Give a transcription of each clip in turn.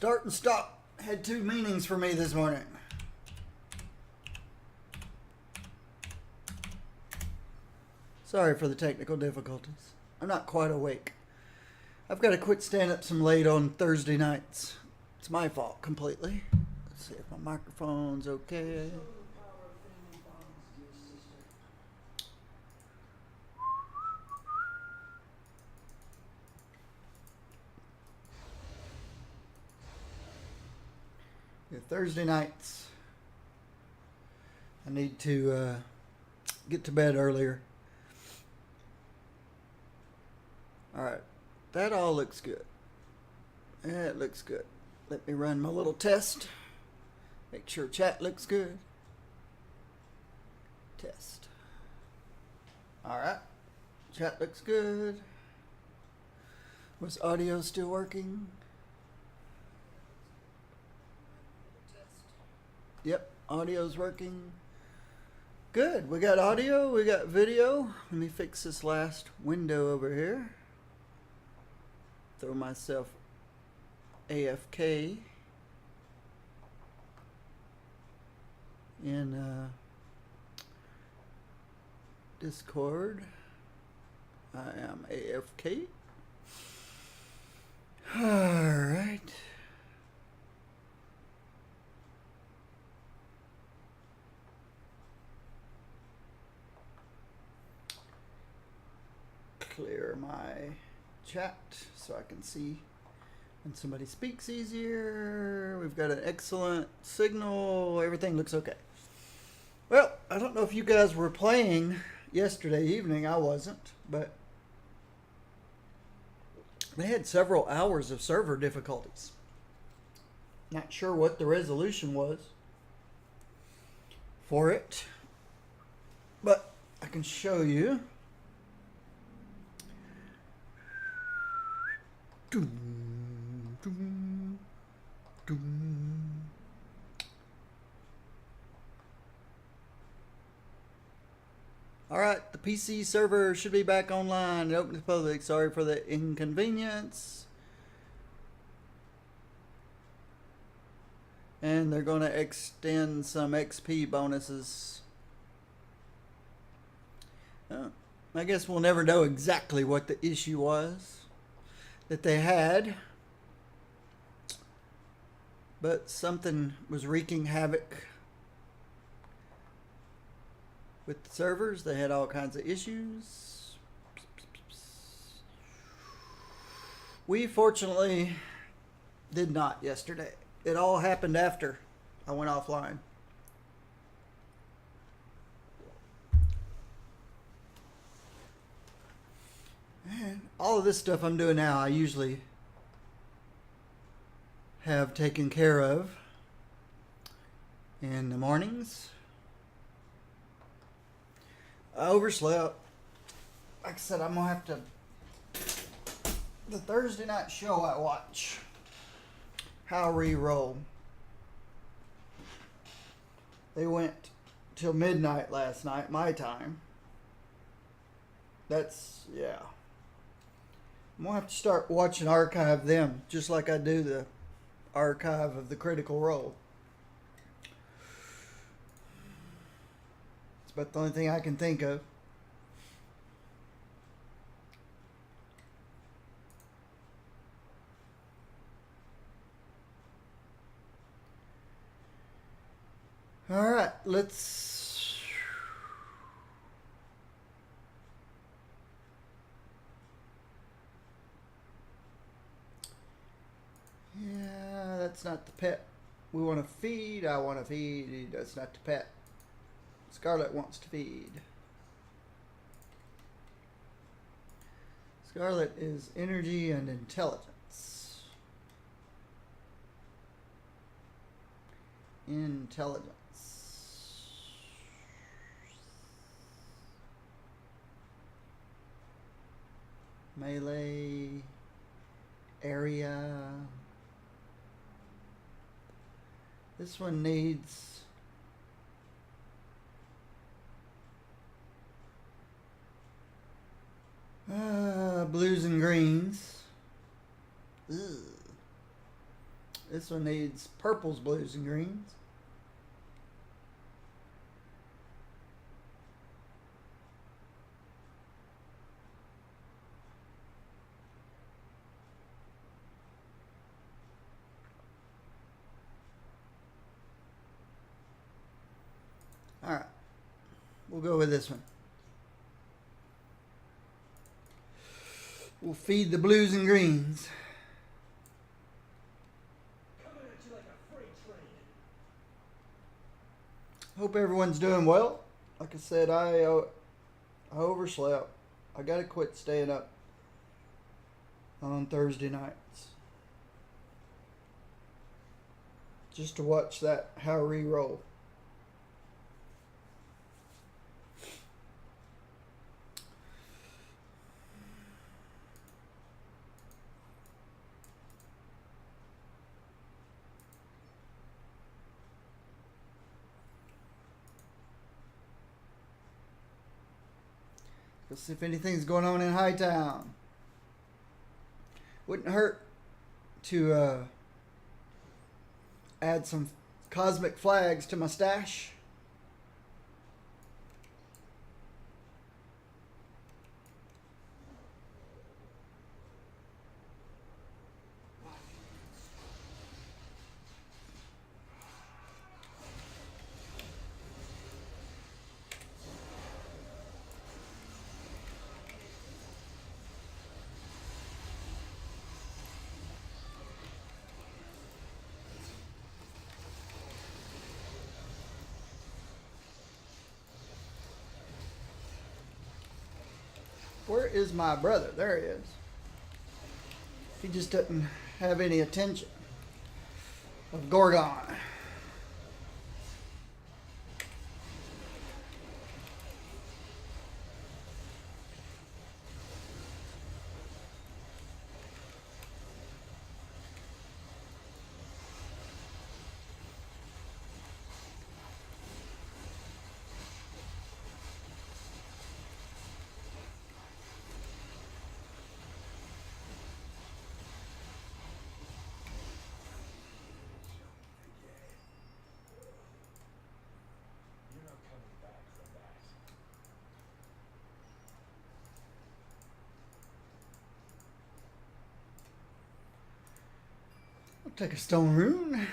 Start and stop had two meanings for me this morning. Sorry for the technical difficulties. I'm not quite awake. I've got to quit staying up some late on Thursday nights. It's my fault completely. Let's see if my microphone's okay. Yeah, Thursday nights, I need to get to bed earlier. Alright, that all looks good. Yeah, it looks good. Let me run my little test. Make sure chat looks good. Test. Alright, chat looks good. Was audio still working? Yep, audio's working. Good, we got audio, we got video. Let me fix this last window over here. Throw myself AFK in Discord. I am AFK. Alright. Clear my chat so I can see when somebody speaks easier. We've got an excellent signal. Everything looks okay. Well, I don't know if you guys were playing yesterday evening. I wasn't, but they had several hours of server difficulties. Not sure what the resolution was for it, but I can show you. Doom, doom, doom. Alright, the PC server should be back online and open to the public. Sorry for the inconvenience. And they're going to extend some XP bonuses. I guess we'll never know exactly what the issue was that they had, but something was wreaking havoc with the servers. They had all kinds of issues. We fortunately did not yesterday. It all happened after I went offline. And all of this stuff I'm doing now, I usually have taken care of in the mornings. I overslept. Like I said, I'm going to have to... The Thursday night show I watch, How We Roll, they went till midnight last night, my time. That's, yeah. I'm going to have to start watching archive them, just like I do the archive of the Critical Role. It's about the only thing I can think of. Alright, let's... Yeah, that's not the pet we want to feed. I want to feed. That's not the pet Scarlet wants to feed. Scarlet is energy and intelligence. Intelligence. Melee. Area. This one needs blues and greens. Ugh. This one needs purples, blues, and greens. All right. We'll go with this one. We'll feed the blues and greens. Hope everyone's doing well. Like I said, I overslept. I gotta quit staying up on Thursday nights just to watch that Howry roll. Let's see if anything's going on in Hightown. Wouldn't hurt to add some cosmic flags to my stash. Where is my brother? There he is. He just doesn't have any attention of Gorgon. I'll take a stone rune.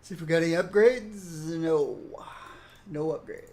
See if we got any upgrades. No. No upgrades.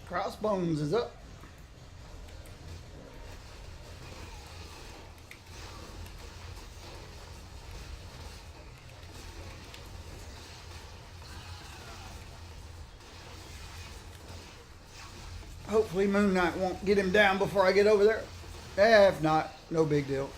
Crossbones is up. Hopefully Moon Knight won't get him down before I get over there. If not, no big deal.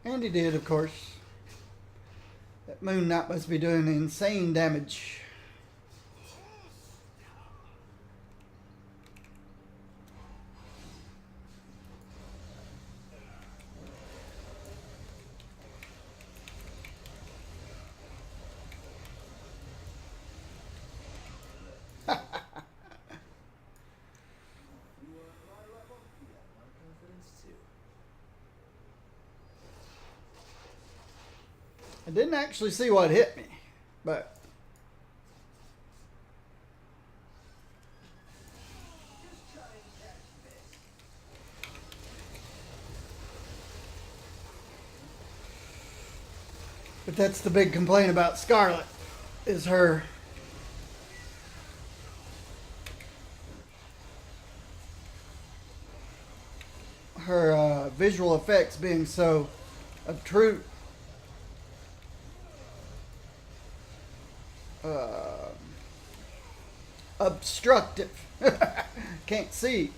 And he did, of course. That Moon Knight must be doing insane damage. I didn't actually see what hit me, but that's the big complaint about Scarlet, is her visual effects being so obtrusive. Obstructive. Can't see.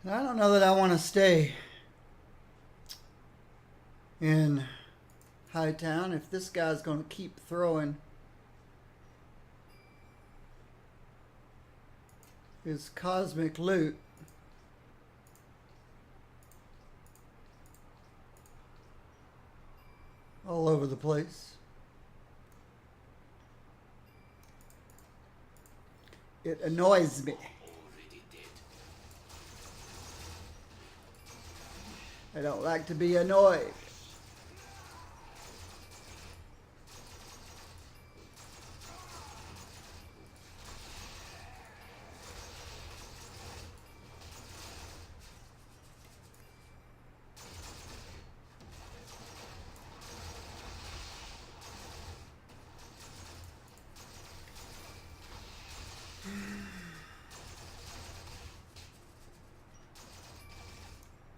I don't know that I want to stay in Hightown if this guy's going to keep throwing his cosmic loot. All over the place. It annoys me. I don't like to be annoyed.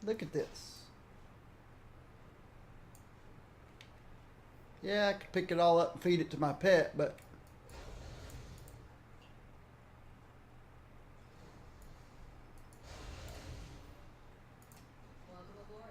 Look at this. Yeah, I could pick it all up and feed it to my pet, but welcome aboard.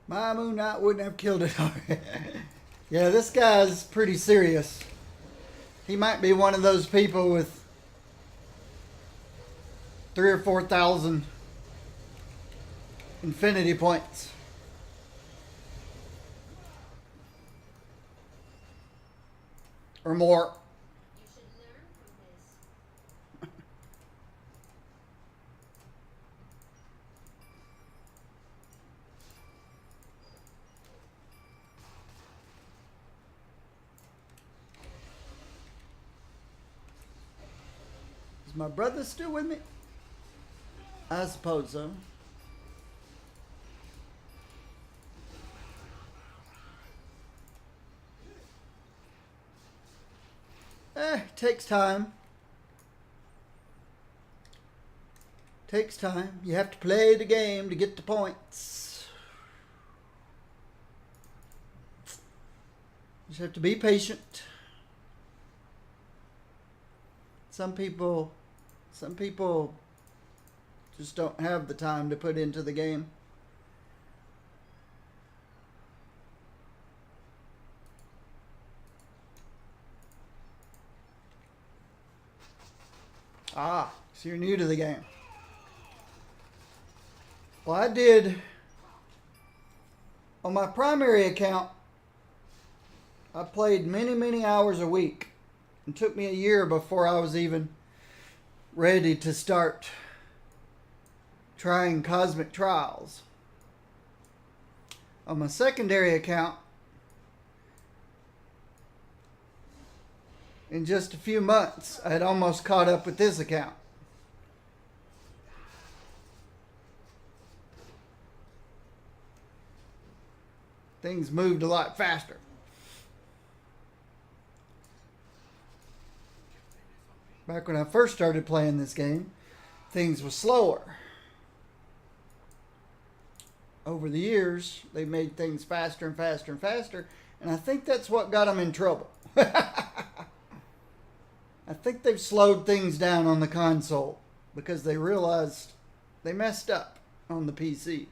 my Moon Knight wouldn't have killed it already. Yeah, this guy's pretty serious. He might be one of those people with 3,000 or 4,000 infinity points. Or more. You should learn from this. Is my brother still with me? I suppose so. Takes time. Takes time. You have to play the game to get the points. You just have to be patient. Some people just don't have the time to put into the game. Ah, so you're new to the game. Well, I did, on my primary account, I played many, many hours a week. It took me a year before I was even ready to start trying Cosmic Trials. On my secondary account, in just a few months, I had almost caught up with this account. Things moved a lot faster. Back when I first started playing this game, things were slower. Over the years, they made things faster and faster and faster, and I think that's what got them in trouble. I think they've slowed things down on the console because they realized they messed up on the PC.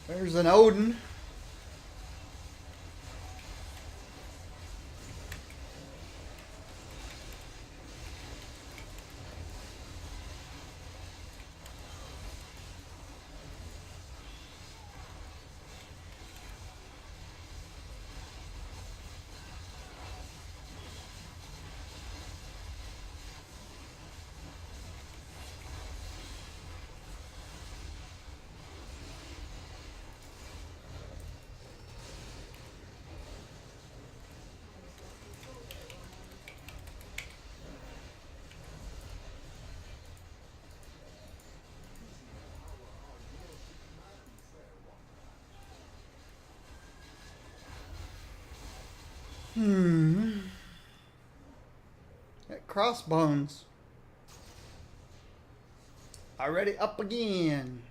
There's an Odin. That Crossbones. Already up again.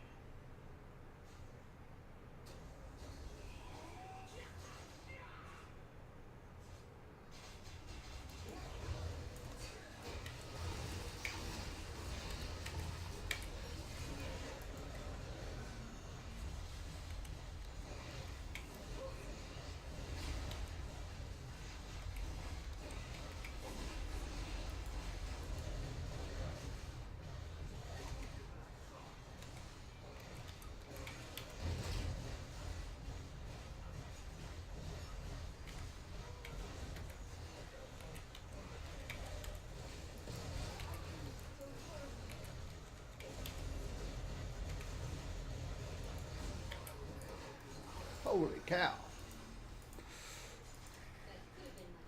Holy cow. That could have been much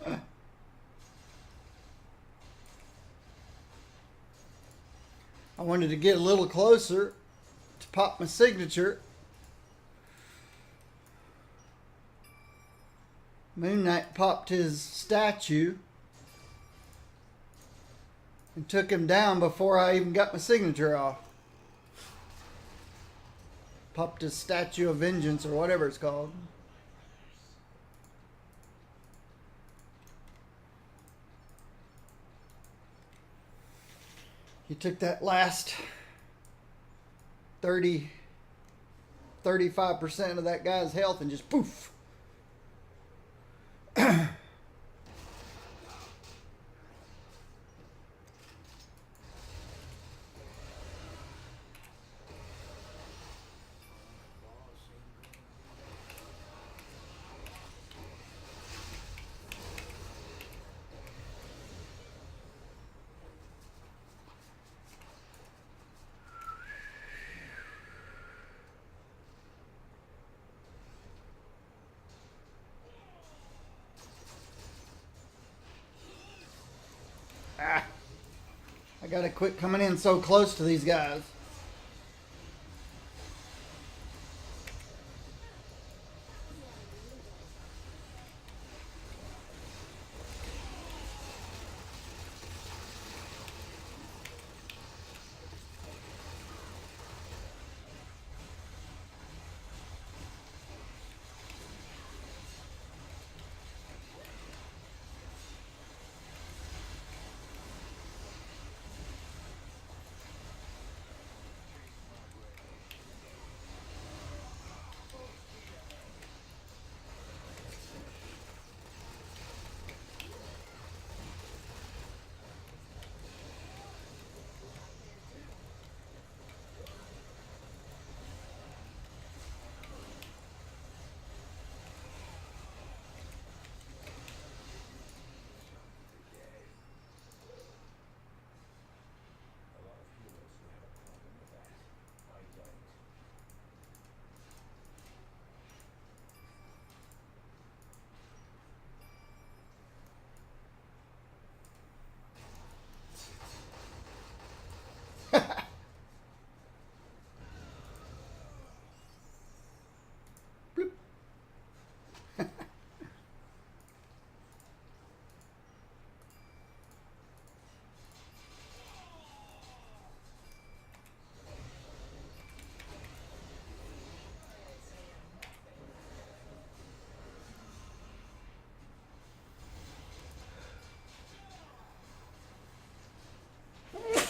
worse. I wanted to get a little closer to pop my signature. Moon Knight popped his statue and took him down before I even got my signature off. Popped his Statue of Vengeance or whatever it's called. He took that last 35% of that guy's health and just poof. I gotta quit coming in so close to these guys.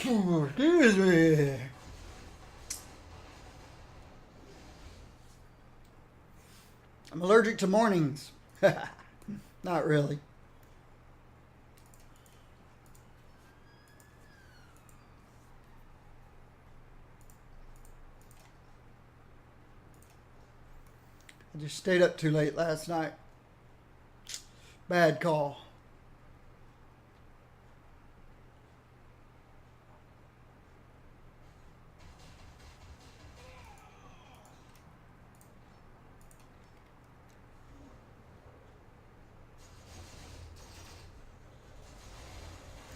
Excuse me. I'm allergic to mornings. Not really. I just stayed up too late last night. Bad call.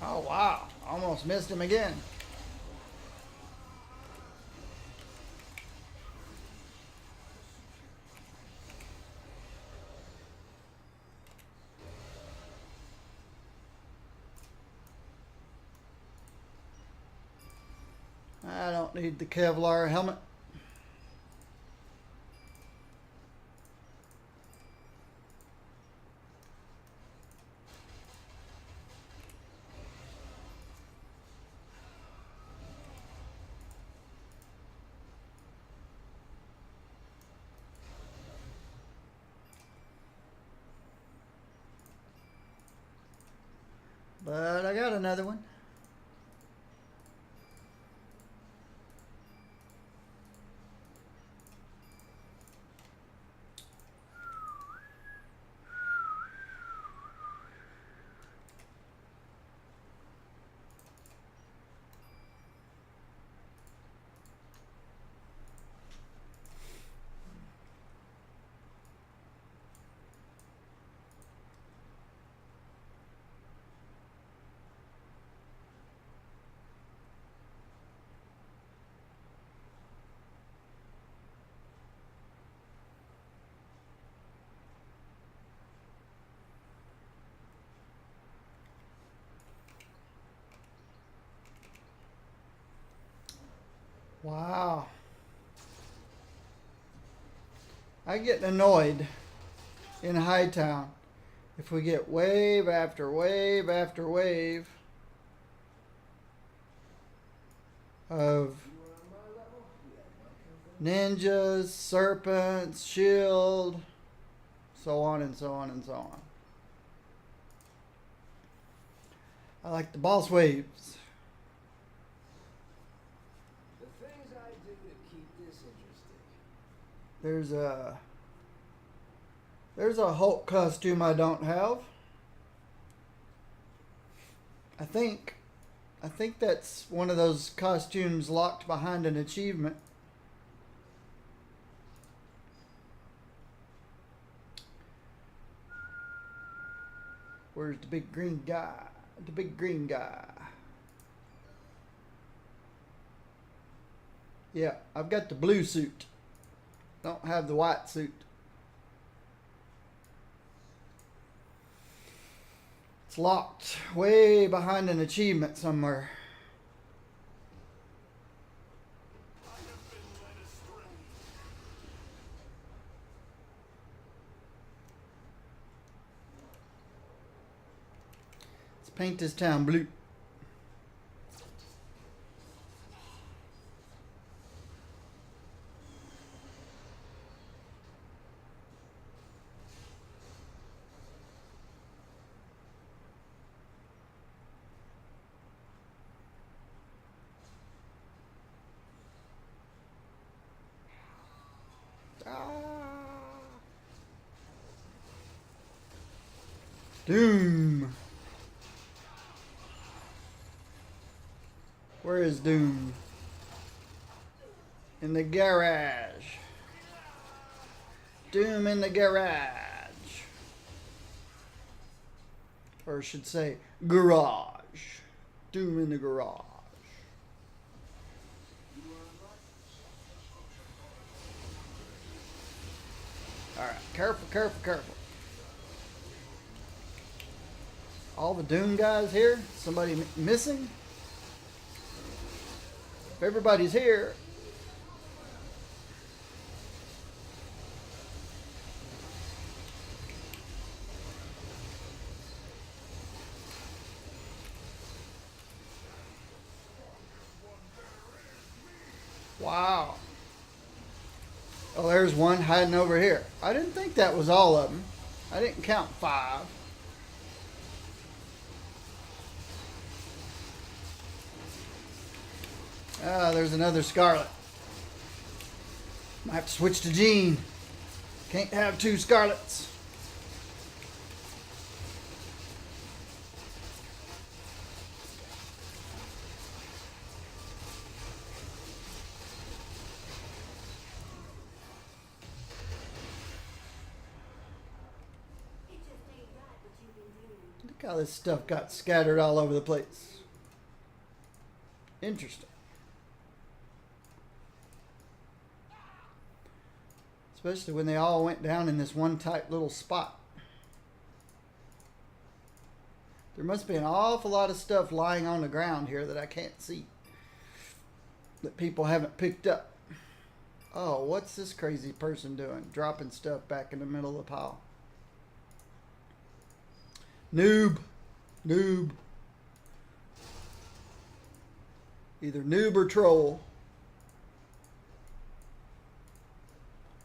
Oh wow, almost missed him again. I don't need the Kevlar helmet. But I got another one. Wow. I get annoyed in Hightown if we get wave after wave after wave of ninjas, serpents, shield, so on and so on and so on. I like the boss waves. The things I do to keep this interesting. There's a Hulk costume I don't have. I think that's one of those costumes locked behind an achievement. Where's the big green guy? The big green guy. Yeah, I've got the blue suit. Don't have the white suit. It's locked way behind an achievement somewhere. Let's paint this town blue. Doom. Where is Doom? In the garage. Doom in the garage. Or I should say, garage. Doom in the garage. Alright, careful, careful, careful. All the Doom guys here? Somebody missing? If everybody's here. Wow. Oh, there's one hiding over here. I didn't think that was all of them. I didn't count 5. Ah, there's another Scarlet. Might have to switch to Jean. Can't have 2 Scarlets. Look how this stuff got scattered all over the place. Interesting. Especially when they all went down in this one tight little spot. There must be an awful lot of stuff lying on the ground here that I can't see. That people haven't picked up. Oh, what's this crazy person doing? Dropping stuff back in the middle of the pile. Noob. Noob. Either noob or troll.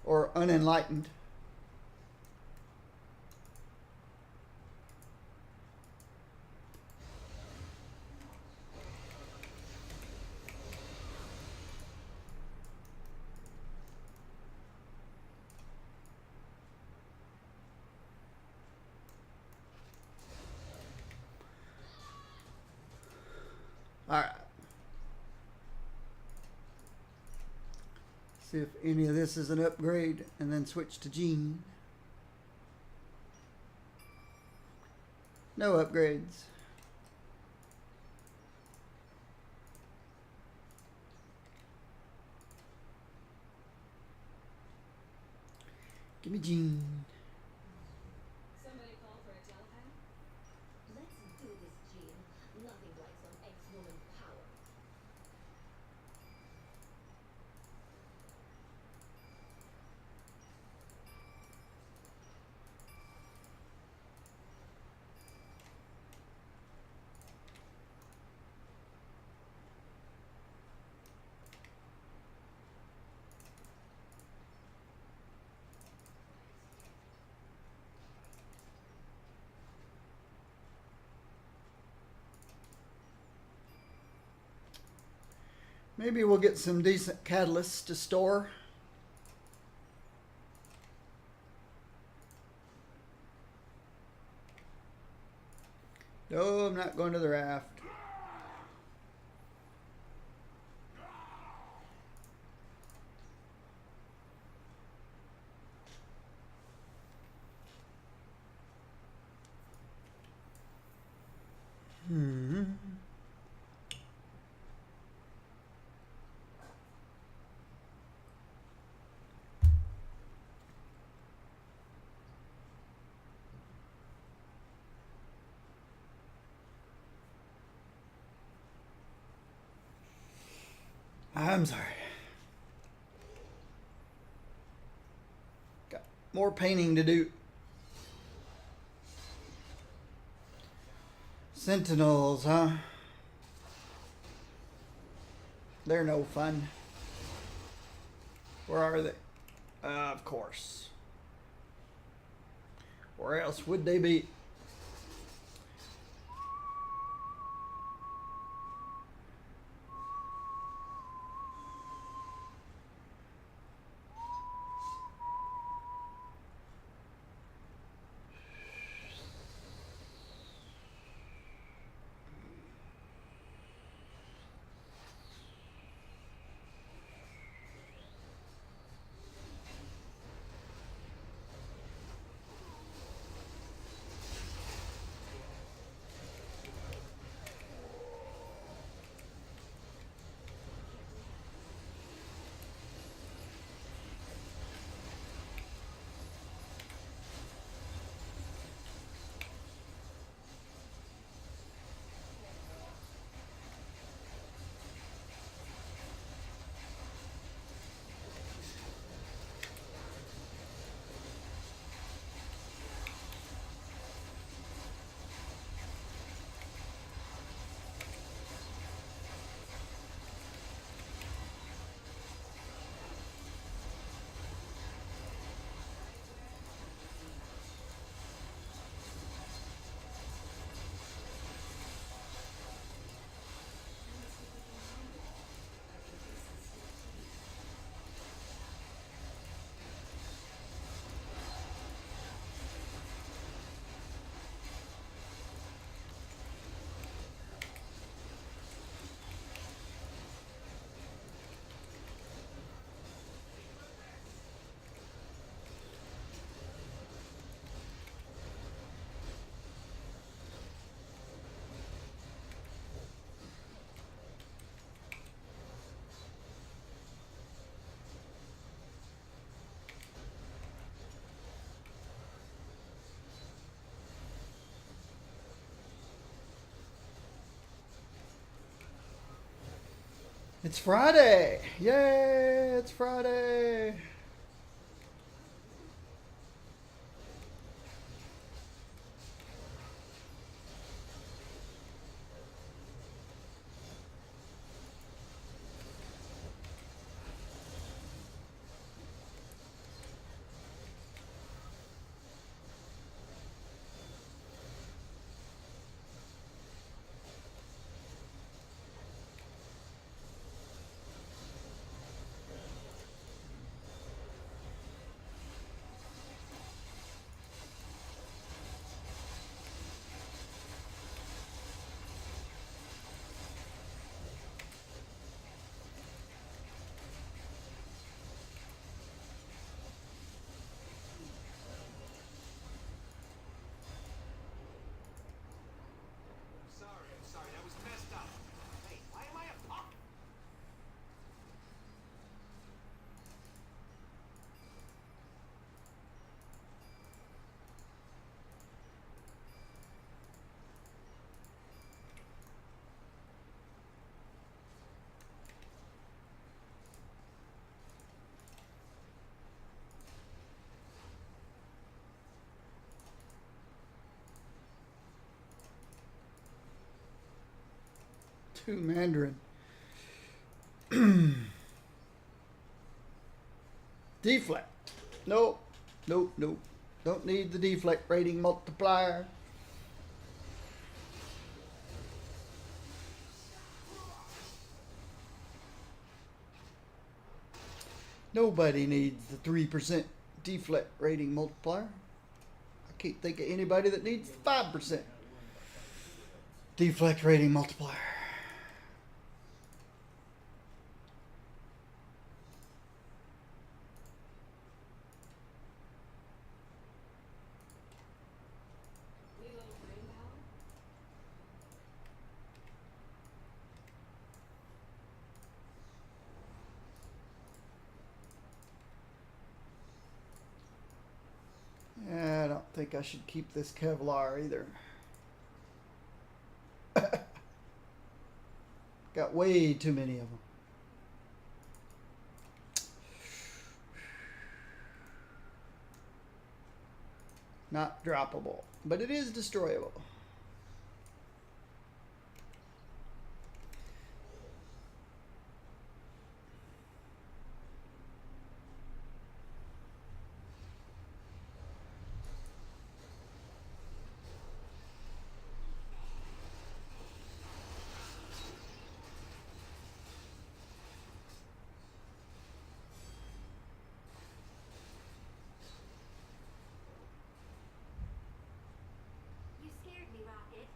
Or unenlightened. All right. See if any of this is an upgrade and then switch to Jean. No upgrades. Give me Jean. Somebody call for a telephone? Let's do this, Jean. Nothing like some ex-woman power. Maybe we'll get some decent catalysts to store. No, I'm not going to the raft. I'm sorry. Got more painting to do. Sentinels, huh? They're no fun. Where are they? Of course. Where else would they be? It's Friday! Yay! It's Friday! I'm sorry, that was messed up. Hey, why am I a pup? Two Mandarin. Deflect. Nope. Nope. Nope. Don't need the deflect rating multiplier. Nobody needs the 3% deflect rating multiplier. I can't think of anybody that needs the 5% deflect rating multiplier. Yeah, I don't think I should keep this Kevlar either. Got way too many of them. Not droppable, but it is destroyable. You scared me, Rocket.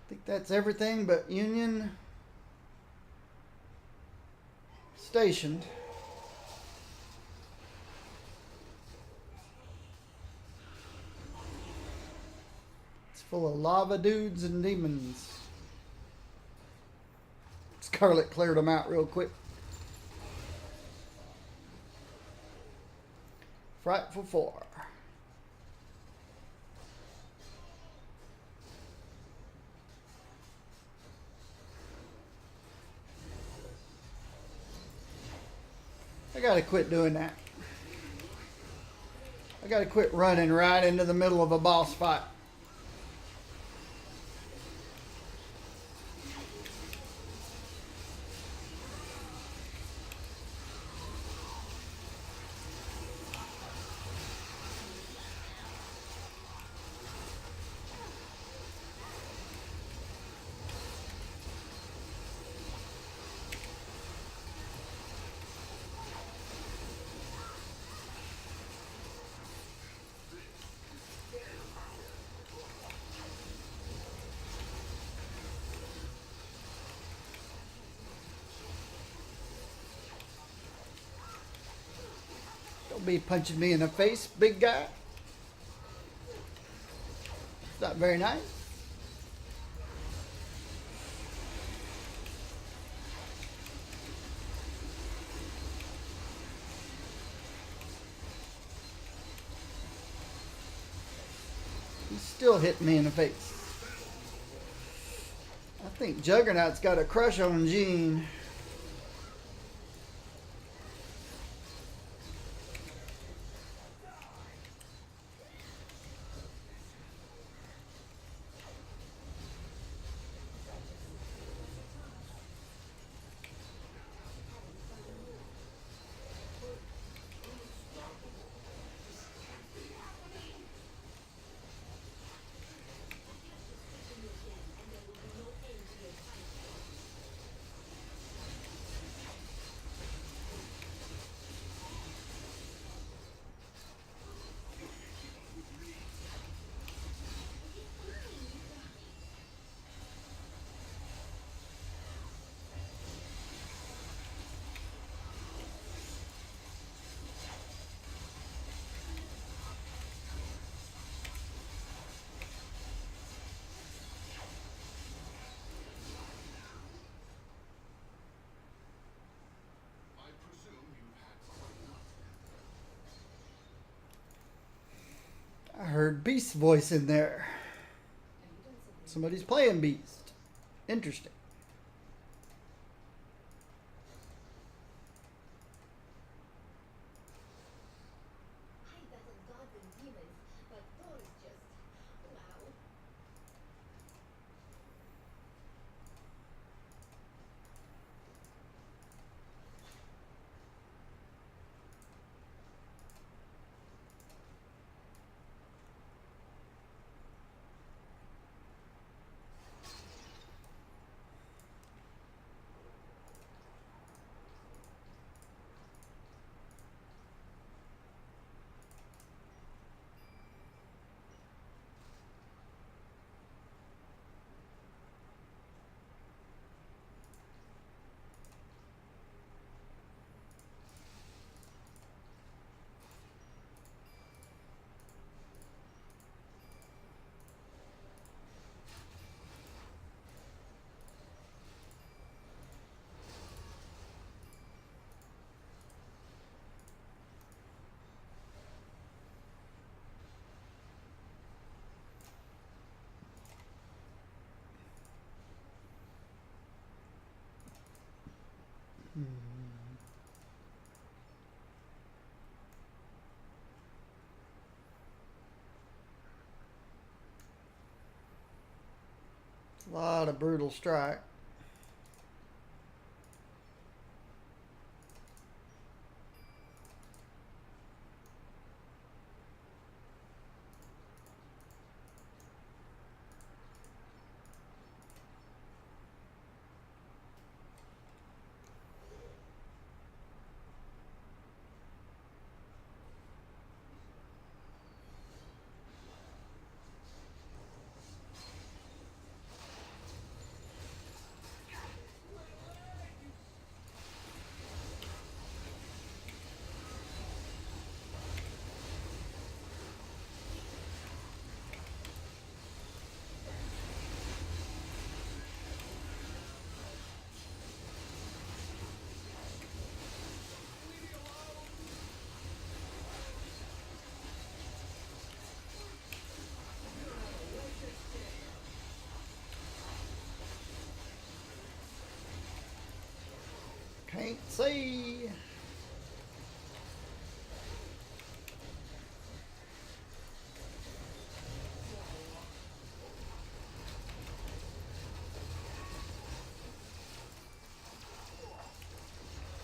I think that's everything but Union stationed. It's full of lava dudes and demons. Scarlet cleared them out real quick. Frightful Four. I gotta quit doing that. I gotta quit running right into the middle of a boss fight. Don't be punching me in the face, big guy. It's not very nice. He's still hitting me in the face. I think Juggernaut's got a crush on Jean. I heard Beast's voice in there. Somebody's playing Beast. Interesting. I battled gods and demons, but those just wow. A lot of brutal strike. Can't see.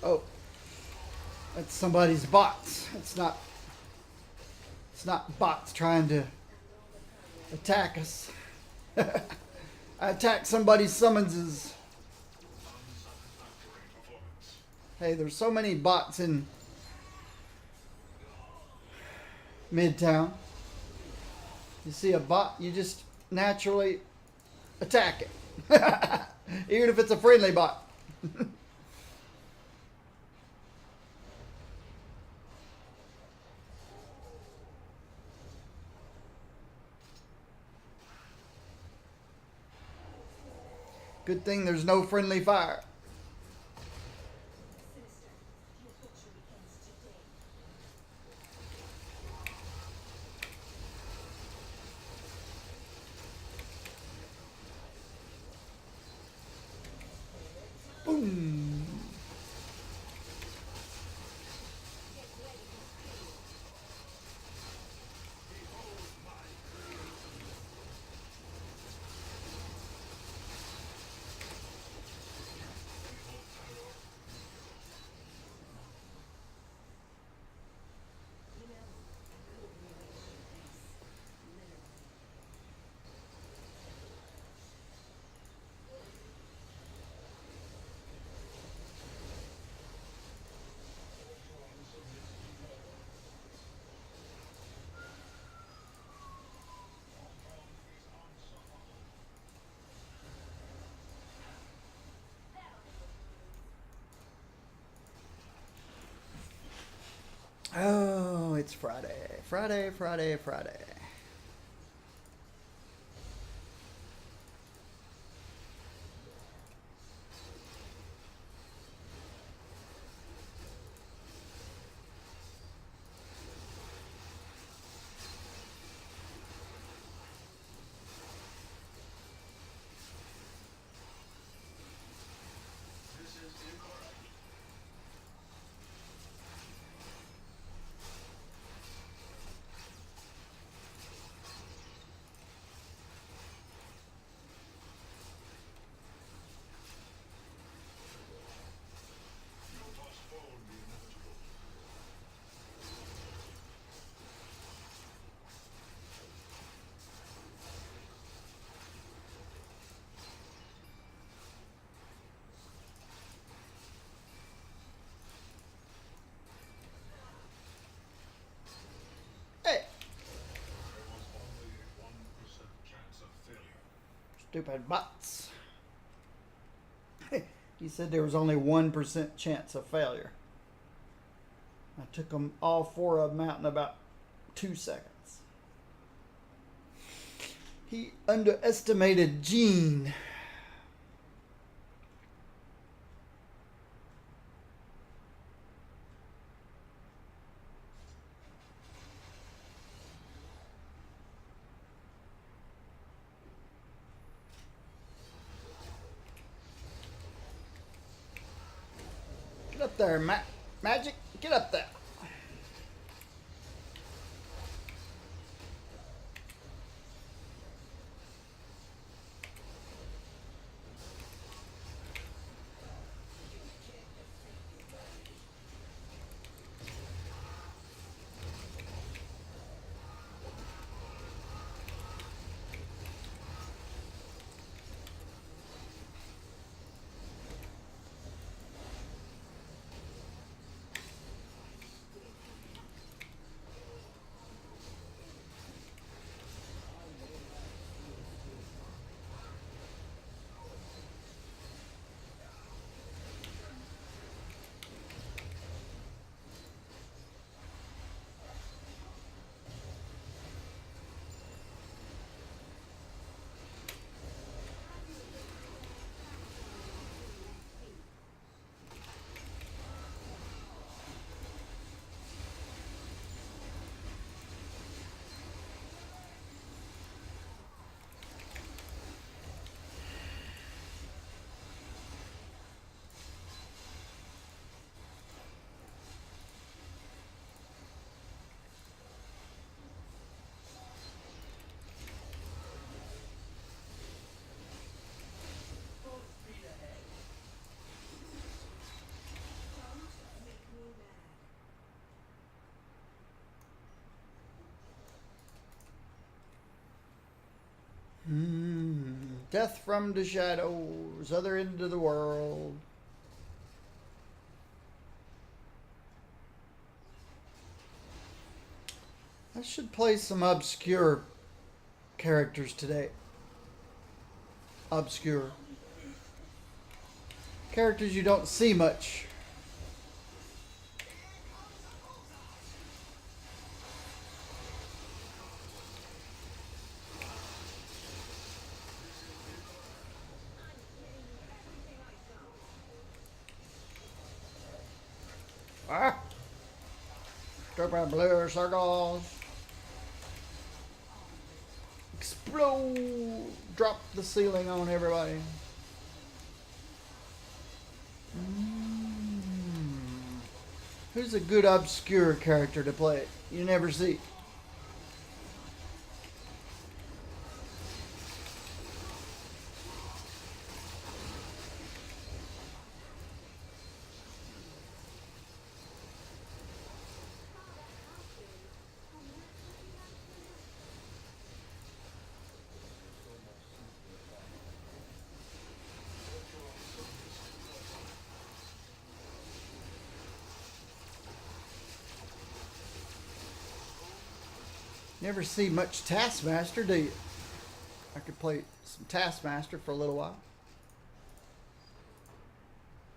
Oh, that's somebody's bots. It's not bots trying to attack us. I attacked somebody's summonses. Hey, there's so many bots in Midtown. You see a bot, you just naturally attack it. Even if it's a friendly bot. Good thing there's no friendly fire. Sinister, your butchery ends today. Boom. Oh, it's Friday. Friday, Friday, Friday. Hey, stupid bots. He said there was only 1% chance of failure. I took them all 4 of them out in about 2 seconds. He underestimated Gene. up there, Magic. Get up there. Death from the shadows, other end of the world. I should play some obscure characters today. Obscure. Characters you don't see much. Ah! Stupid blue circles. Explode! Drop the ceiling on everybody. Who's a good obscure character to play? You never see. Never see much Taskmaster, do you? I could play some Taskmaster for a little while.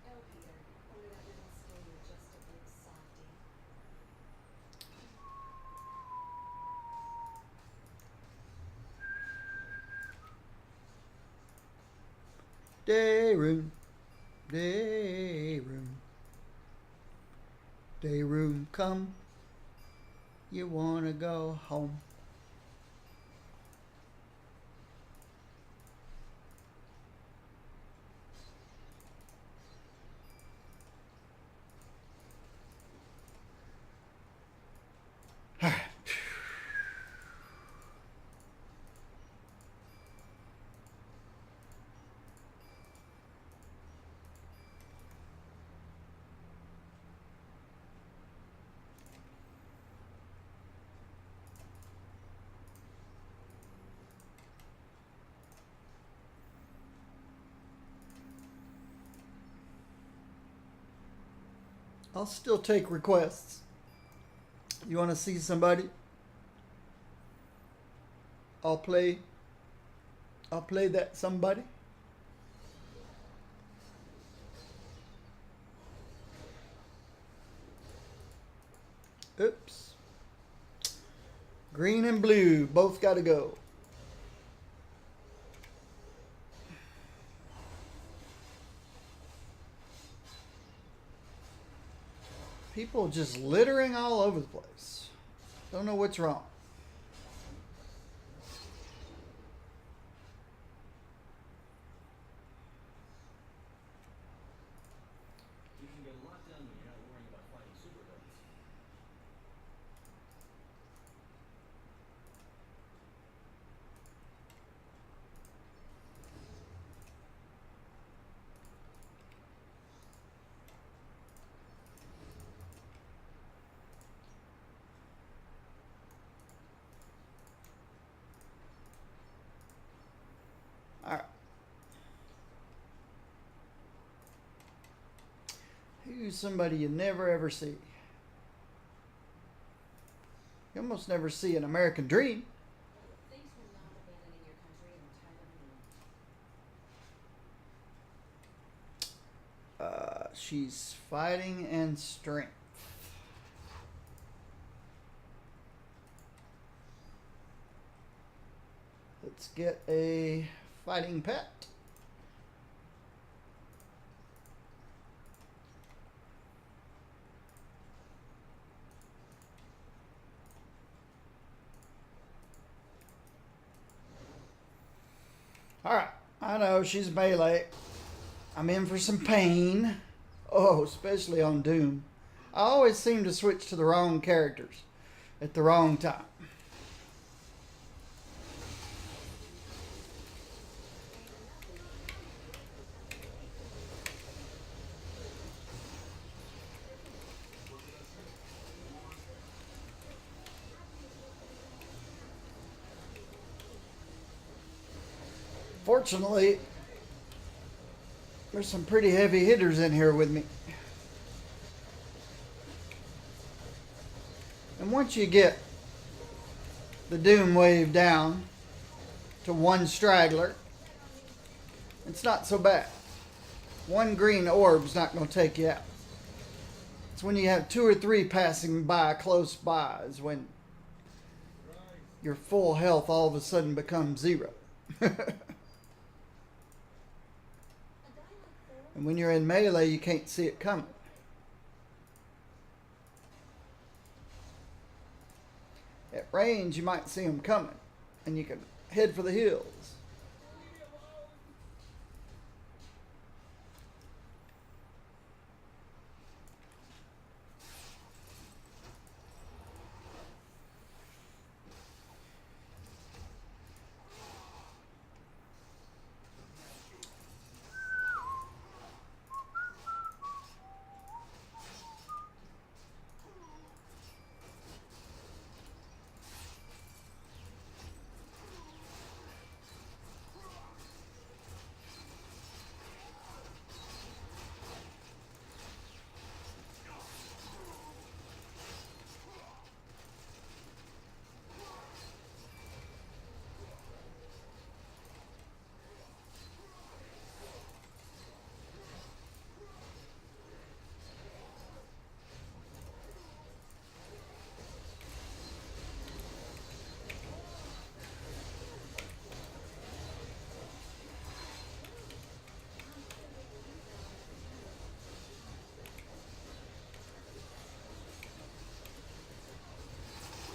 Oh, Peter, only that little still you're just a big softy. Day room. Day room. Day room, come. You wanna go home. I'll still take requests. You want to see somebody? I'll play that somebody. Oops. Green and blue both got to go. People just littering all over the place. Don't know what's wrong. You can get a lot done when you're not worrying about fighting supervillains. All right. Who's somebody you never ever see? You almost never see an American Dream. Thanks for not abandoning your country in time of need. She's fighting and strength. Let's get a fighting pet. Alright, I know she's melee. I'm in for some pain. Oh, especially on Doom. I always seem to switch to the wrong characters at the wrong time. Fortunately, there's some pretty heavy hitters in here with me. And once you get the Doom wave down to one straggler, it's not so bad. One green orb's not going to take you out. It's when you have 2 or 3 passing by close by is when your full health all of a sudden becomes 0. And when you're in melee, you can't see it coming. At range, you might see them coming, and you can head for the hills.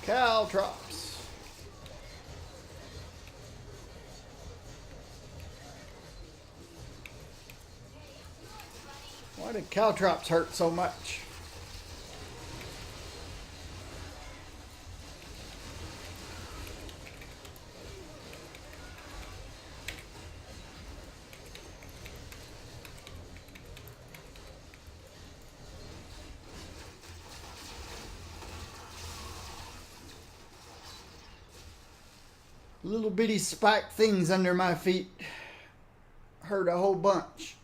Caltrops. Why did Caltrops hurt so much? Little bitty spiked things under my feet hurt a whole bunch.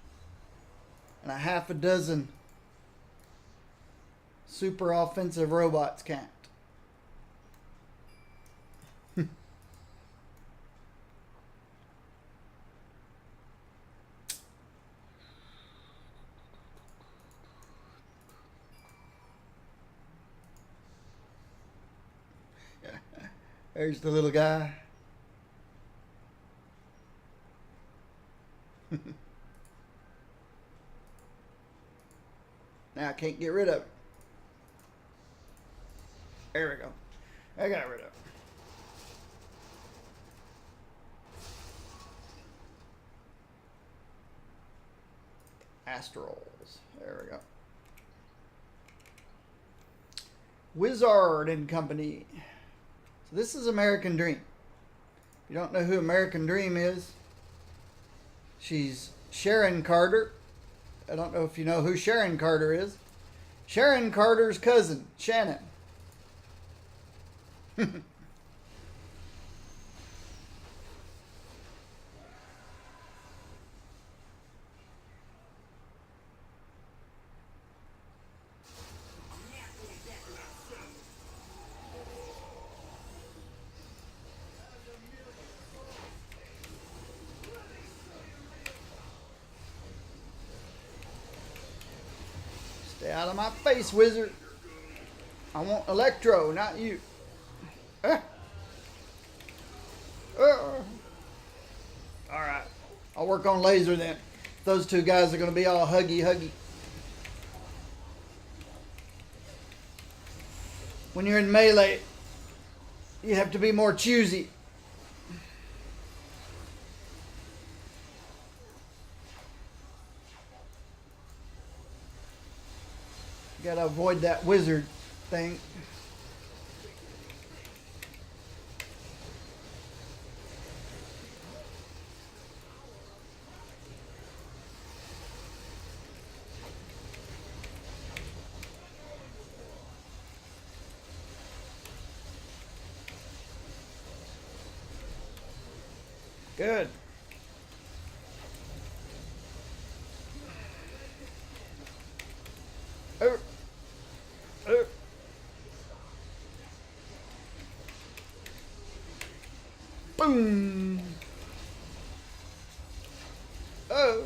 And a half a dozen super offensive robots can't. There's the little guy. Now I can't get rid of it. There we go. I got rid of it. Astrals. There we go. Wizard and Company. So this is American Dream. If you don't know who American Dream is, she's Sharon Carter. I don't know if you know who Sharon Carter is. Sharon Carter's cousin, Shannon. Stay out of my face, wizard. I want Electro, not you. Alright. I'll work on laser then. Those two guys are going to be all huggy. When you're in melee, you have to be more choosy. You gotta avoid that wizard thing. Good. Boom. Oh.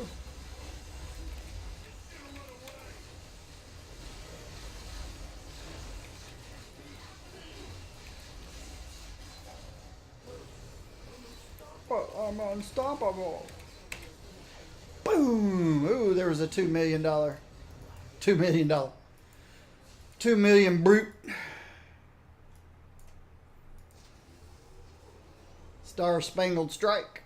But I'm unstoppable. Boom. Ooh, there was a $2 million. $2 million. 2 million brute. Star Spangled Strike.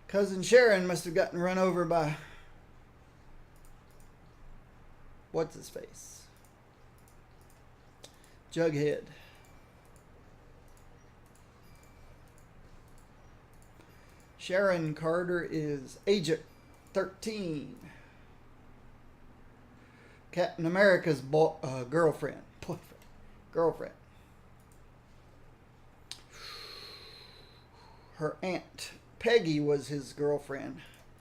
Cousin Sharon must have gotten run over by what's his face? Jughead. Sharon Carter is Agent 13. Captain America's girlfriend. Girlfriend. Her aunt Peggy was his girlfriend.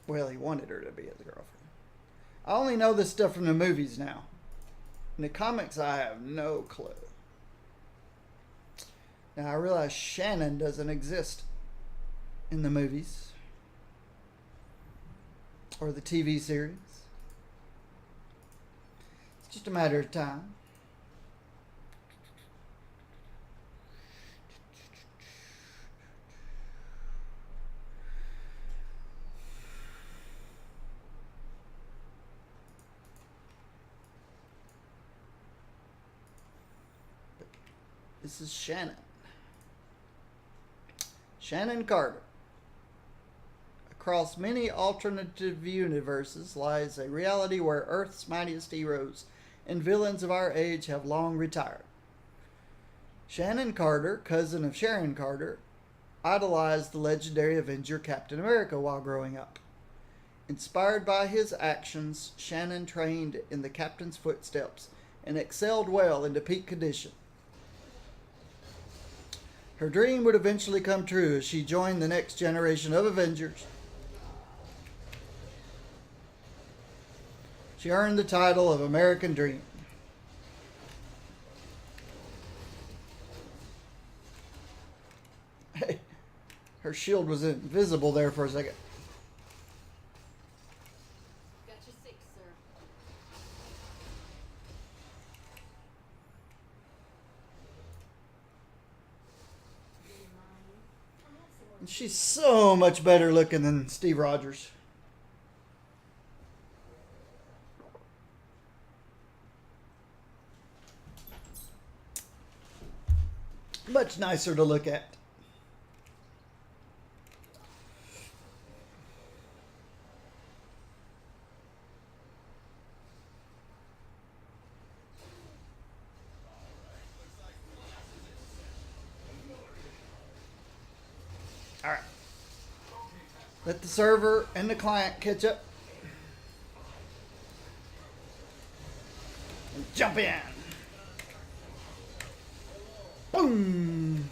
Well, he wanted her to be his girlfriend. I only know this stuff from the movies now. In the comics, I have no clue. Now, I realize Shannon doesn't exist in the movies or the TV series. It's just a matter of time. This is Shannon. Shannon Carter. Across many alternative universes lies a reality where Earth's mightiest heroes and villains of our age have long retired. Shannon Carter, cousin of Sharon Carter, idolized the legendary Avenger Captain America while growing up. Inspired by his actions, Shannon trained in the Captain's footsteps and excelled well into peak condition. Her dream would eventually come true as she joined the next generation of Avengers. She earned the title of American Dream. Hey, her shield was invisible there for a second. Got you sick, sir. And she's so much better looking than Steve Rogers. Much nicer to look at. All right. Let the server and the client catch up. And jump in. Boom.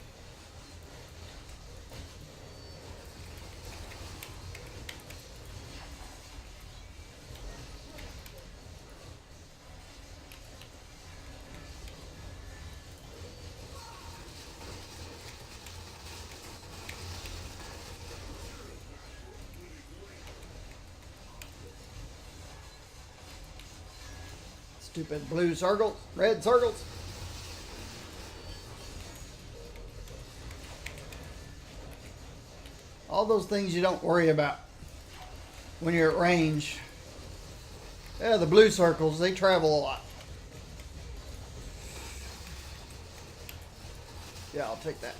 Stupid blue circles, red circles. All those things you don't worry about when you're at range. Yeah, the blue circles, they travel a lot. Yeah, I'll take that.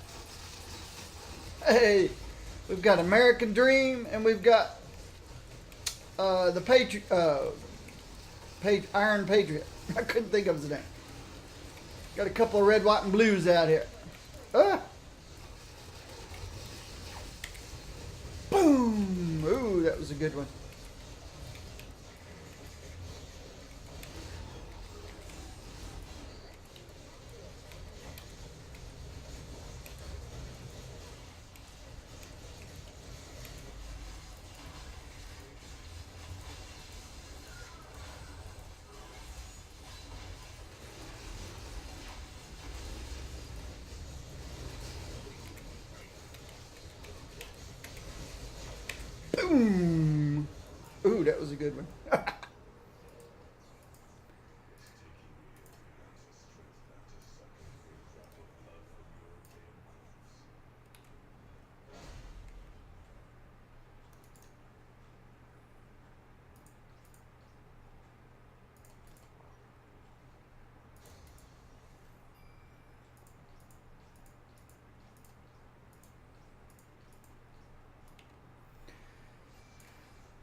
Hey, we've got American Dream and we've got the Iron Patriot. I couldn't think of his name. Got a couple of red, white, and blues out here. Boom! Ooh, that was a good one. Boom! Ooh, that was a good one.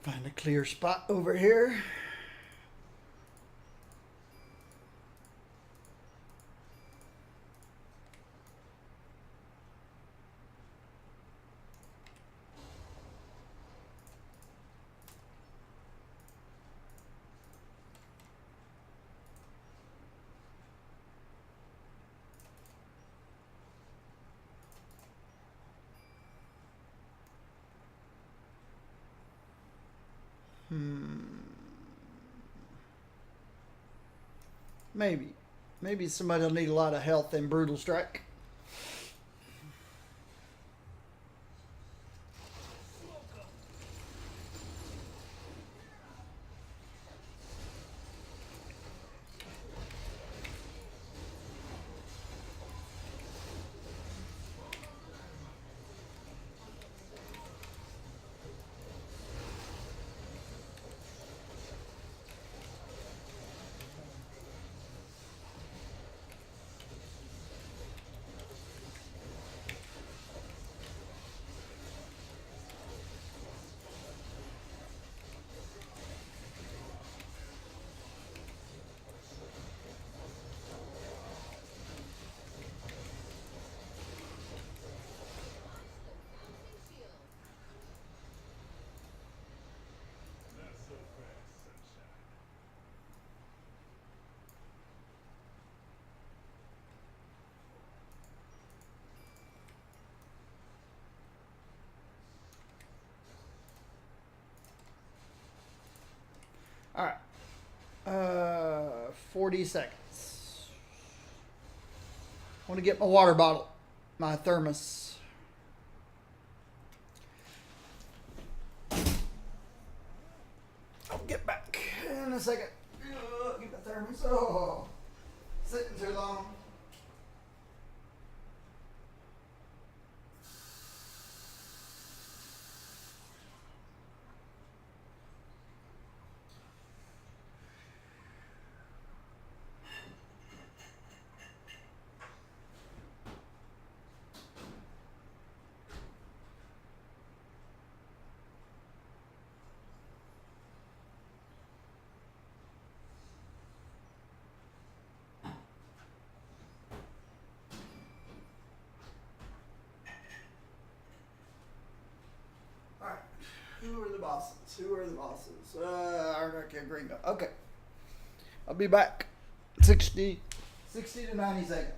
Find a clear spot over here. Maybe somebody will need a lot of health in Brutal Strike. All right. 40 seconds. I want to get my water bottle, my thermos. I'll get back in a second. Get the thermos. Oh, sitting too long. bosses? Who are the bosses? Okay, Gringo. Okay. I'll be back. 60 to 90 seconds.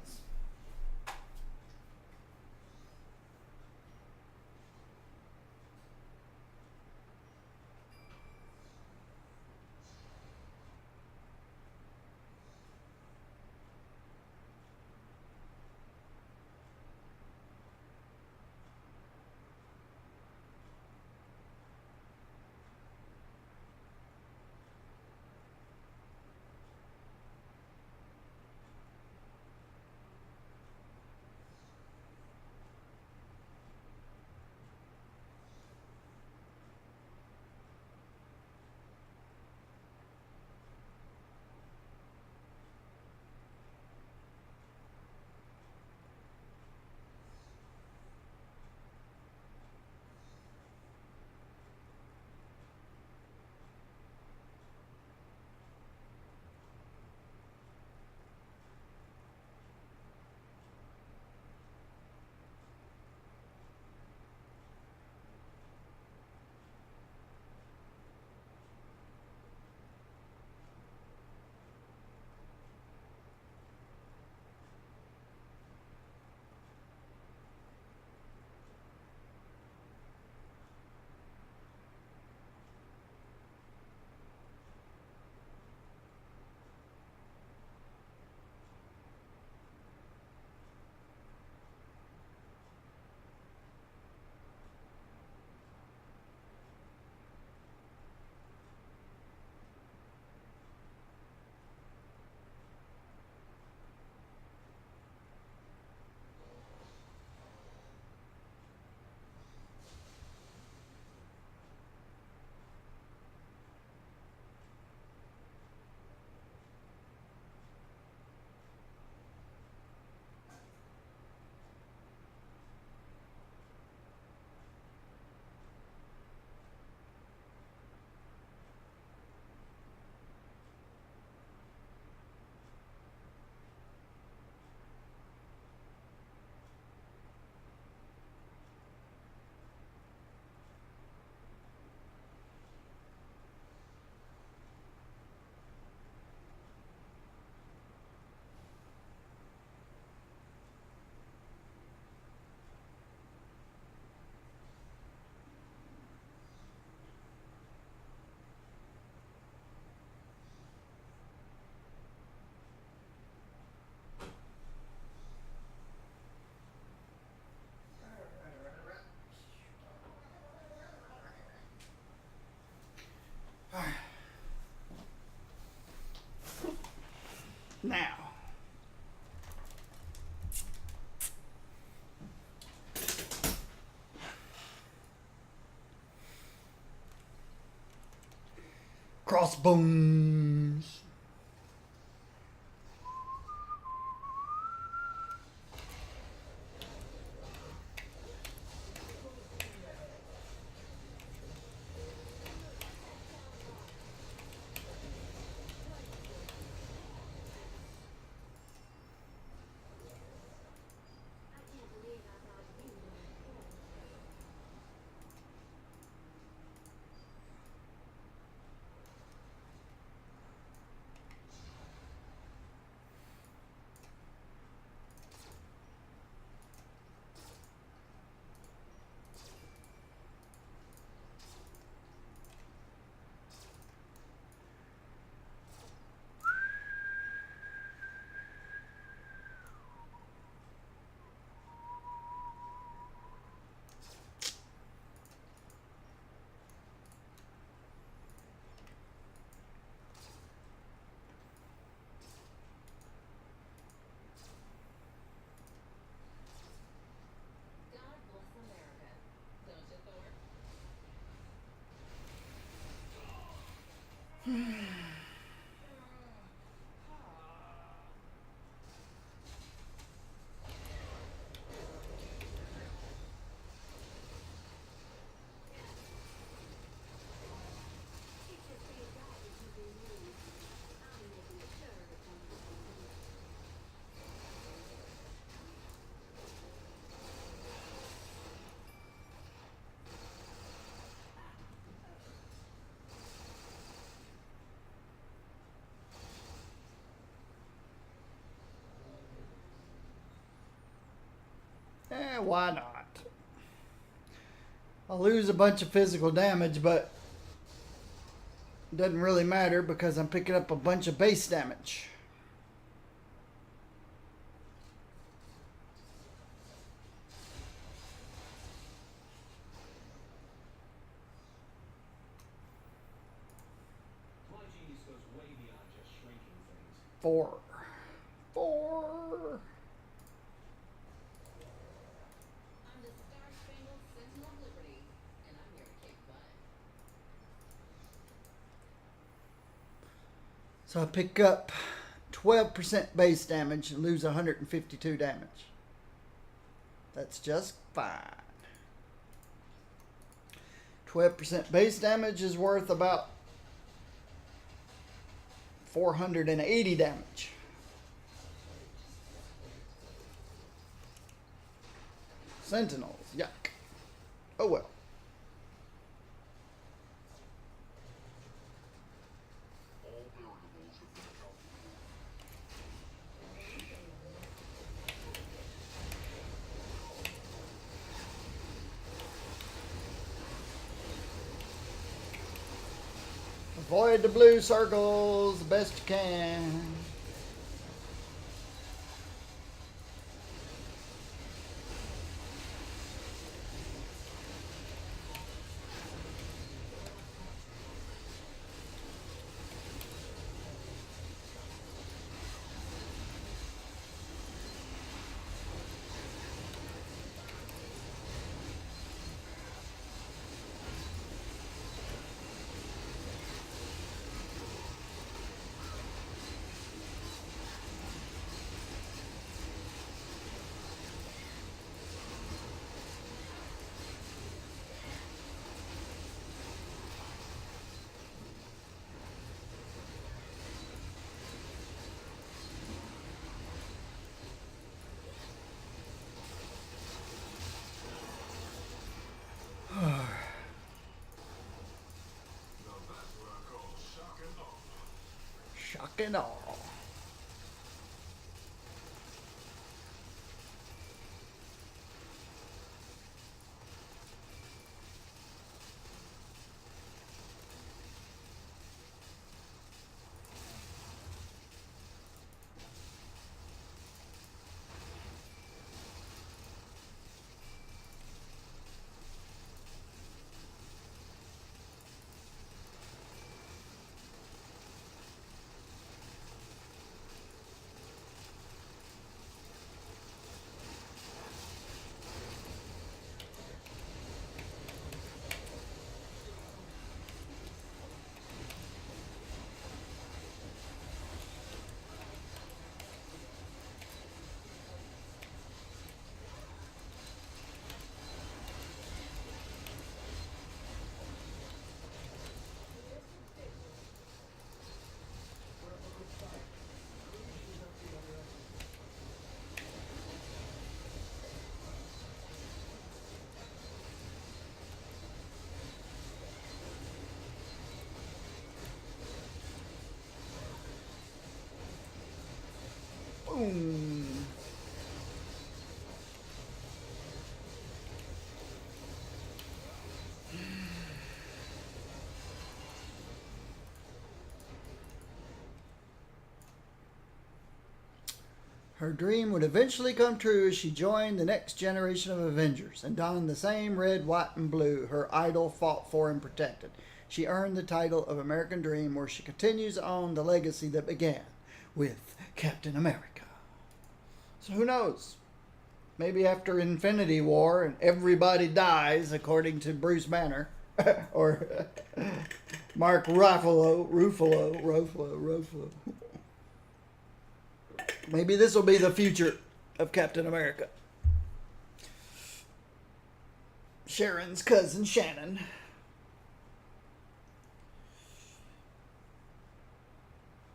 Now, crossbones. Why not? I'll lose a bunch of physical damage, but it doesn't really matter because I'm picking up a bunch of base damage. My genius goes way beyond just shrinking things. 4. 4. I'm the Star-Spangled Sentinel of Liberty, and I'm here to kick butt. So I pick up 12% base damage and lose 152 damage. That's just fine. 12% base damage is worth about 480 damage. Sentinels, yuck. Oh well. Avoid the blue circles the best you can. Shock and awe. Boom. Her dream would eventually come true as she joined the next generation of Avengers and donned the same red, white, and blue her idol fought for and protected. She earned the title of American Dream, where she continues on the legacy that began with Captain America. So who knows? Maybe after Infinity War and everybody dies, according to Bruce Banner, or Mark Ruffalo. Maybe this will be the future of Captain America. Sharon's cousin Shannon.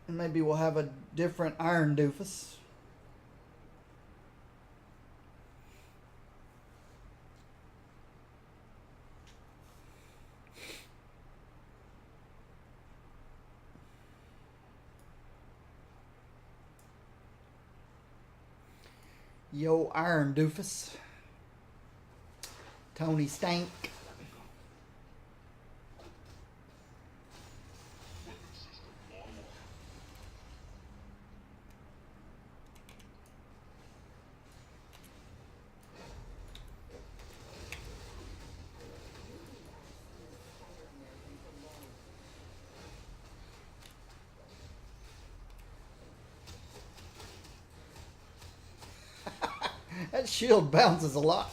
And maybe we'll have a different Iron Doofus. Yo, Iron Doofus. Tony Stank. That shield bounces a lot.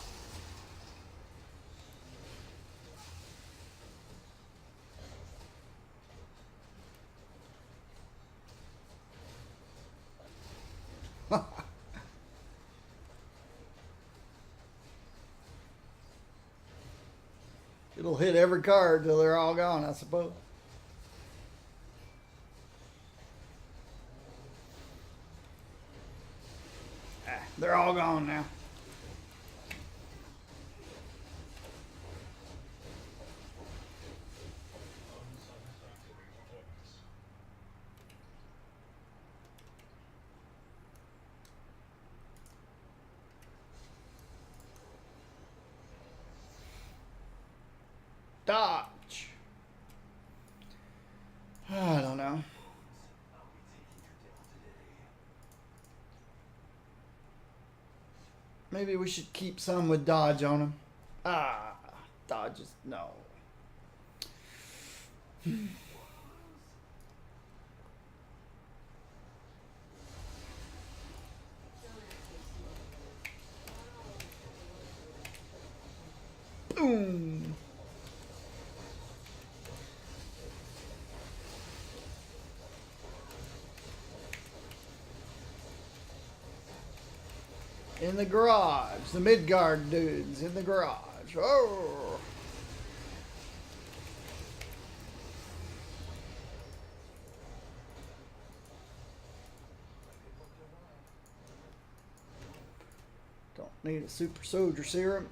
It'll hit every card till they're all gone, I suppose. They're all gone now. Dodge. I don't know. Maybe we should keep some with dodge on them. Ah, dodge is no. Boom. In the garage. The Midgard dudes in the garage. Oh. Don't need a super soldier serum.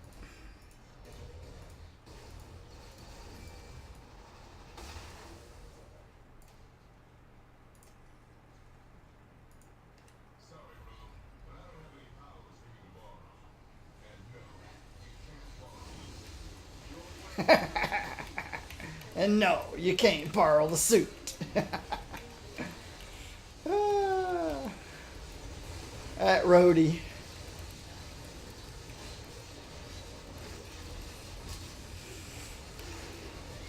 And no, you can't borrow the suit. That Rhodey.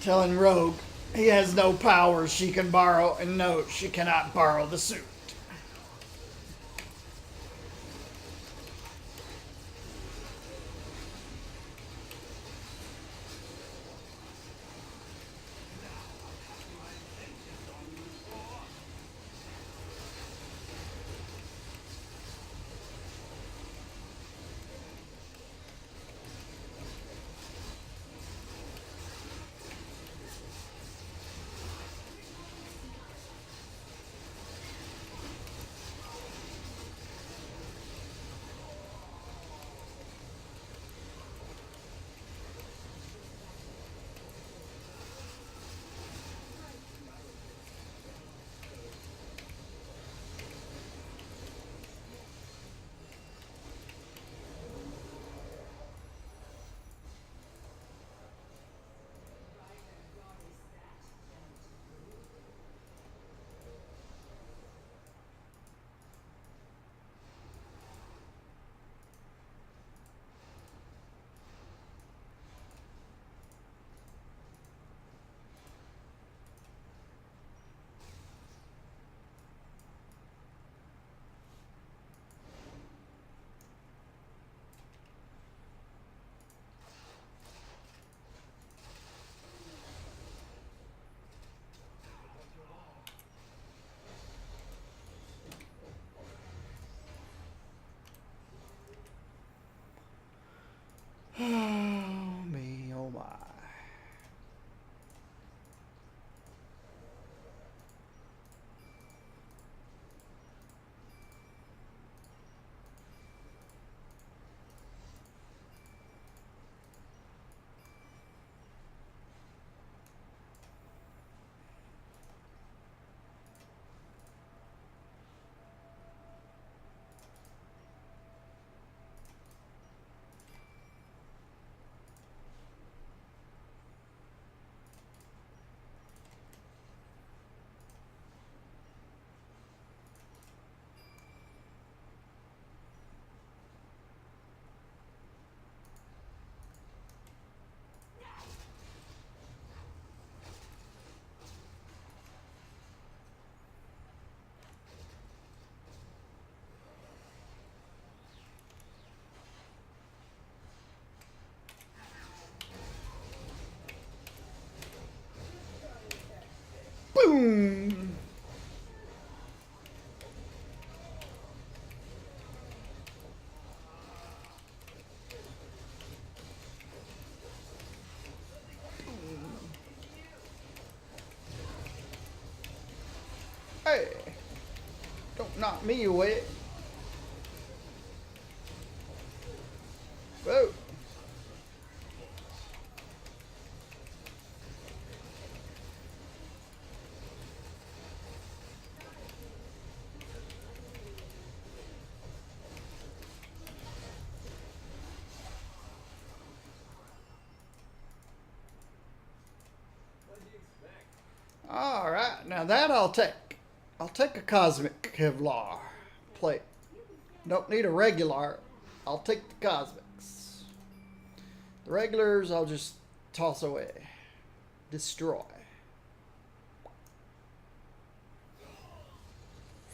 Telling Rogue he has no powers she can borrow, and no, she cannot borrow the suit. Boom! Hey! Don't knock me away. Whoa! What'd you expect? All right, now that I'll take. I'll take a cosmic Kevlar plate. Don't need a regular. I'll take the cosmics. The regulars I'll just toss away. Destroy.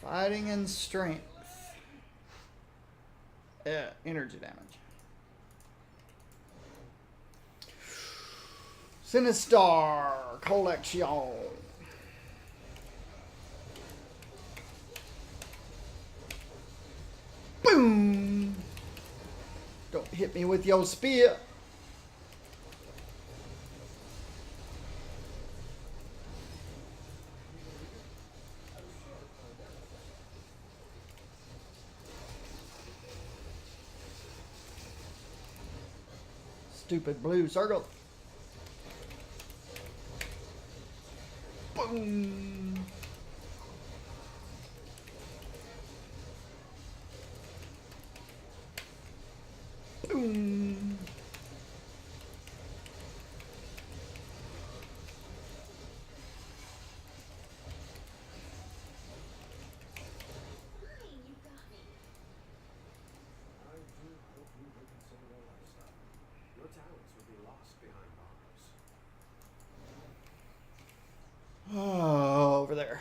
Fighting and strength. Yeah, energy damage. Sinistar Collection. Boom! Don't hit me with your spear. Stupid blue circle. Boom! Boom! Fine, you got me. I do hope you reconsider your lifestyle. Your talents would be lost behind bars. Oh, over there.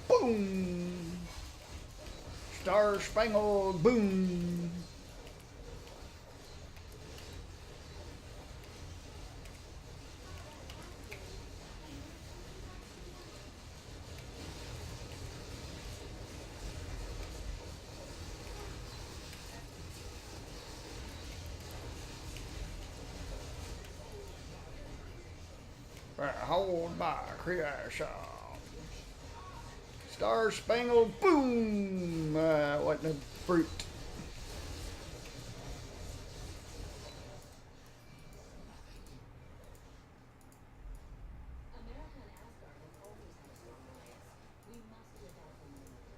Boom! Star Spangled Boom! Hold by creation. Star Spangled Boom! Wasn't a fruit. America and Asgard have always had a strong alliance. We must look out for one another.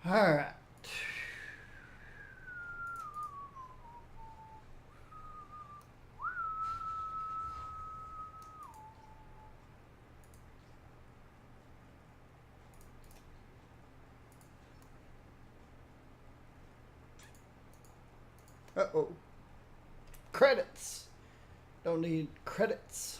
All right. Uh-oh. Credits. Don't need credits.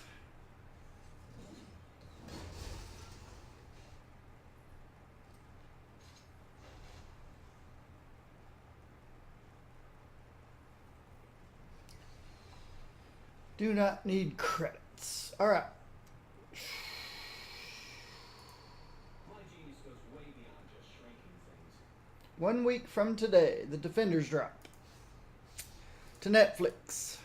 Do not need credits. All right. My genius goes way beyond just shrinking things. 1 week from today, The Defenders drop to Netflix.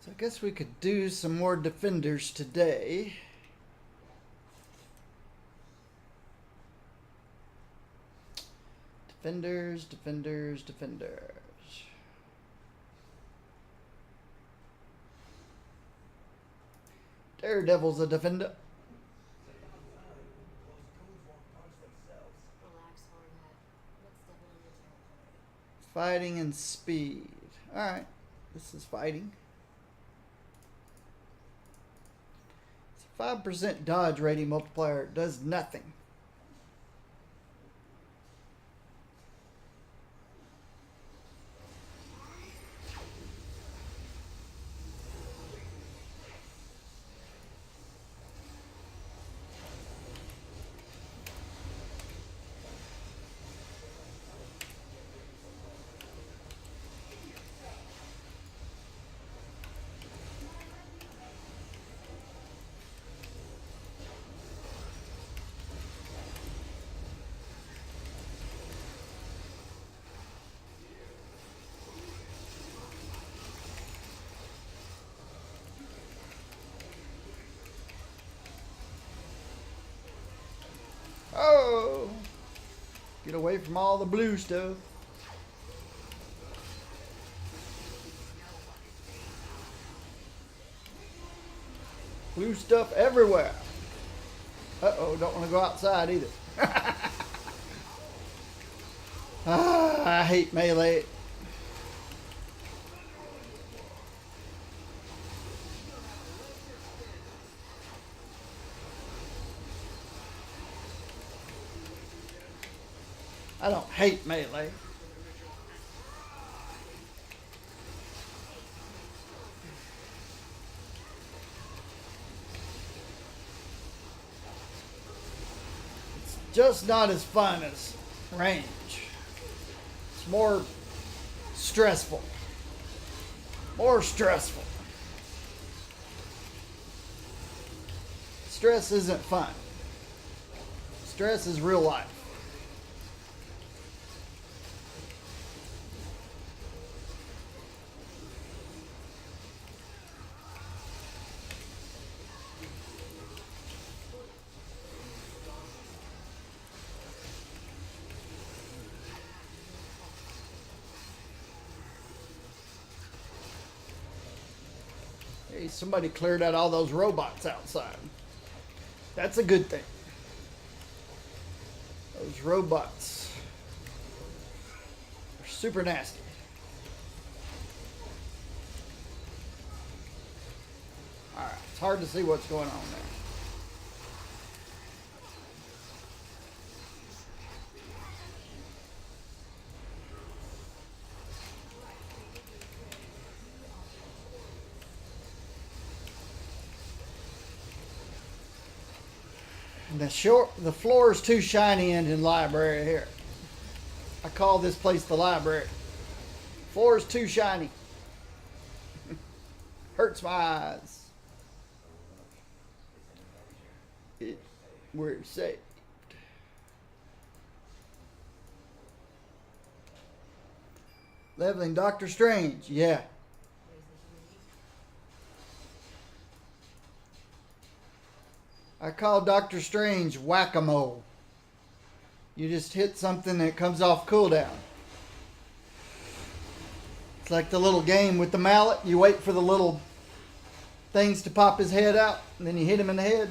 So I guess we could do some more Defenders today. Defenders, Defenders, Defenders. Daredevil's a Defender. Relax, Hornhead. Let's step on your territory. Fighting and speed. Alright. This is fighting. 5% dodge rating multiplier does nothing. Oh! Get away from all the blue stuff. Blue stuff everywhere. Uh-oh, don't want to go outside either. I hate melee. I don't hate melee. It's just not as fun as range. It's more stressful. More stressful. Stress isn't fun. Stress is real life. Hey, somebody cleared out all those robots outside. That's a good thing. Those robots are super nasty. Alright, it's hard to see what's going on there. The floor is too shiny in the library here. I call this place the library. Floor is too shiny. Hurts my eyes. We're saved. Leveling Doctor Strange. Yeah. I call Doctor Strange whack-a-mole. You just hit something that comes off cooldown. It's like the little game with the mallet. You wait for the little things to pop his head out, and then you hit him in the head.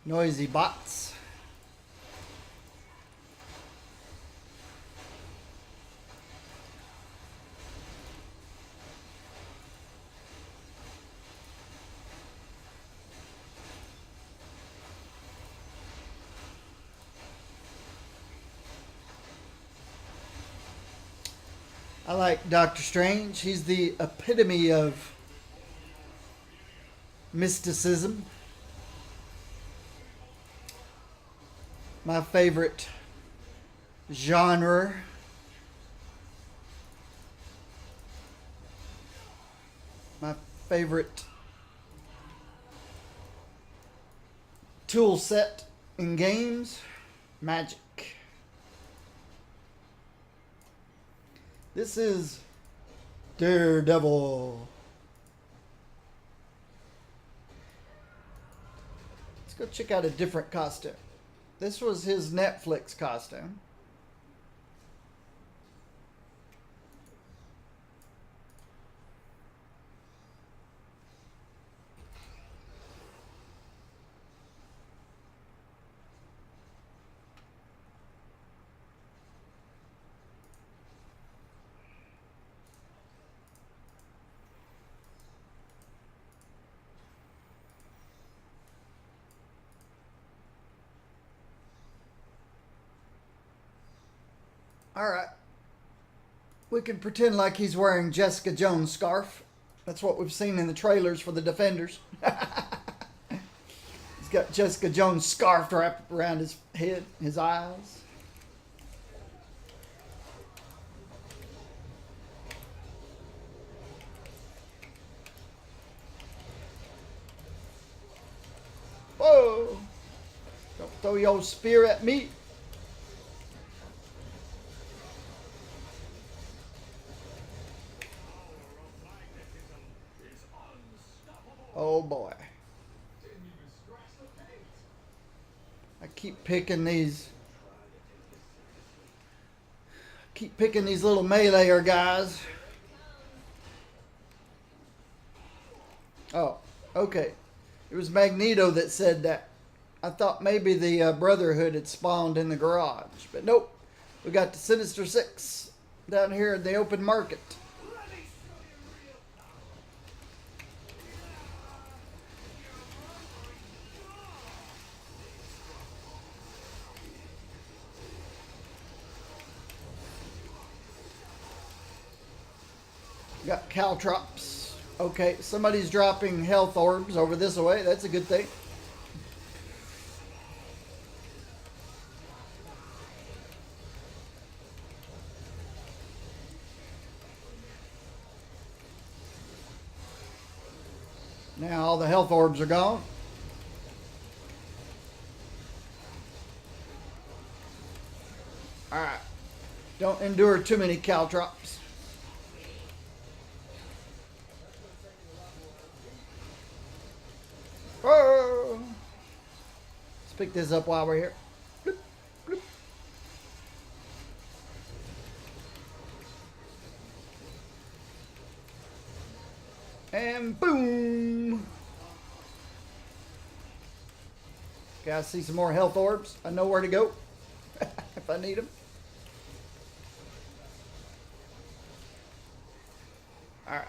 Noisy bots. I like Doctor Strange. He's the epitome of mysticism. My favorite genre. My favorite tool set in games, magic. This is Daredevil. Let's go check out a different costume. This was his Netflix costume. Alright. We can pretend like he's wearing Jessica Jones' scarf. That's what we've seen in the trailers for the Defenders. He's got Jessica Jones' scarf wrapped around his head, his eyes. Whoa! Don't throw your spear at me. Oh boy. I keep picking these little meleeer guys. Oh, okay. It was Magneto that said that. I thought maybe the Brotherhood had spawned in the garage, but nope. We got the Sinister Six down here in the open market. Got caltrops. Okay, somebody's dropping health orbs over this way. That's a good thing. Now all the health orbs are gone. Alright. Don't endure too many caltrops. Oh. Let's pick this up while we're here. Bloop, bloop. And boom. Okay, I see some more health orbs. I know where to go if I need them. All right.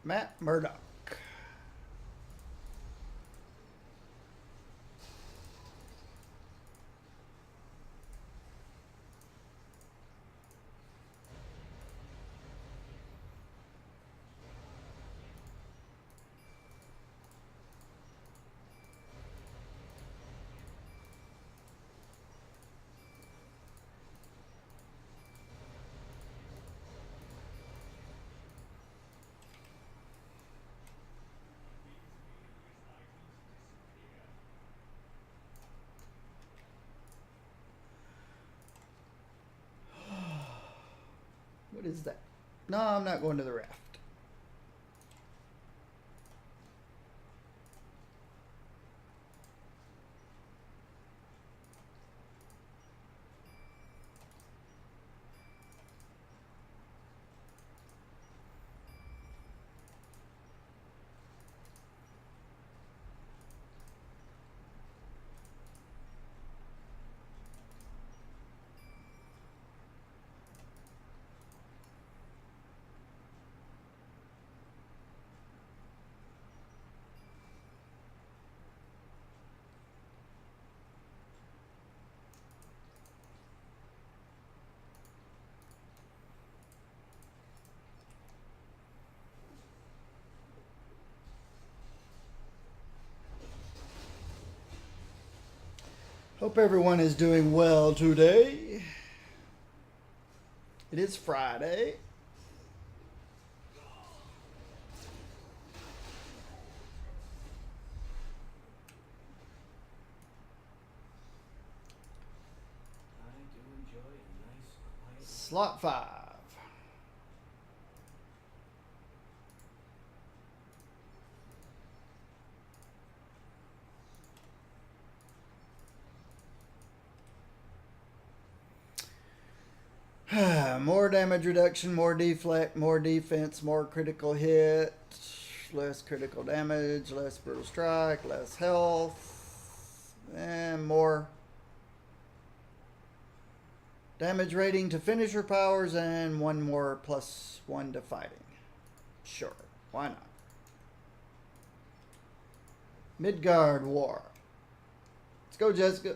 Matt Murdock. What is that? No, I'm not going to the raft. Hope everyone is doing well today. It is Friday. I do enjoy a nice, quiet. Slot 5. More damage reduction, more deflect, more defense, more critical hit, less critical damage, less brutal strike, less health, and more damage rating to finisher powers, and one more +1 to fighting. Sure, why not? Midgard War. Let's go, Jessica.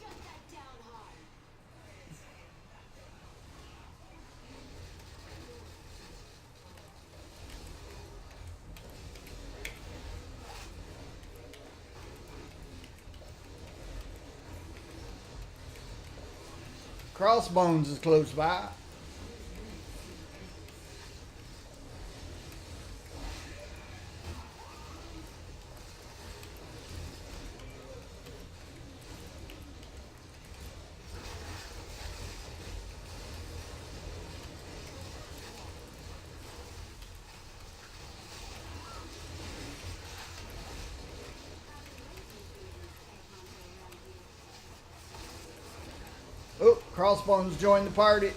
Shut that down hard. Crossbones is close by. Oh, Crossbones joined the party.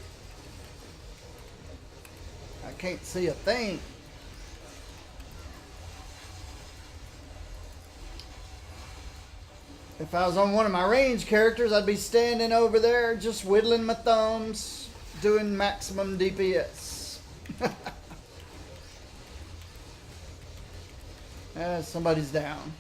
I can't see a thing. If I was on one of my range characters, I'd be standing over there just whittling my thumbs, doing maximum DPS. Somebody's down.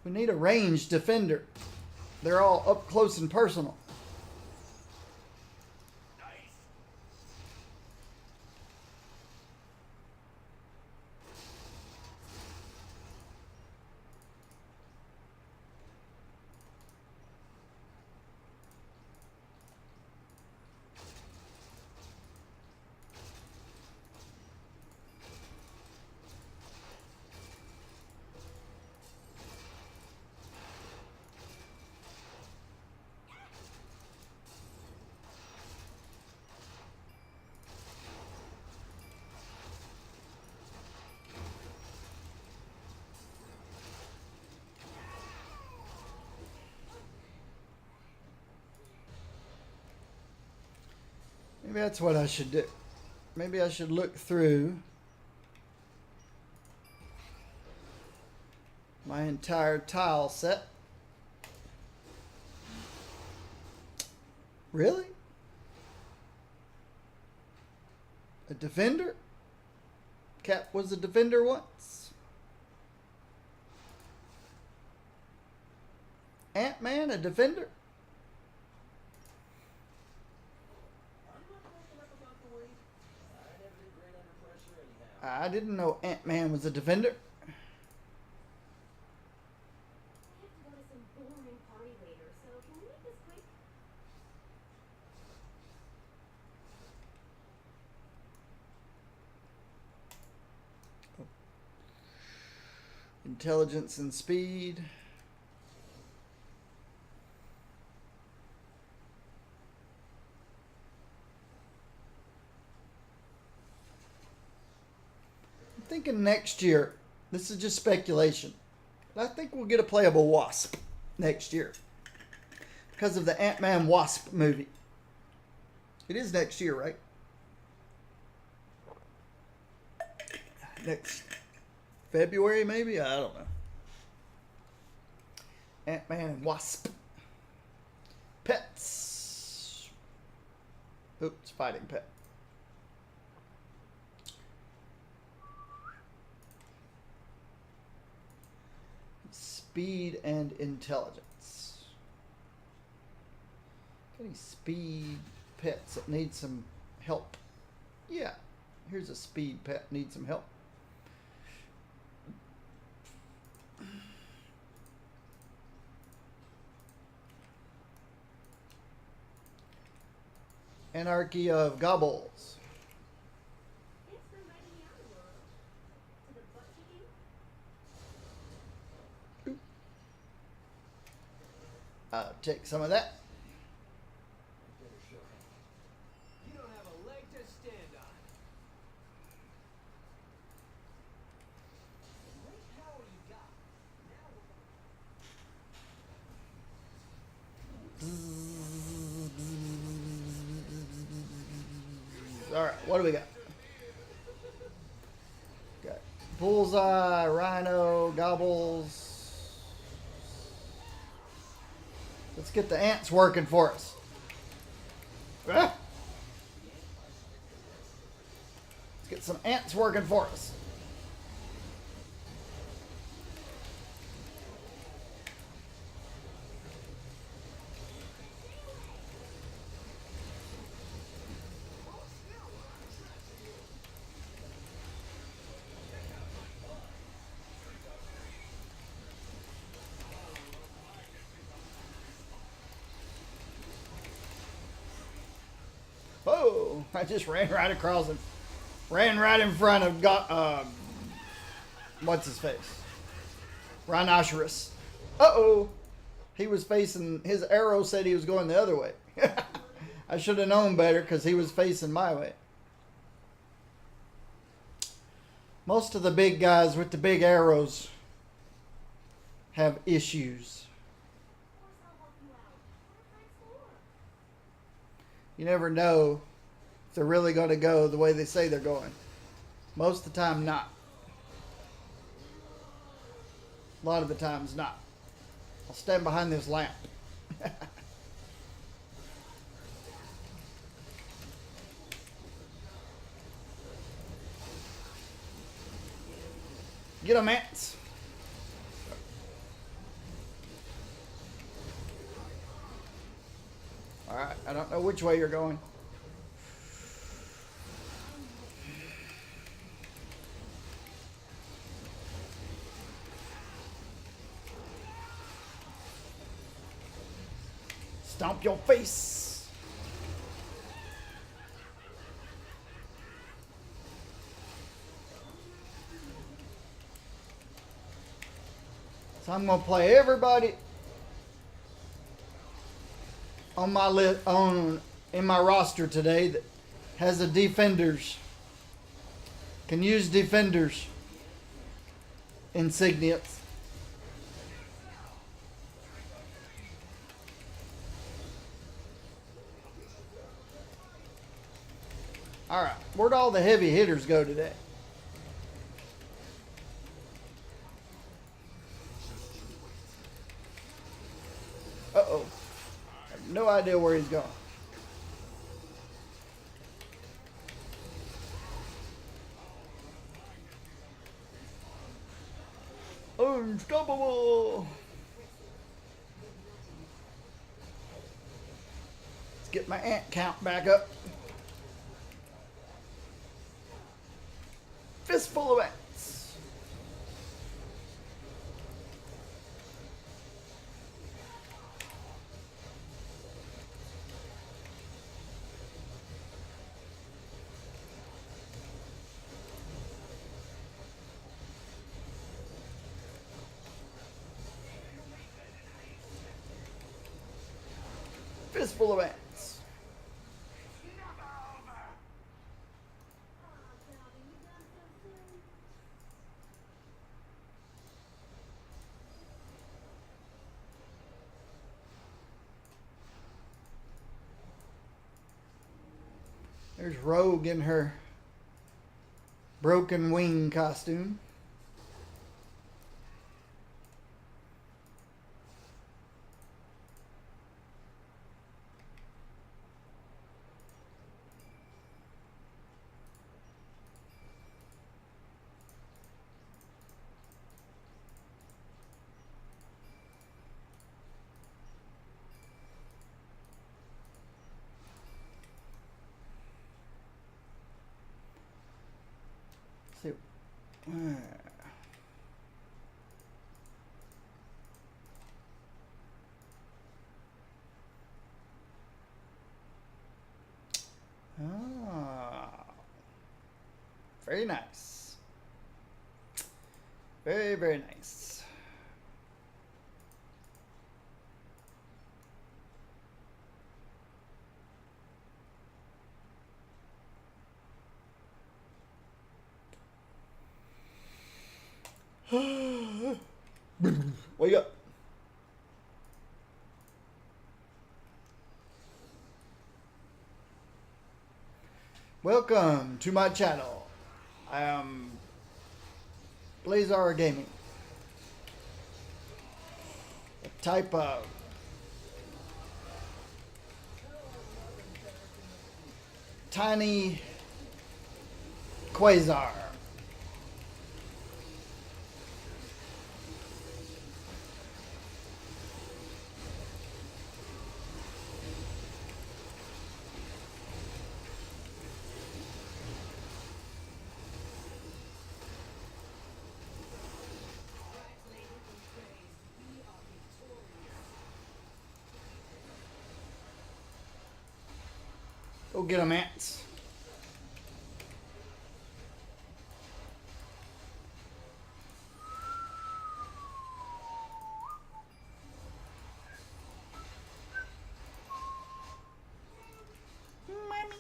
We need a ranged defender. They're all up close and personal. Maybe that's what I should do. Maybe I should look through my entire tile set. Really? A defender? Cap was a defender once. Ant-Man, a defender? I'm not working up about the weight. I never did great under pressure anyhow. I didn't know Ant-Man was a defender. I have to go to some boring party later, so can we make this quick? Intelligence and speed. I'm thinking next year. This is just speculation. But I think we'll get a playable Wasp next year. Because of the Ant-Man Wasp movie. It is next year, right? Next February, maybe? I don't know. Ant-Man and Wasp. Pets. Oops, fighting pet. Speed and intelligence. Any speed pets that need some help? Yeah. Here's a speed pet need some help. Anarchy of Gobbles. Thanks for inviting me out tomorrow. To the butt kicking? I'll take some of that. Better show him. You don't have a leg to stand on. Great power you got. Now Alright, what do we got? Got Bullseye, Rhino, Gobbles. Let's get the ants working for us. Ah! Let's get some ants working for us. Oh, I just ran right across him. Ran right in front of what's his face? Rhinoceros. Uh-oh. He was facing, his arrow said he was going the other way. I should have known better because he was facing my way. Most of the big guys with the big arrows have issues. Of course I'll help you out. What a fine score. You never know if they're really going to go the way they say they're going. Most of the time, not. A lot of the times, not. I'll stand behind this lamp. Get 'em, ants. Alright, I don't know which way you're going. Stomp your face. So I'm gonna play everybody on my list in my roster today that has a defenders, can use defenders insignias. Alright, where'd all the heavy hitters go today? Uh-oh. I have no idea where he's going. Unstoppable! Let's get my ant count back up. Fistful of ants. Fistful of ants. There's Rogue in her broken wing costume. See. Ah, very nice. Very, very nice. Wake up. Welcome to my channel. I am Blazar Gaming. A type of tiny quasar. Go get 'em, ants. Mommy.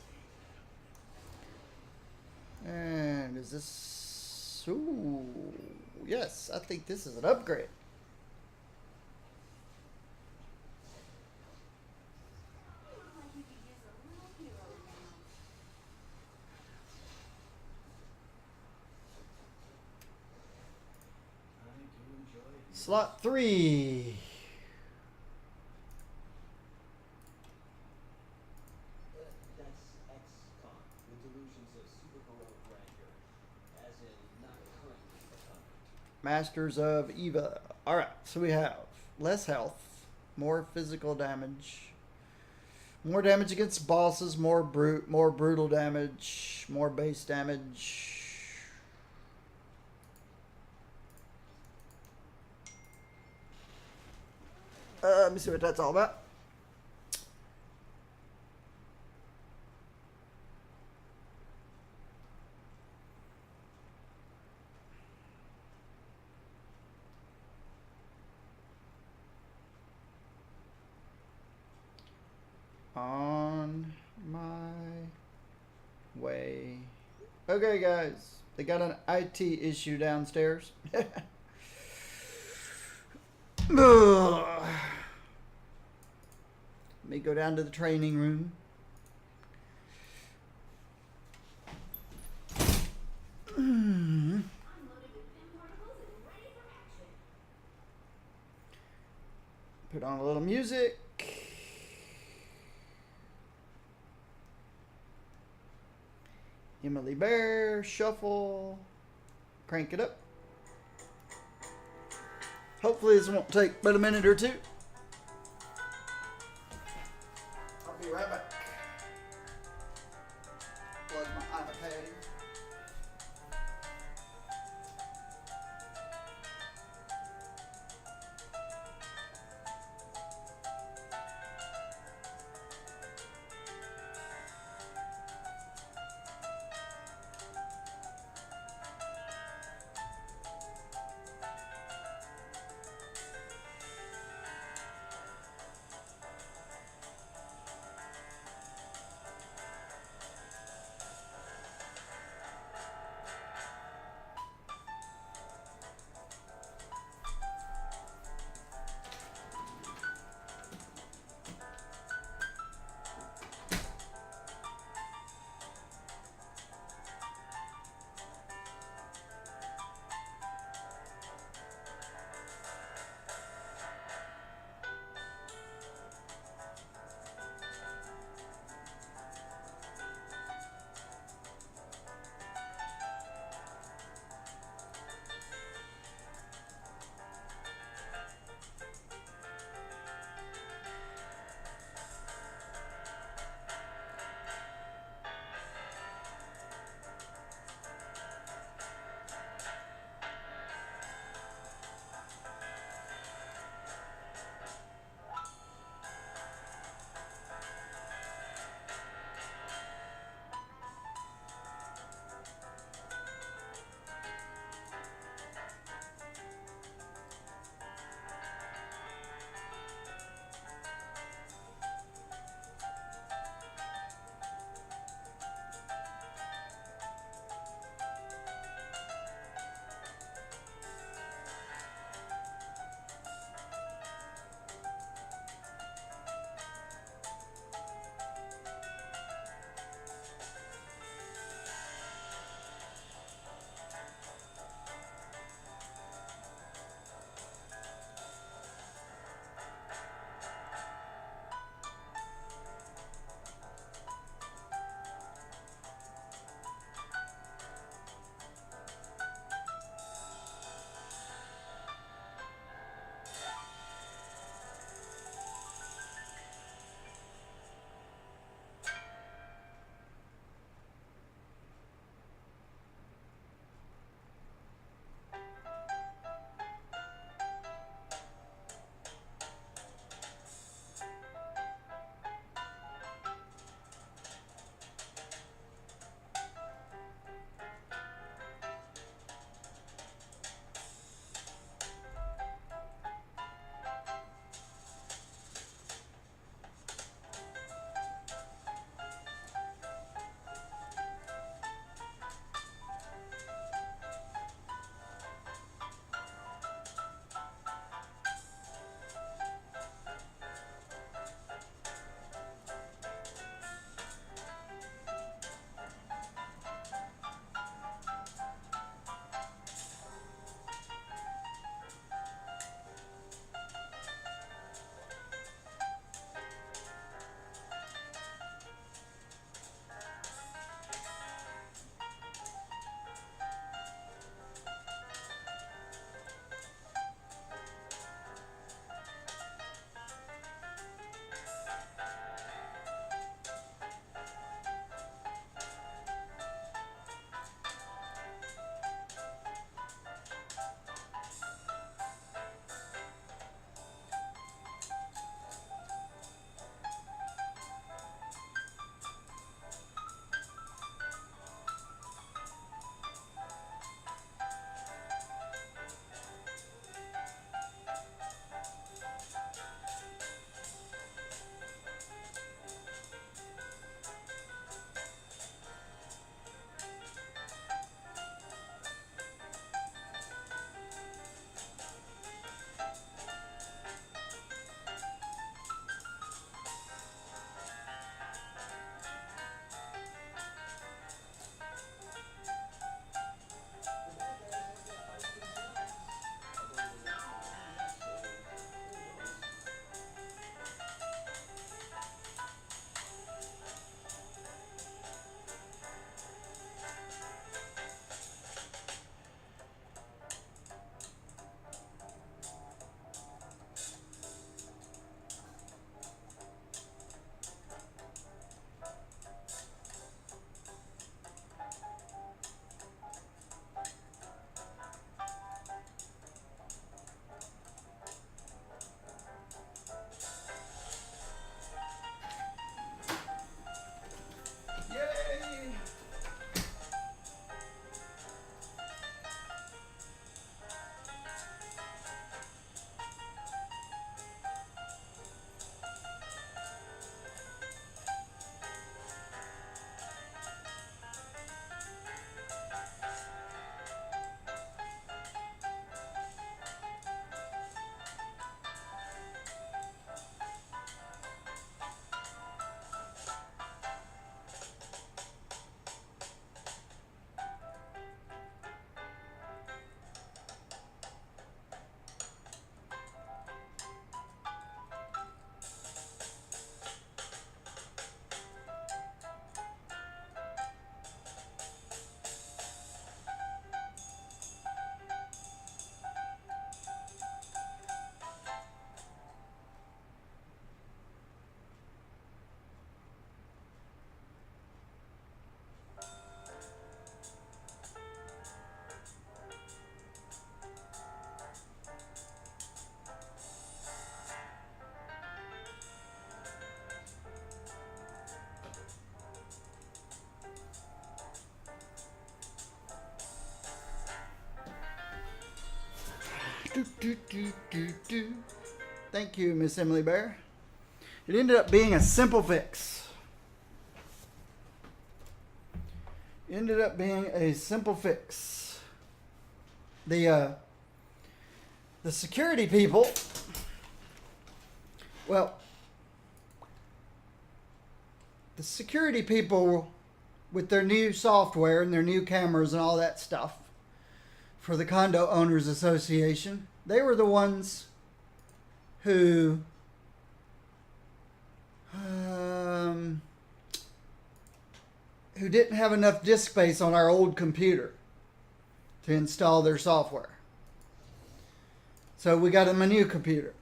And is this... Ooh, yes, I think this is an upgrade. Slot 3. That's ex-con, the delusions of superheroic grandeur, as in not currently becoming. Masters of Eva. Alright, so we have less health, more physical damage, more damage against bosses, more brutal damage, more base damage. Let me see what that's all about. On my way. Okay, guys. They got an IT issue downstairs. Ugh. Let me go down to the training room. I'm loaded with PIM particles and ready for action. Put on a little music. Emily Bear, shuffle, crank it up. Hopefully this won't take but a minute or two. I'll be right back. Plug my iPad in. Thank you, Miss Emily Bear. It ended up being a simple fix. Ended up being a simple fix. The security people, well, the security people with their new software and their new cameras and all that stuff for the Condo Owners Association, they were the ones who didn't have enough disk space on our old computer to install their software. So we got them a new computer.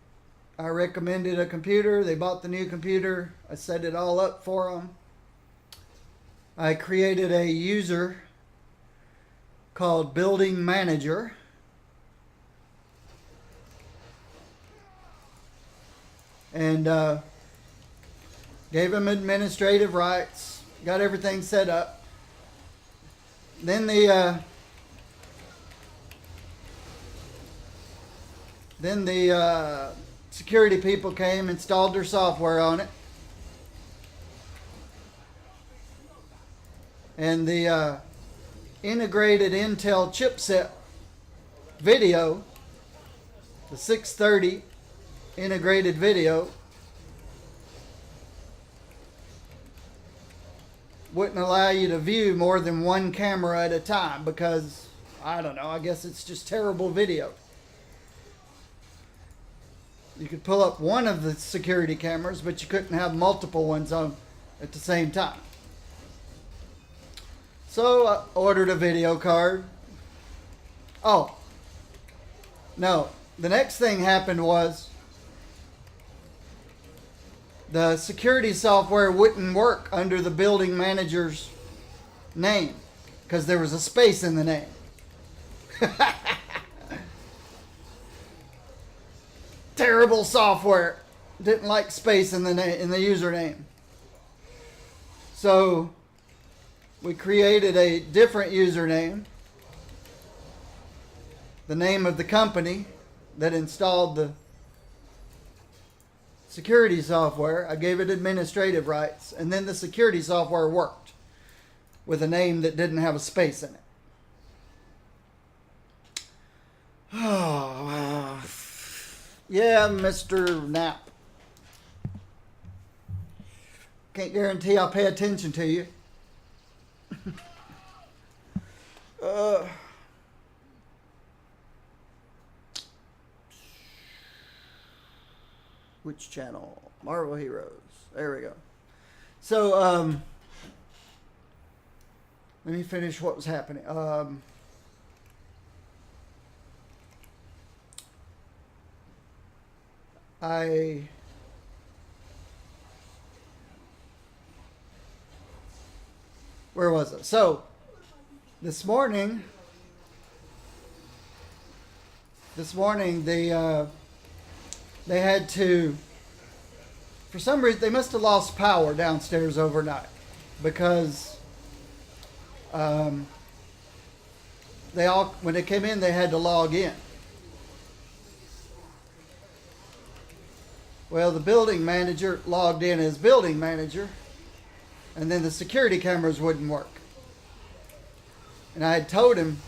I recommended a computer. They bought the new computer. I set it all up for them. I created a user called Building Manager. And gave them administrative rights. Got everything set up. Then the security people came, installed their software on it. And the integrated Intel chipset video, the 630 integrated video, wouldn't allow you to view more than one camera at a time because, I don't know, I guess it's just terrible video. You could pull up one of the security cameras, but you couldn't have multiple ones on at the same time. So I ordered a video card. Oh, no. The next thing happened was the security software wouldn't work under the building manager's name because there was a space in the name. Terrible software. Didn't like space in the username. So we created a different username, the name of the company that installed the security software. I gave it administrative rights, and then the security software worked with a name that didn't have a space in it. Oh, yeah, Mr. Knapp. Can't guarantee I'll pay attention to you. Which channel? Marvel Heroes. There we go. So, let me finish what was happening. Where was it? So, this morning they had to, for some reason, they must have lost power downstairs overnight because when they came in, they had to log in. Well, the building manager logged in as building manager, and then the security cameras wouldn't work. And I told him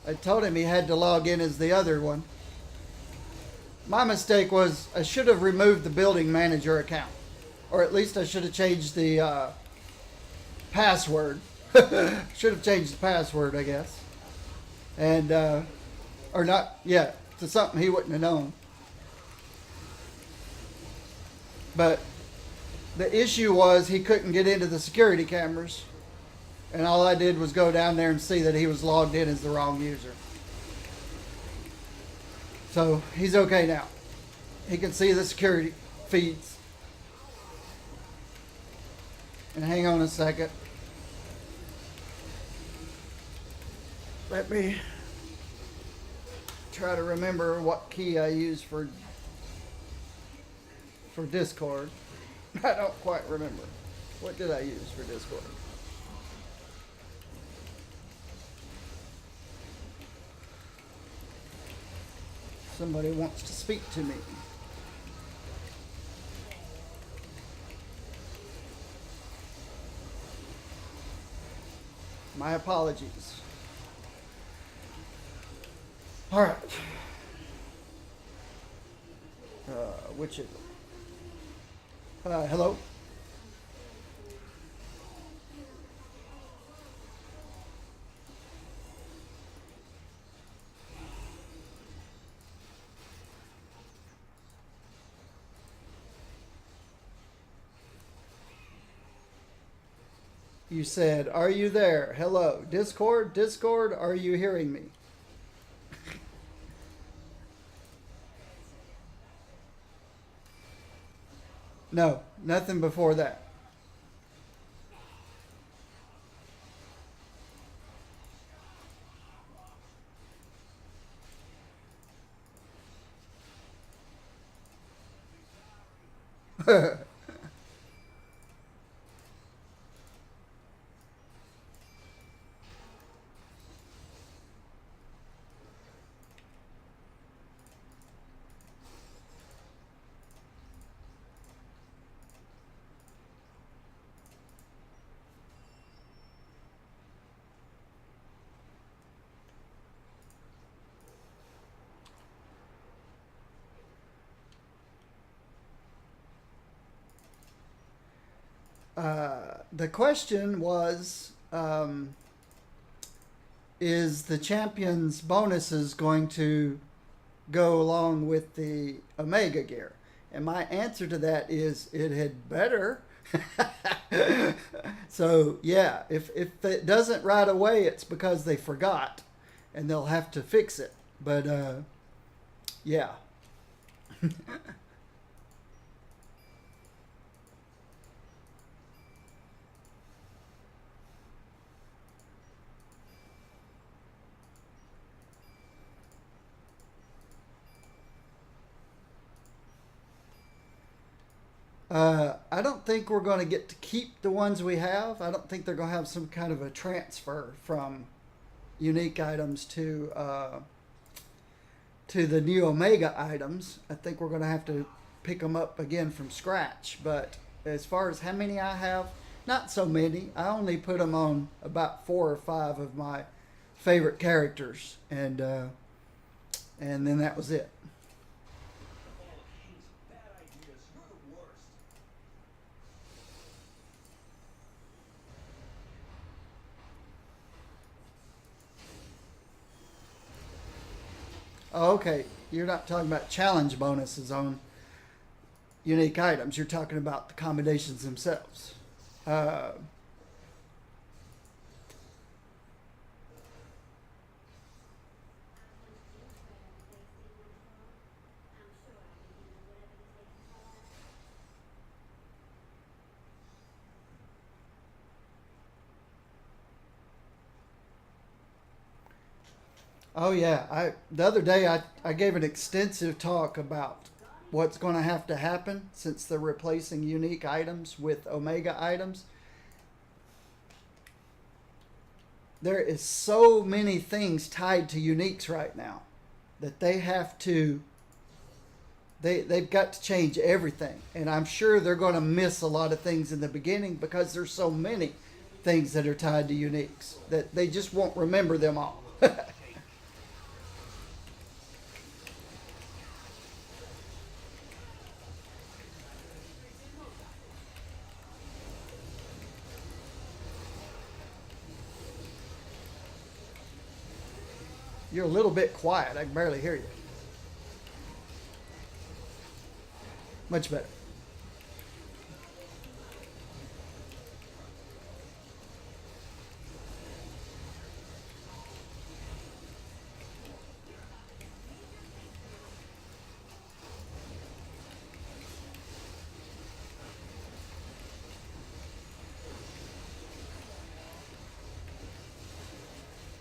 he had to log in as the other one. My mistake was I should have removed the building manager account, or at least I should have changed the password. Should have changed the password, I guess. And or not, yeah, to something he wouldn't have known. But the issue was he couldn't get into the security cameras. And all I did was go down there and see that he was logged in as the wrong user. So he's okay now. He can see the security feeds. And hang on a second. Let me try to remember what key I use for Discord. I don't quite remember. What did I use for Discord? Somebody wants to speak to me. My apologies. All right. Which is it? Hello? You said, "Are you there? Hello. Discord? Discord, are you hearing me?" No, nothing before that. The question was, is the champions bonuses going to go along with the Omega gear? And my answer to that is it had better. So yeah, if it doesn't right away, it's because they forgot and they'll have to fix it. But yeah. I don't think we're going to get to keep the ones we have. I don't think they're going to have some kind of a transfer from unique items to the new Omega items. I think we're going to have to pick them up again from scratch. But as far as how many I have, not so many. I only put them on about 4 or 5 of my favorite characters, and then that was it. Oh, Hanks, bad ideas. You're the worst. Oh, okay. You're not talking about challenge bonuses on unique items. You're talking about the combinations themselves. Oh yeah, the other day I gave an extensive talk about what's going to have to happen since they're replacing unique items with Omega items. There is so many things tied to uniques right now that they've got to change everything, and I'm sure they're going to miss a lot of things in the beginning because there's so many things that are tied to uniques that they just won't remember them all. You're a little bit quiet. I can barely hear you. Much better.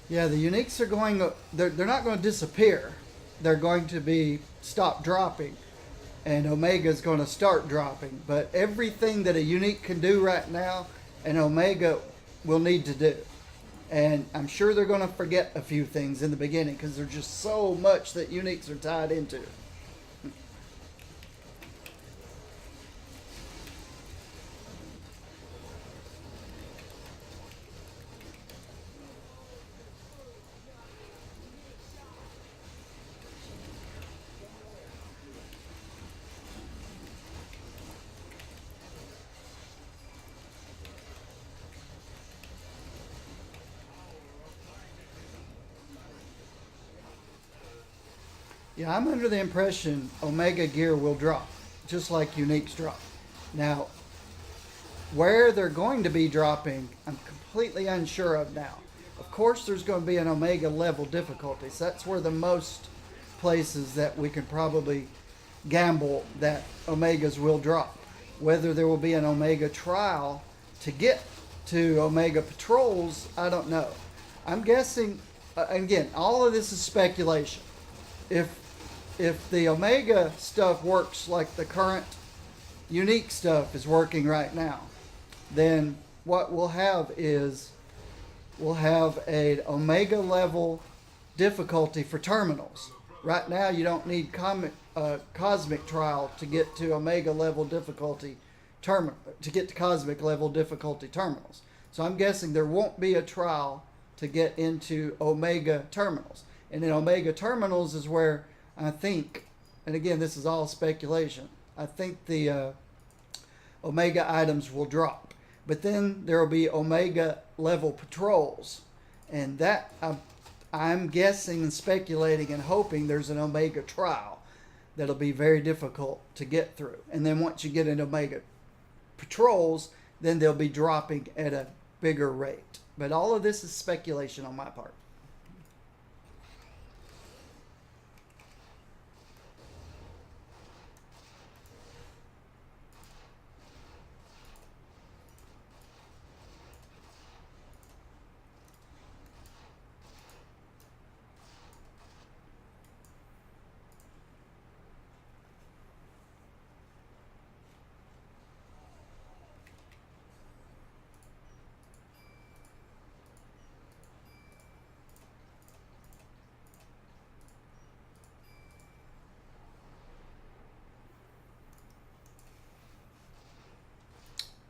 Yeah, the uniques are going. They're not going to disappear. They're going to be stop dropping, and Omega is going to start dropping. But everything that a unique can do right now, an Omega will need to do. And I'm sure they're going to forget a few things in the beginning because there's just so much that uniques are tied into. Yeah, I'm under the impression Omega gear will drop, just like Uniques drop. Now, where they're going to be dropping, I'm completely unsure of now. Of course, there's going to be an Omega level difficulty. So that's where the most places that we can probably gamble that Omegas will drop. Whether there will be an Omega trial to get to Omega patrols, I don't know. I'm guessing, again, all of this is speculation. If the Omega stuff works like the current unique stuff is working right now, then what we'll have is we'll have an Omega level difficulty for terminals. Right now, you don't need Cosmic Trial to get to Omega level difficulty to get to Cosmic level difficulty terminals. So I'm guessing there won't be a trial to get into Omega terminals. And in Omega terminals is where I think, and again, this is all speculation, I think the Omega items will drop. But then there will be Omega level patrols. And that, I'm guessing and speculating and hoping there's an Omega trial that'll be very difficult to get through. And then once you get into Omega patrols, then they'll be dropping at a bigger rate. But all of this is speculation on my part.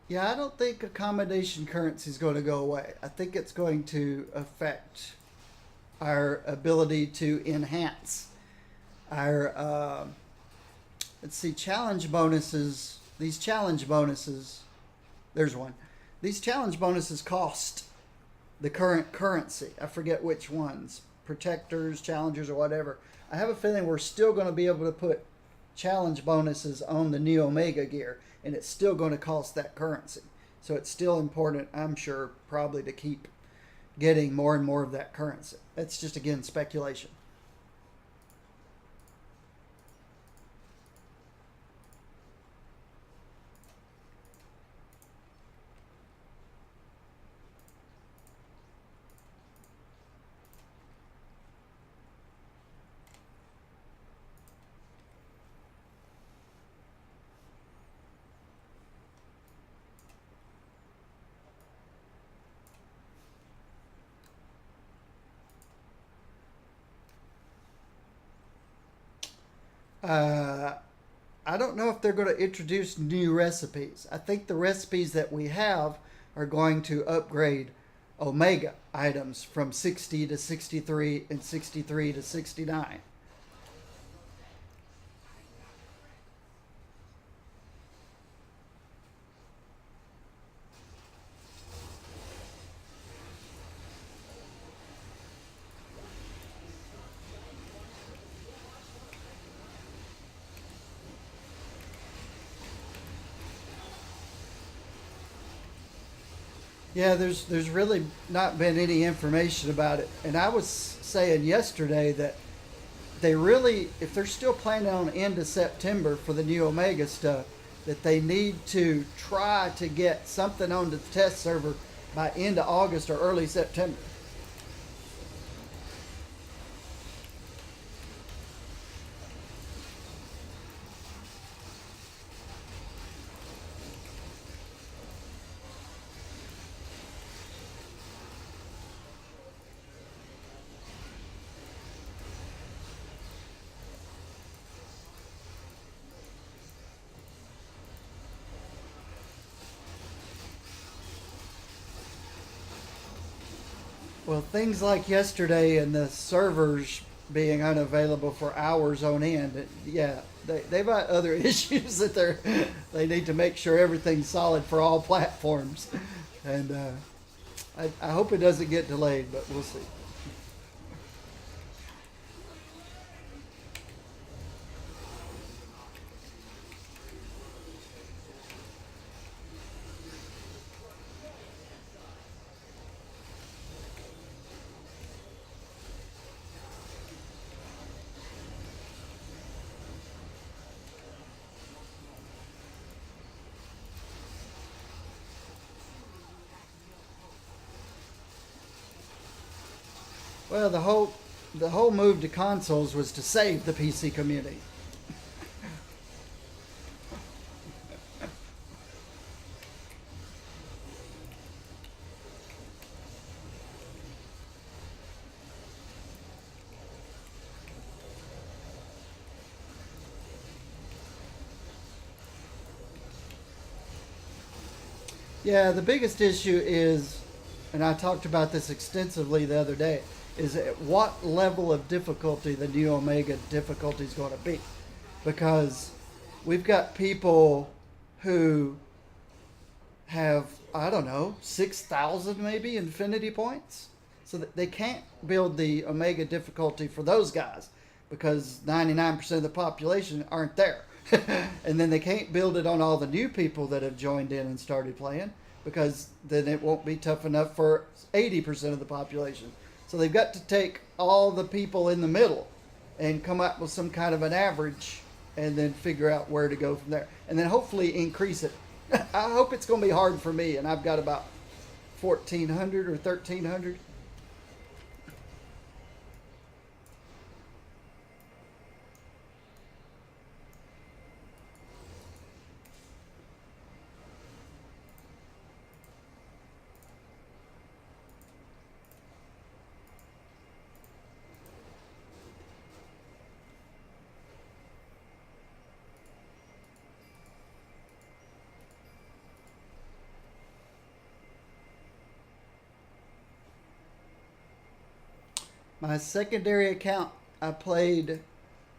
Yeah, I don't think accommodation currency is going to go away. I think it's going to affect our ability to enhance our, let's see, challenge bonuses. These challenge bonuses, there's one. These challenge bonuses cost the current currency. I forget which ones, protectors, challengers, or whatever. I have a feeling we're still going to be able to put challenge bonuses on the Neo Omega gear, and it's still going to cost that currency. So it's still important, I'm sure, probably to keep getting more and more of that currency. That's just, again, speculation. I don't know if they're going to introduce new recipes. I think the recipes that we have are going to upgrade Omega items from 60 to 63 and 63 to 69. Yeah, there's really not been any information about it. And I was saying yesterday that they really, if they're still planning on end of September for the new Omega stuff, that they need to try to get something on the test server by end of August or early September. Well, things like yesterday and the servers being unavailable for hours on end, yeah, they've got other issues that they need to make sure everything's solid for all platforms. And I hope it doesn't get delayed, but we'll see. Well, the whole move to consoles was to save the PC community. Yeah, the biggest issue is, and I talked about this extensively the other day, is at what level of difficulty the new Omega difficulty is going to be. Because we've got people who have, I don't know, 6,000 maybe infinity points. So that they can't build the Omega difficulty for those guys because 99% of the population aren't there. And then they can't build it on all the new people that have joined in and started playing because then it won't be tough enough for 80% of the population. So they've got to take all the people in the middle and come up with some kind of an average and then figure out where to go from there. And then hopefully increase it. I hope it's going to be hard for me, and I've got about 1,400 or 1,300. My secondary account, I played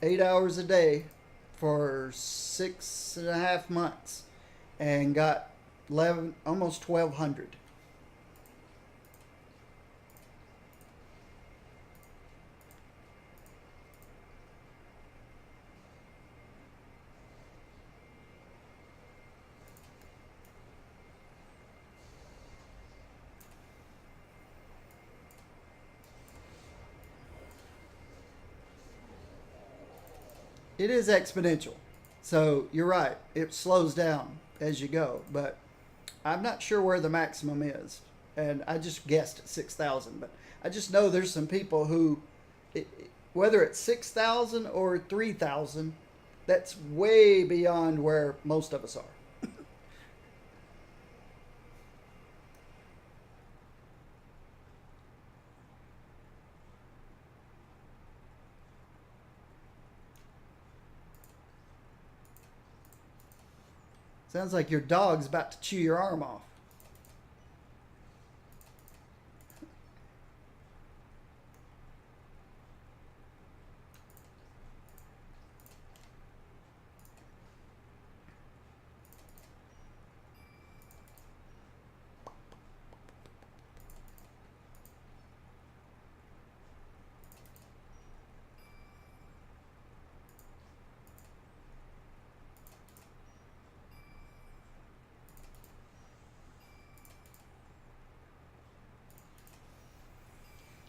8 hours a day for 6.5 months and got 11, almost 1,200. It is exponential. So you're right. It slows down as you go, but I'm not sure where the maximum is. And I just guessed at 6,000, but I just know there's some people who, whether it's 6,000 or 3,000, that's way beyond where most of us are. Sounds like your dog's about to chew your arm off.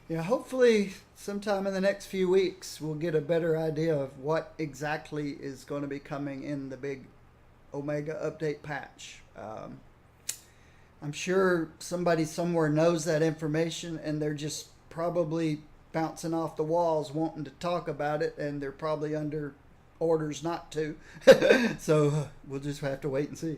Yeah, hopefully sometime in the next few weeks we'll get a better idea of what exactly is going to be coming in the big Omega update patch. I'm sure somebody somewhere knows that information and they're just probably bouncing off the walls wanting to talk about it, and they're probably under orders not to. So we'll just have to wait and see.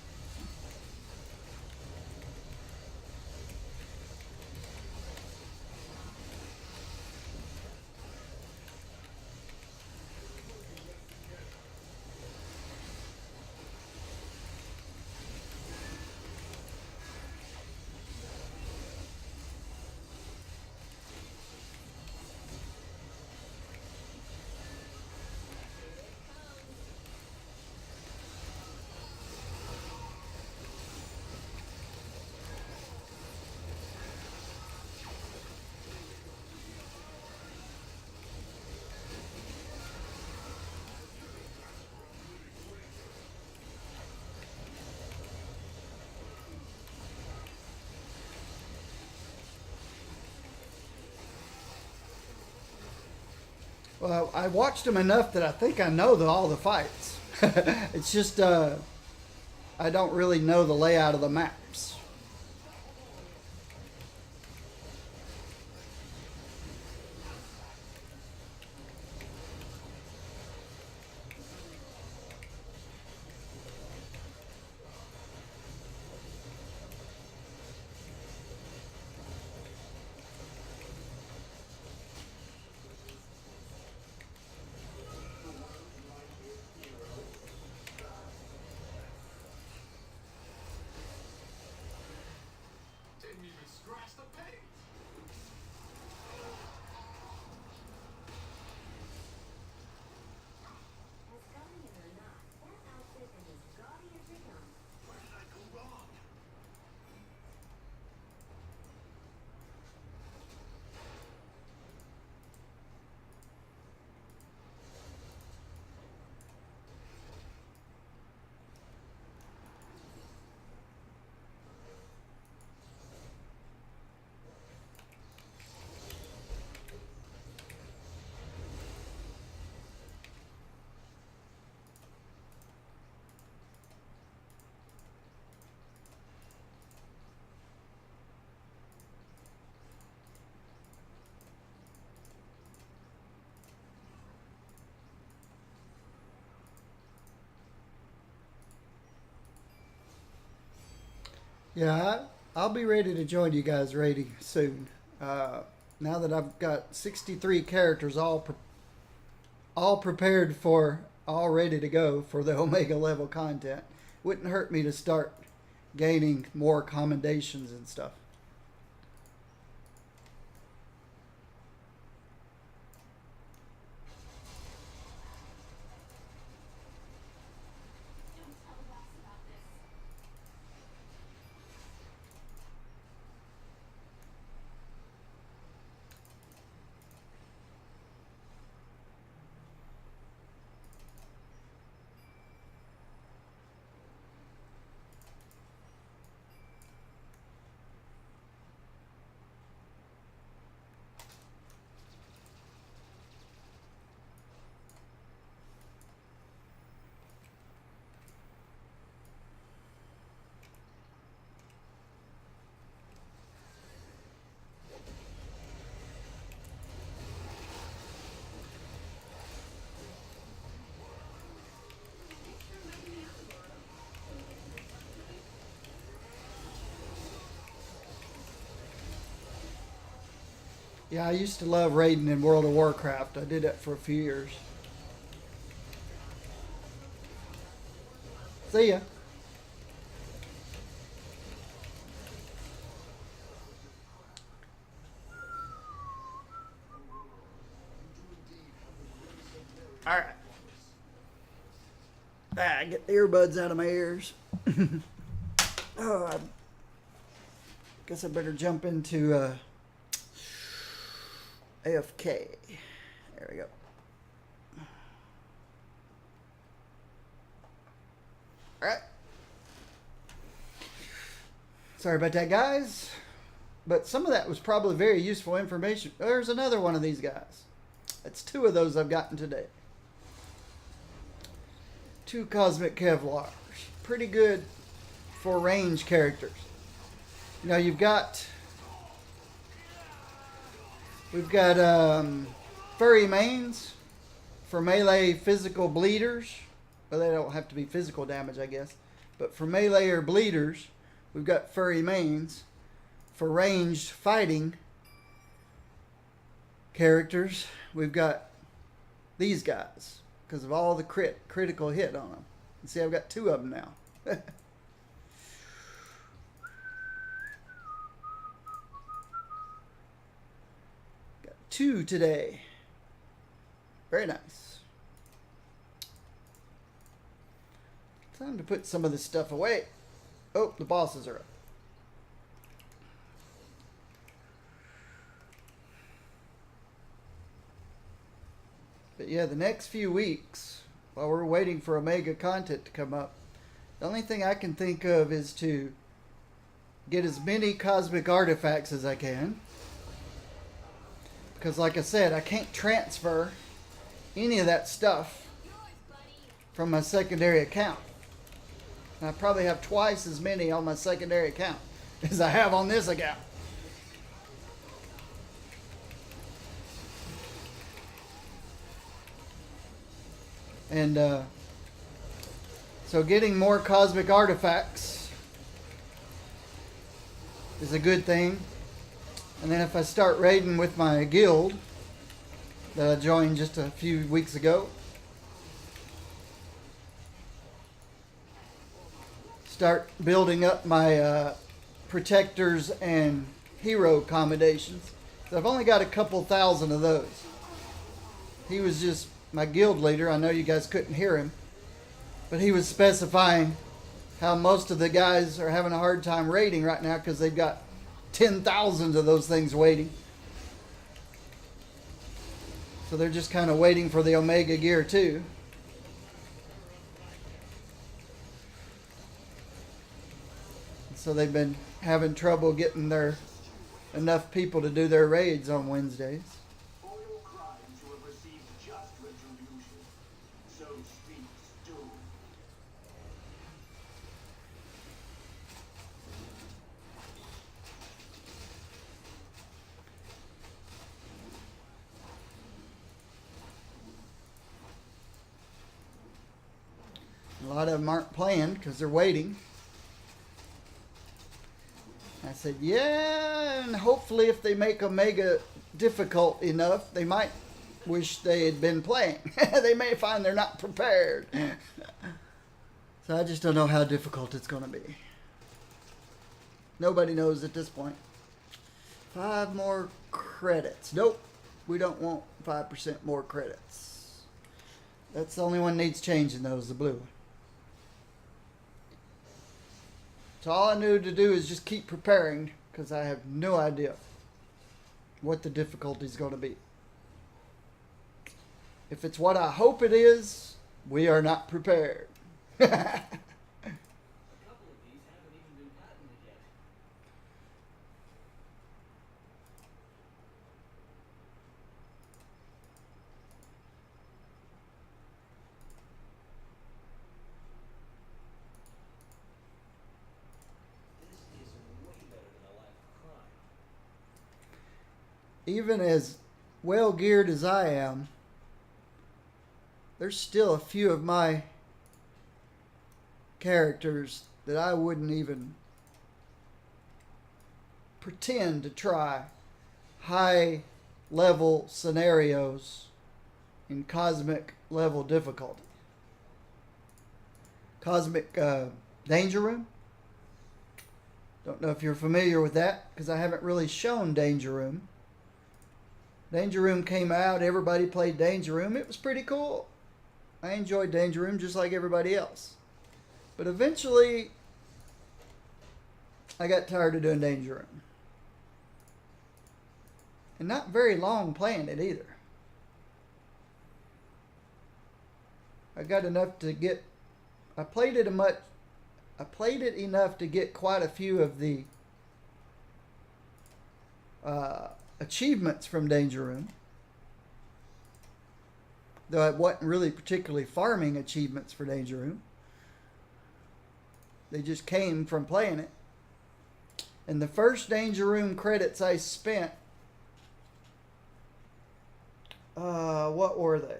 Well, I watched them enough that I think I know all the fights. It's just I don't really know the layout of the maps. Didn't even scratch the paint. As Guardian or not, that outfit is as gaudy as they come. Where did I go wrong? Yeah, I'll be ready to join you guys raiding soon. Now that I've got 63 characters all prepared for, all ready to go for the Omega level content, wouldn't hurt me to start gaining more commendations and stuff. Don't tell Ross about this. Yeah, I used to love raiding in World of Warcraft. I did that for a few years. See ya. All right. Get the earbuds out of my ears. Oh, I guess I better jump into AFK. There we go. All right. Sorry about that, guys. But some of that was probably very useful information. There's another one of these guys. That's two of those I've gotten today. 2 Cosmic Kevlars. Pretty good for range characters. You know, we've got furry mains for melee physical bleeders. Well, they don't have to be physical damage, I guess. But for melee or bleeders, we've got furry mains. For ranged fighting characters, we've got these guys because of all the critical hit on them. You see, I've got 2 of them now. Got 2 today. Very nice. Time to put some of this stuff away. Oh, the bosses are up. But yeah, the next few weeks, while we're waiting for Omega content to come up, the only thing I can think of is to get as many cosmic artifacts as I can. Because like I said, I can't transfer any of that stuff from my secondary account. And I probably have twice as many on my secondary account as I have on this account. And so getting more cosmic artifacts is a good thing. And then if I start raiding with my guild that I joined just a few weeks ago, start building up my protectors and hero accommodations. So I've only got a couple thousand of those. He was just my guild leader. I know you guys couldn't hear him, but he was specifying how most of the guys are having a hard time raiding right now because they've got 10,000 of those things waiting. So they're just kind of waiting for the Omega gear too. So they've been having trouble getting enough people to do their raids on Wednesdays. For your crimes you have received just retribution. So speaks doom. A lot of them aren't playing because they're waiting. I said, yeah, and hopefully if they make Omega difficult enough, they might wish they had been playing. They may find they're not prepared. So I just don't know how difficult it's going to be. Nobody knows at this point. 5 more credits. Nope, we don't want 5% more credits. That's the only one needs changing, though, is the blue one. So all I knew to do is just keep preparing because I have no idea what the difficulty is going to be. If it's what I hope it is, we are not prepared. A couple of these haven't even been patented yet. This is way better than a life of crime. Even as well geared as I am, there's still a few of my characters that I wouldn't even pretend to try high level scenarios in cosmic level difficulty. Cosmic Danger Room. Don't know if you're familiar with that because I haven't really shown Danger Room. Danger Room came out, everybody played Danger Room. It was pretty cool. I enjoyed Danger Room just like everybody else. But eventually, I got tired of doing Danger Room. And not very long playing it either. I got enough to get... I played it enough to get quite a few of the achievements from Danger Room. Though I wasn't really particularly farming achievements for Danger Room. They just came from playing it. And the first Danger Room credits I spent, what were they?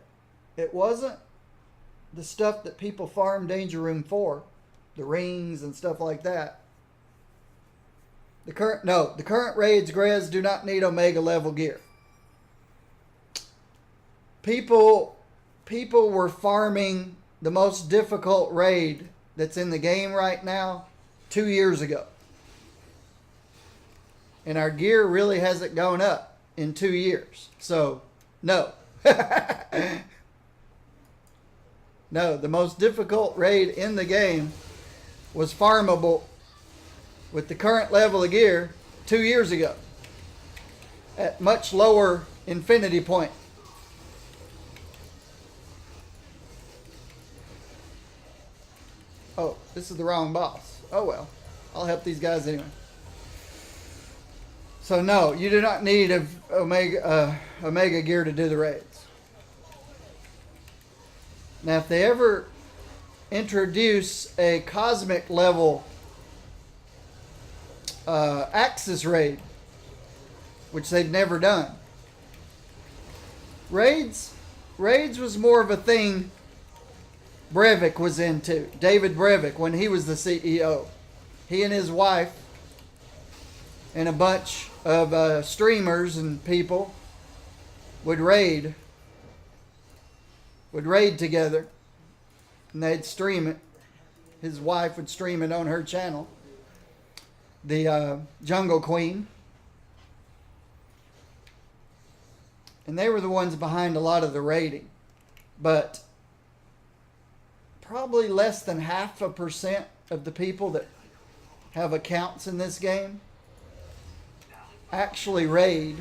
It wasn't the stuff that people farm Danger Room for, the rings and stuff like that. The current raids, Grez, do not need Omega level gear. People were farming the most difficult raid that's in the game right now 2 years ago. And our gear really hasn't gone up in 2 years. So, no. No, the most difficult raid in the game was farmable with the current level of gear 2 years ago at much lower infinity point. Oh, this is the wrong boss. Oh well, I'll help these guys anyway. So no, you do not need Omega gear to do the raids. Now, if they ever introduce a cosmic level Axis raid, which they've never done, raids was more of a thing Brevik was into. David Brevik, when he was the CEO, he and his wife and a bunch of streamers and people would raid together, and they'd stream it. His wife would stream it on her channel, the Jungle Queen, and they were the ones behind a lot of the raiding. But probably less than 0.5% of the people that have accounts in this game actually raid.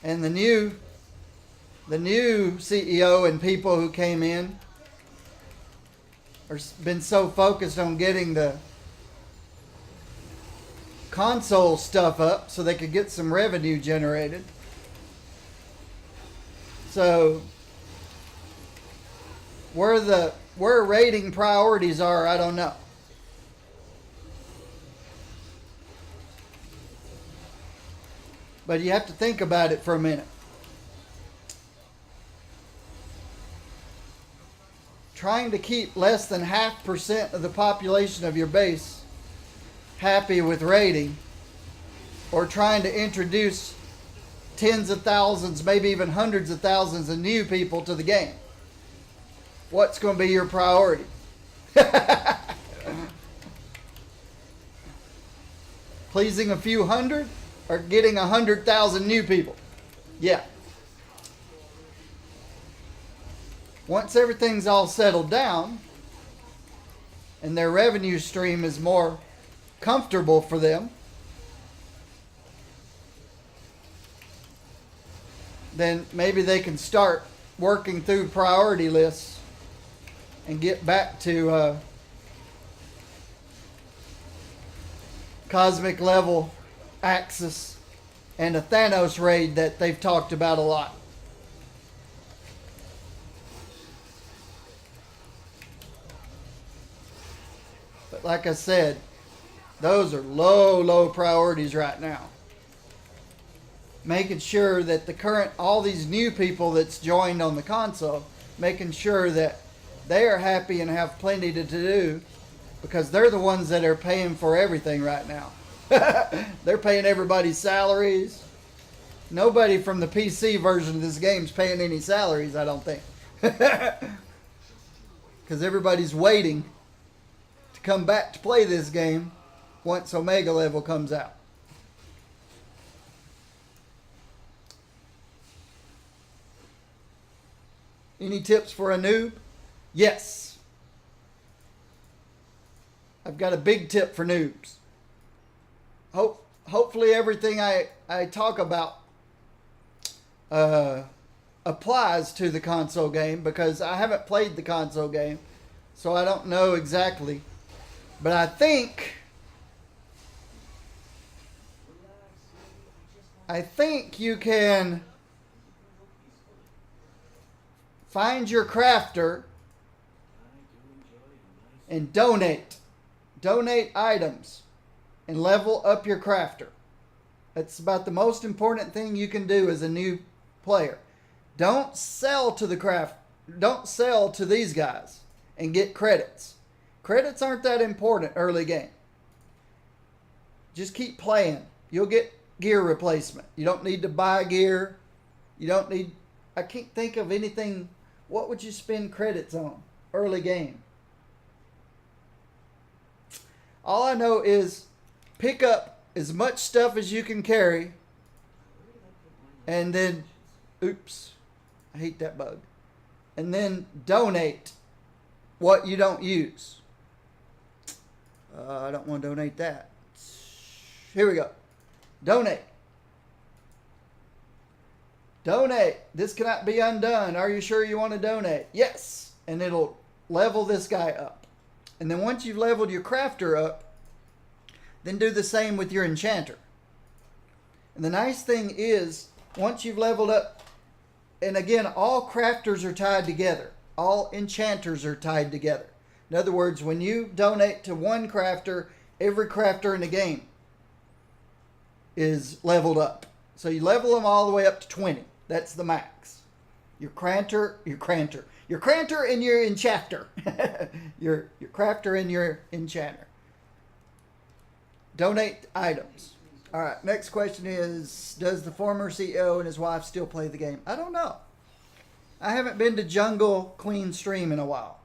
And the new CEO and people who came in are been so focused on getting the console stuff up so they could get some revenue generated. So where rating priorities are, I don't know. But you have to think about it for a minute. Trying to keep less than 0.5% of the population of your base happy with raiding, or trying to introduce tens of thousands, maybe even hundreds of thousands of new people to the game. What's going to be your priority? Pleasing a few hundred or getting 100,000 new people? Yeah. Once everything's all settled down and their revenue stream is more comfortable for them, then maybe they can start working through priority lists and get back to cosmic level Axis and a Thanos raid that they've talked about a lot. But like I said, those are low priorities right now. Making sure that the current, all these new people that's joined on the console, making sure that they are happy and have plenty to do, because they're the ones that are paying for everything right now. They're paying everybody's salaries. Nobody from the PC version of this game is paying any salaries, I don't think. Because everybody's waiting to come back to play this game once Omega level comes out. Any tips for a noob? Yes. I've got a big tip for noobs. Hopefully everything I talk about applies to the console game, because I haven't played the console game, so I don't know exactly. But I think you can find your crafter and donate items and level up your crafter. That's about the most important thing you can do as a new player. Don't sell to these guys and get credits. Credits aren't that important early game. Just keep playing. You'll get gear replacement. You don't need to buy gear. I can't think of anything. What would you spend credits on early game? All I know is pick up as much stuff as you can carry, and then, oops, I hate that bug. And then donate what you don't use. I don't want to donate that. Here we go. Donate. Donate. This cannot be undone. Are you sure you want to donate? Yes. And it'll level this guy up. And then once you've leveled your crafter up, then do the same with your enchanter. And the nice thing is, once you've leveled up and again, all crafters are tied together. All enchanters are tied together. In other words, when you donate to one crafter, every crafter in the game is leveled up. So you level them all the way up to 20. That's the max. Your cranter and your enchanter. your crafter and your enchanter. Donate items. All right, next question is, does the former CEO and his wife still play the game? I don't know. I haven't been to Jungle Queen stream in a while.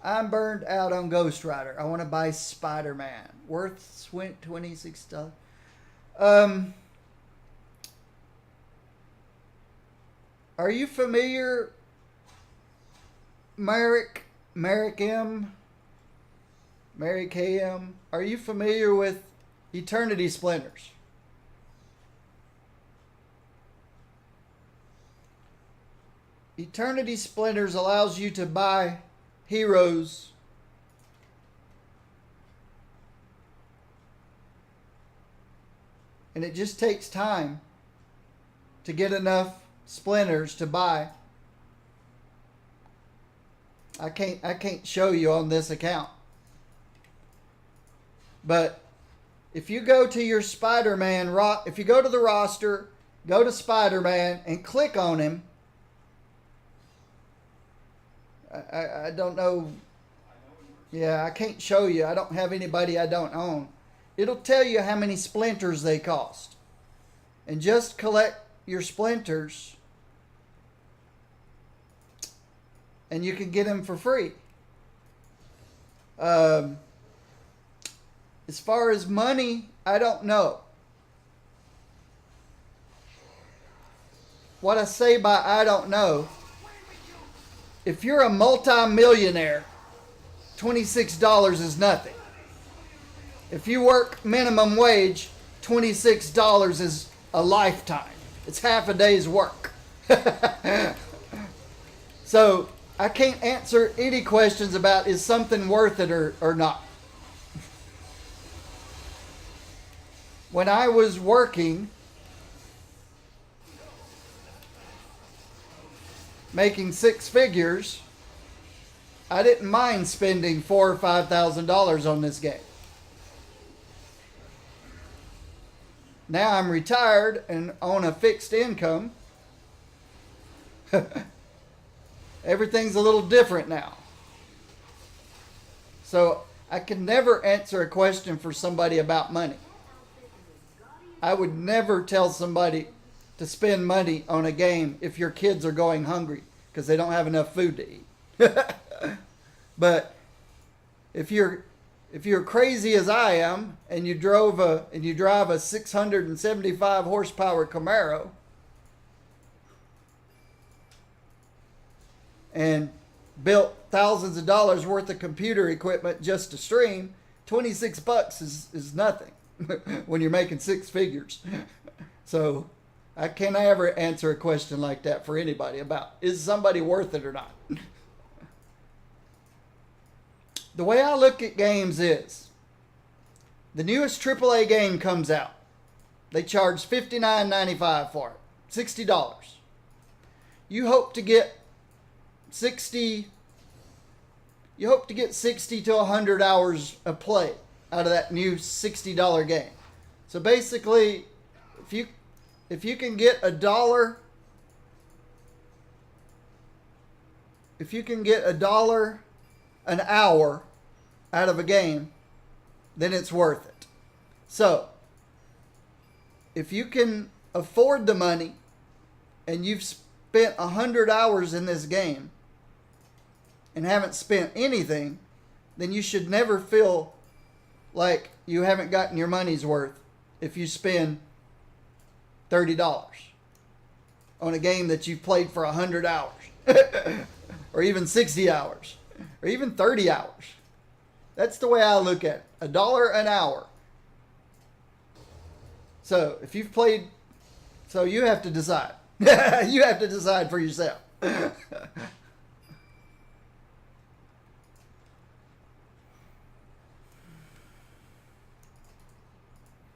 I'm burned out on Ghost Rider. I want to buy Spider-Man. Worth $26. Are you familiar, Merrick M? Mary KM? Are you familiar with Eternity Splinters? Eternity Splinters allows you to buy heroes and it just takes time to get enough splinters to buy. I can't show you on this account. But if you go to your Spider-Man, if you go to the roster, go to Spider-Man and click on him, I don't know. Yeah, I can't show you. I don't have anybody I don't own. It'll tell you how many splinters they cost. And just collect your splinters and you can get them for free. As far as money, I don't know. What I say by I don't know, if you're a multi-millionaire, $26 is nothing. If you work minimum wage, $26 is a lifetime. It's half a day's work. So I can't answer any questions about is something worth it or not. When I was working, making six figures, I didn't mind spending $4,000 or $5,000 on this game. Now I'm retired and on a fixed income. Everything's a little different now. So I can never answer a question for somebody about money. I would never tell somebody to spend money on a game if your kids are going hungry because they don't have enough food to eat. But if you're crazy as I am and you drive a 675 horsepower Camaro and built thousands of dollars worth of computer equipment just to stream, $26 is nothing when you're making six figures. So I can't ever answer a question like that for anybody about is somebody worth it or not. The way I look at games is the newest AAA game comes out. They charge $59.95 for it. $60. You hope to get 60 to 100 hours of play out of that new $60 game. So basically, if you can get $1 an hour out of a game, then it's worth it. So, if you can afford the money and you've spent 100 hours in this game and haven't spent anything, then you should never feel like you haven't gotten your money's worth if you spend $30 on a game that you've played for 100 hours or even 60 hours or even 30 hours. That's the way I look at it. $1 an hour. So if you've played, so you have to decide. You have to decide for yourself.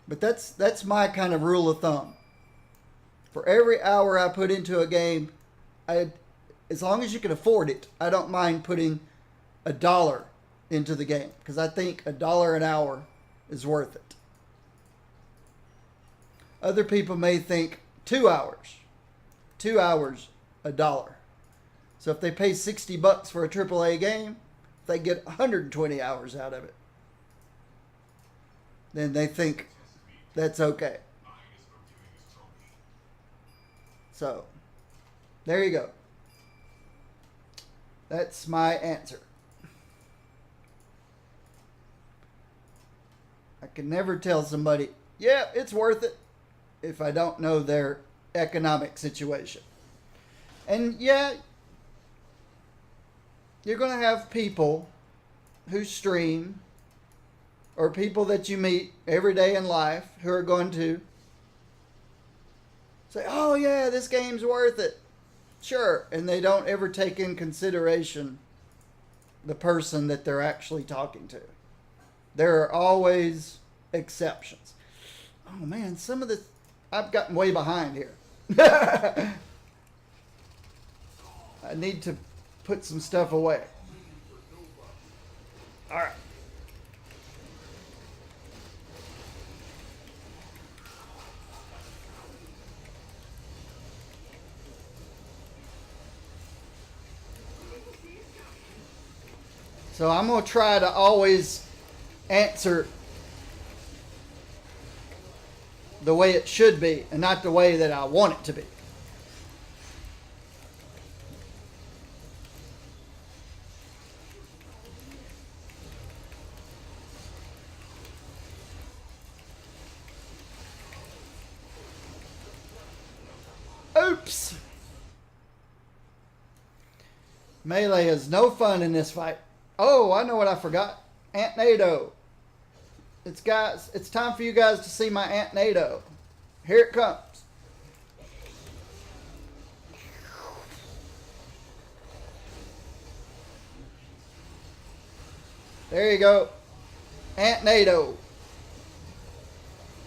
But that's my kind of rule of thumb. For every hour I put into a game, as long as you can afford it, I don't mind putting $1 into the game because I think $1 an hour is worth it. Other people may think 2 hours. 2 hours, $1. So if they pay $60 for a AAA game, they get 120 hours out of it. Then they think that's okay. So, there you go. That's my answer. I can never tell somebody, yeah, it's worth it, if I don't know their economic situation. And yeah, you're going to have people who stream or people that you meet every day in life who are going to say, oh yeah, this game's worth it. Sure. And they don't ever take in consideration the person that they're actually talking to. There are always exceptions. Oh man, some of this, I've gotten way behind here. I need to put some stuff away. All right. So I'm going to try to always answer the way it should be and not the way that I want it to be. Oops. Melee is no fun in this fight. Oh, I know what I forgot. Aunt NATO. It's time for you guys to see my Aunt NATO. Here it comes. There you go. Aunt NATO.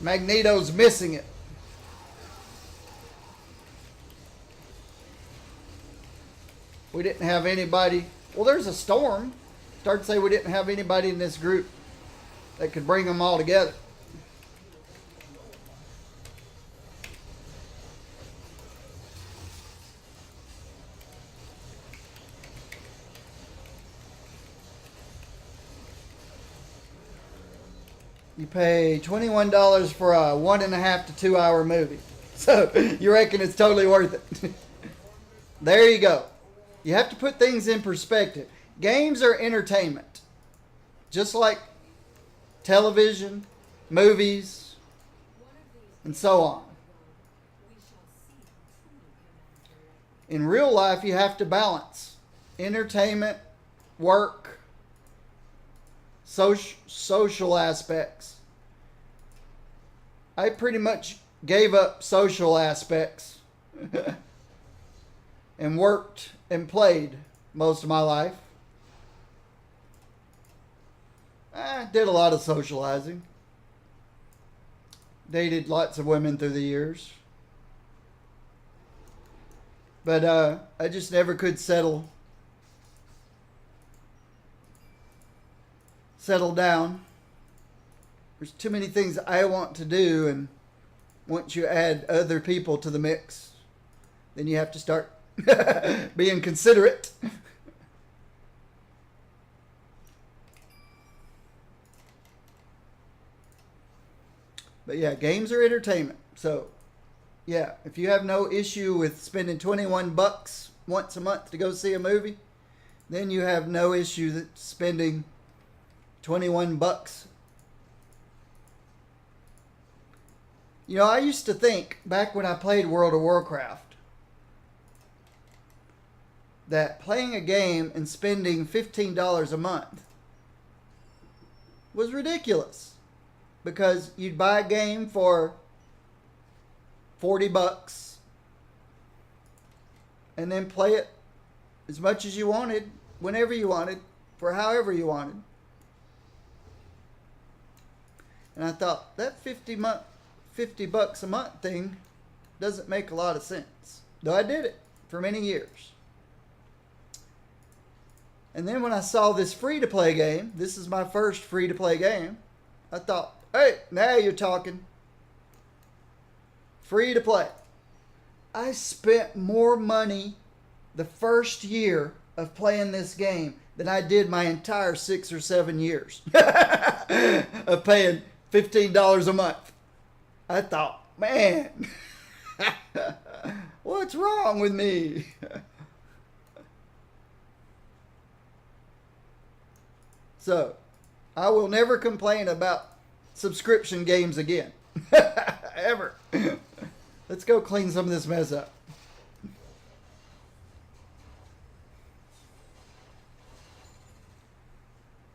Magneto's missing it. We didn't have anybody. Well, there's a storm. Start to say we didn't have anybody in this group that could bring them all together. You pay $21 for a 1.5 to 2 hour movie. So you reckon it's totally worth it. There you go. You have to put things in perspective. Games are entertainment. Just like television, movies, and so on. In real life, you have to balance entertainment, work, social aspects. I pretty much gave up social aspects and worked and played most of my life. I did a lot of socializing. Dated lots of women through the years. But I just never could settle down. There's too many things I want to do, and once you add other people to the mix, then you have to start being considerate. But yeah, games are entertainment. So yeah, if you have no issue with spending $21 once a month to go see a movie, then you have no issue spending $21. You know, I used to think back when I played World of Warcraft that playing a game and spending $15 a month was ridiculous. Because you'd buy a game for $40 and then play it as much as you wanted, whenever you wanted, for however you wanted. And I thought that $50 a month thing doesn't make a lot of sense. Though I did it for many years. And then when I saw this free-to-play game, this is my first free-to-play game, I thought, hey, now you're talking. Free-to-play. I spent more money the first year of playing this game than I did my entire 6 or 7 years of paying $15 a month. I thought, man, what's wrong with me? So, I will never complain about subscription games again. Ever. Let's go clean some of this mess up.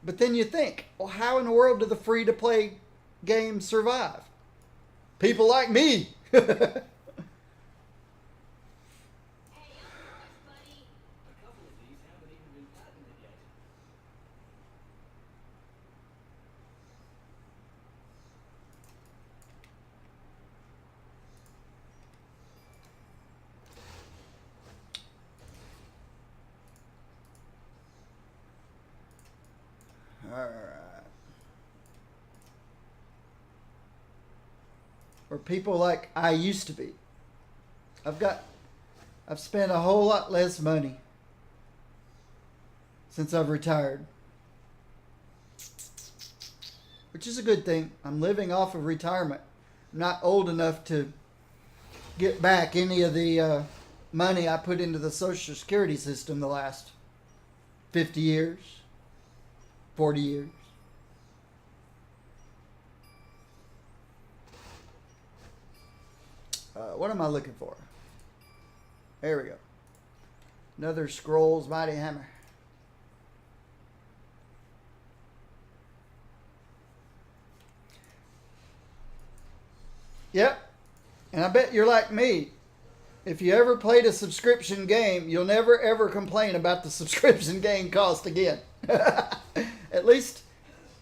But then you think, well, how in the world do the free-to-play games survive? People like me. Hey, I'm yours, buddy. A couple of these haven't even been patented yet. All right. Or people like I used to be. I've spent a whole lot less money since I've retired. Which is a good thing. I'm living off of retirement. I'm not old enough to get back any of the money I put into the Social Security system the last 50 years, 40 years. What am I looking for? There we go. Another Scrolls Mighty Hammer. Yep. And I bet you're like me. If you ever played a subscription game, you'll never ever complain about the subscription game cost again. At least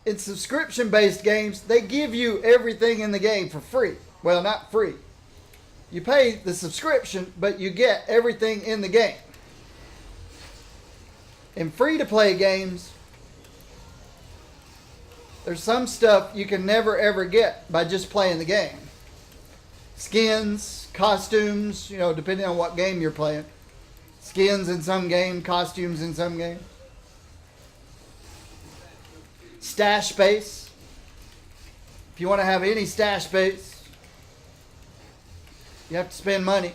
in subscription-based games, they give you everything in the game for free. Well, not free. You pay the subscription, but you get everything in the game. In free-to-play games, there's some stuff you can never ever get by just playing the game. Skins, costumes, depending on what game you're playing. Skins in some game, costumes in some game. Stash space. If you want to have any stash space, you have to spend money.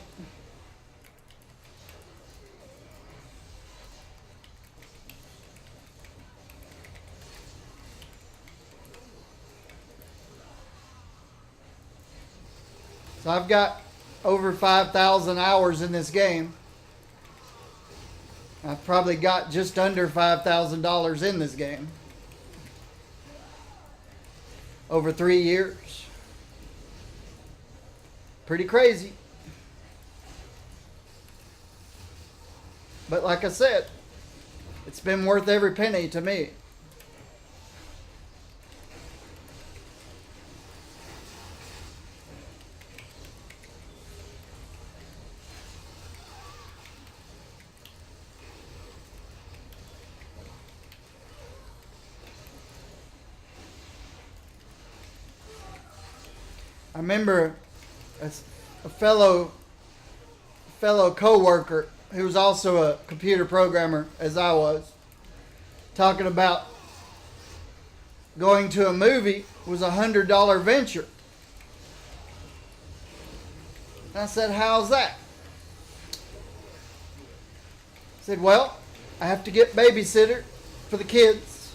So I've got over 5,000 hours in this game. I've probably got just under $5,000 in this game. Over 3 years. Pretty crazy. But like I said, it's been worth every penny to me. I remember a fellow co-worker who was also a computer programmer, as I was, talking about going to a movie was $100 venture. And I said, how's that? He said, well, I have to get babysitter for the kids,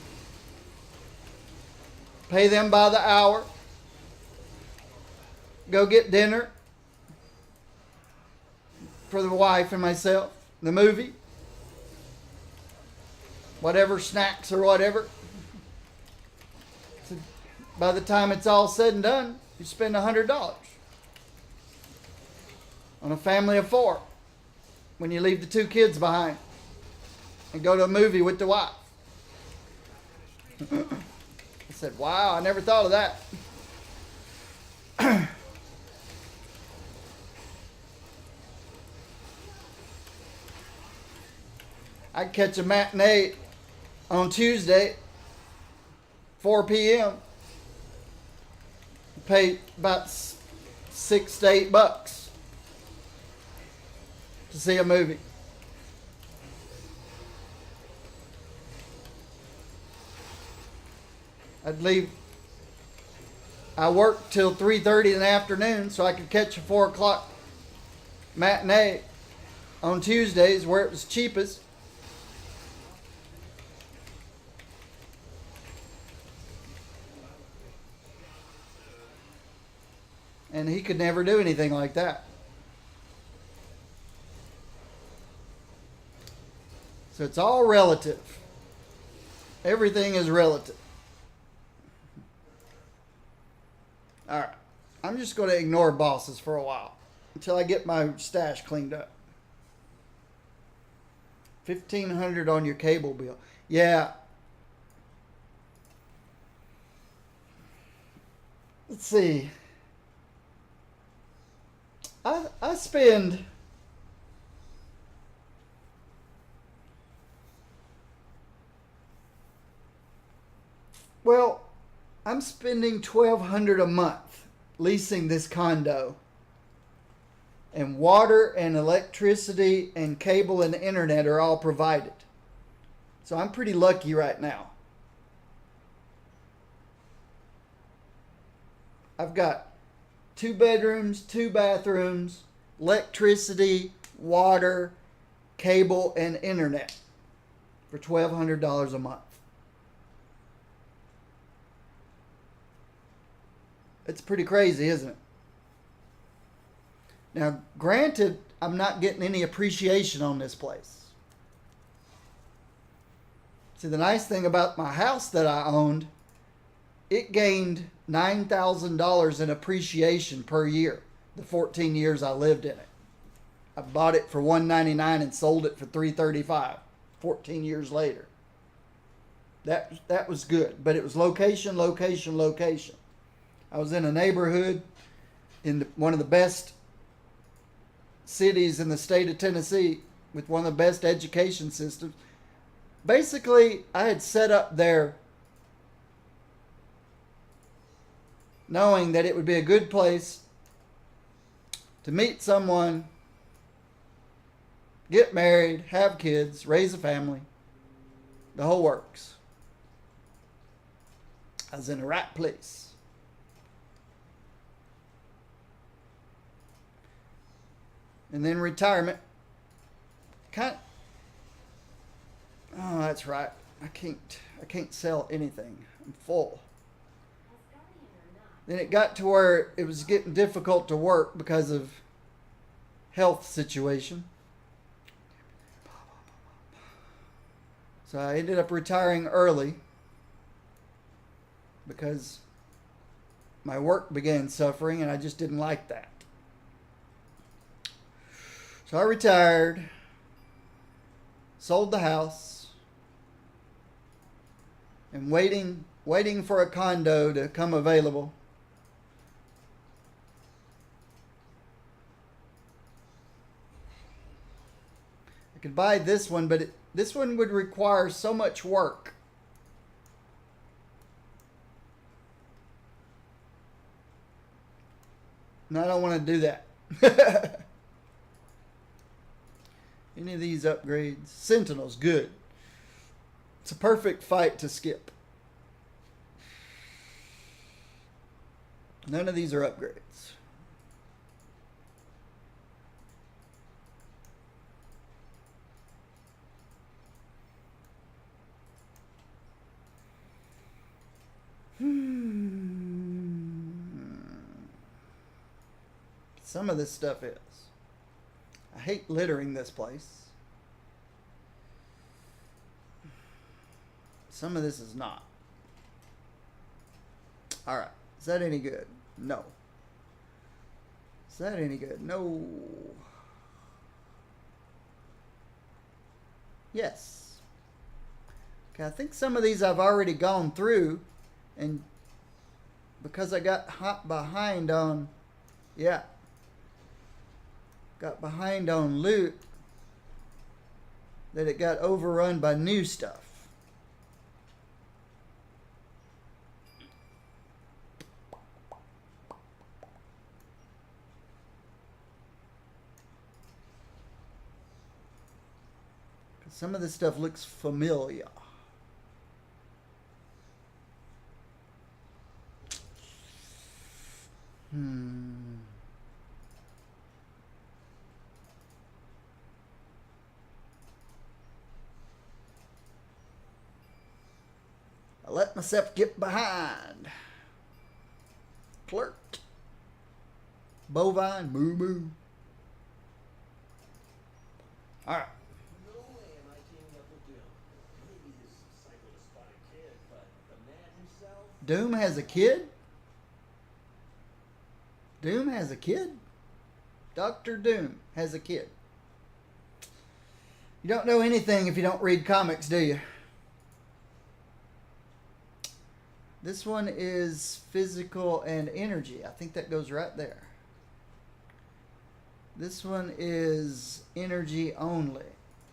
pay them by the hour, go get dinner for the wife and myself, the movie, whatever snacks or whatever. So by the time it's all said and done, you spend $100 on a family of 4 when you leave the 2 kids behind and go to a movie with the wife. I said, wow, I never thought of that. I could catch a matinee on Tuesday, 4 p.m. Pay about $6 to $8 to see a movie. I'd leave. I worked till 3:30 in the afternoon so I could catch a 4 o'clock matinee on Tuesdays where it was cheapest. And he could never do anything like that. So it's all relative. Everything is relative. All right. I'm just going to ignore bosses for a while until I get my stash cleaned up. $1,500 on your cable bill. Yeah. Let's see. I spend well, I'm spending $1,200 a month leasing this condo. And water and electricity and cable and internet are all provided. So I'm pretty lucky right now. I've got 2 bedrooms, 2 bathrooms, electricity, water, cable, and internet for $1,200 a month. It's pretty crazy, isn't it? Now, granted, I'm not getting any appreciation on this place. See, the nice thing about my house that I owned, it gained $9,000 in appreciation per year, the 14 years I lived in it. I bought it for $199 and sold it for $335 14 years later. That was good, but it was location, location, location. I was in a neighborhood in one of the best cities in the state of Tennessee with one of the best education systems. Basically, I had set up there knowing that it would be a good place to meet someone, get married, have kids, raise a family, the whole works. I was in the right place. And then retirement. Oh, that's right. I can't sell anything. I'm full. Then it got to where it was getting difficult to work because of health situation. So I ended up retiring early because my work began suffering and I just didn't like that. So I retired, sold the house, and waiting for a condo to come available. I could buy this one, but this one would require so much work. And I don't want to do that. Any of these upgrades? Sentinel's good. It's a perfect fight to skip. None of these are upgrades. Some of this stuff is. I hate littering this place. Some of this is not. All right. Is that any good? No. Is that any good? No. Yes. Okay, I think some of these I've already gone through, and because I got hot behind on, got behind on loot, that it got overrun by new stuff. Some of this stuff looks familiar. I let myself get behind. Clerk. Bovine. Moo moo. Alright. No way am I teaming up with Doom. Maybe this psycho-despotic kid, but the man himself? Doom has a kid? Doom has a kid? Dr. Doom has a kid. You don't know anything if you don't read comics, do you? This one is physical and energy. I think that goes right there. This one is energy only.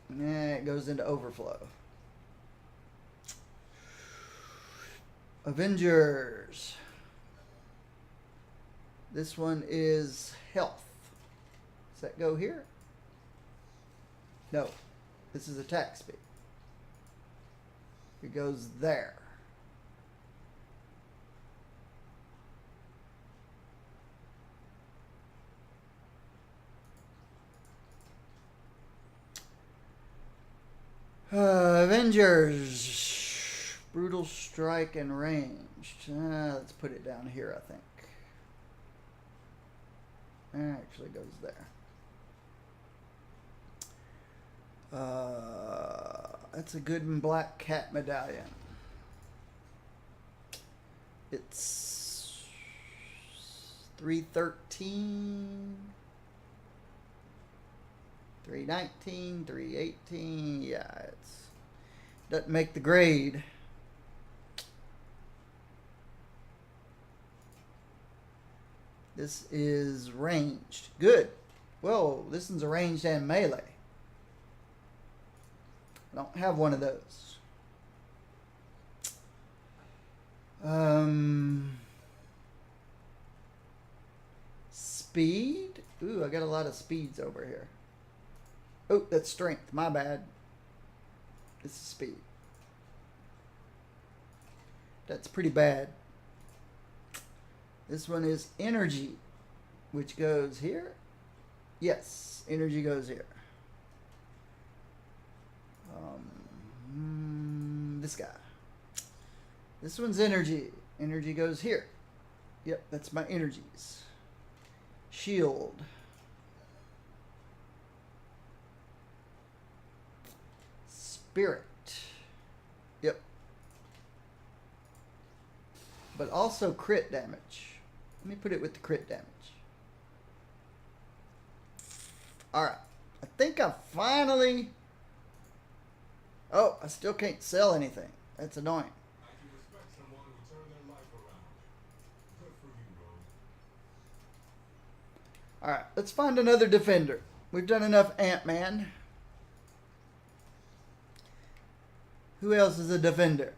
Nah, it goes into overflow. Avengers. This one is health. Does that go here? No. This is attack speed. It goes there. Avengers. Brutal strike and ranged. Let's put it down here, I think. It actually goes there. That's a good and black cat medallion. It's 313, 319, 318. Yeah, it's doesn't make the grade. This is ranged. Good. Whoa, this one's a ranged and melee. I don't have one of those. Speed? Ooh, I got a lot of speeds over here. Oh, that's strength. My bad. This is speed. That's pretty bad. This one is energy, which goes here. Yes, energy goes here. This guy. This one's energy. Energy goes here. Yep, that's my energies. Shield. Spirit. Yep. But also crit damage. Let me put it with the crit damage. Alright. I think I finally... Oh, I still can't sell anything. That's annoying. I can respect someone who turned their life around. Good for you, Rose. Alright, let's find another defender. We've done enough Ant-Man. Who else is a defender?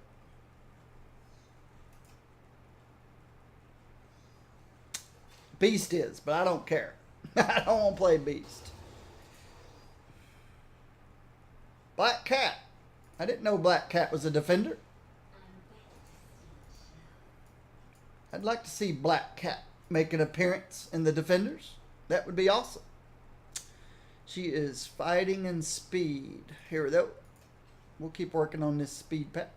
Beast is, but I don't care. I don't want to play Beast. Black Cat. I didn't know Black Cat was a defender. I'd like to see Black Cat make an appearance in the Defenders. That would be awesome. She is fighting and speed. Here we go. We'll keep working on this speed pack.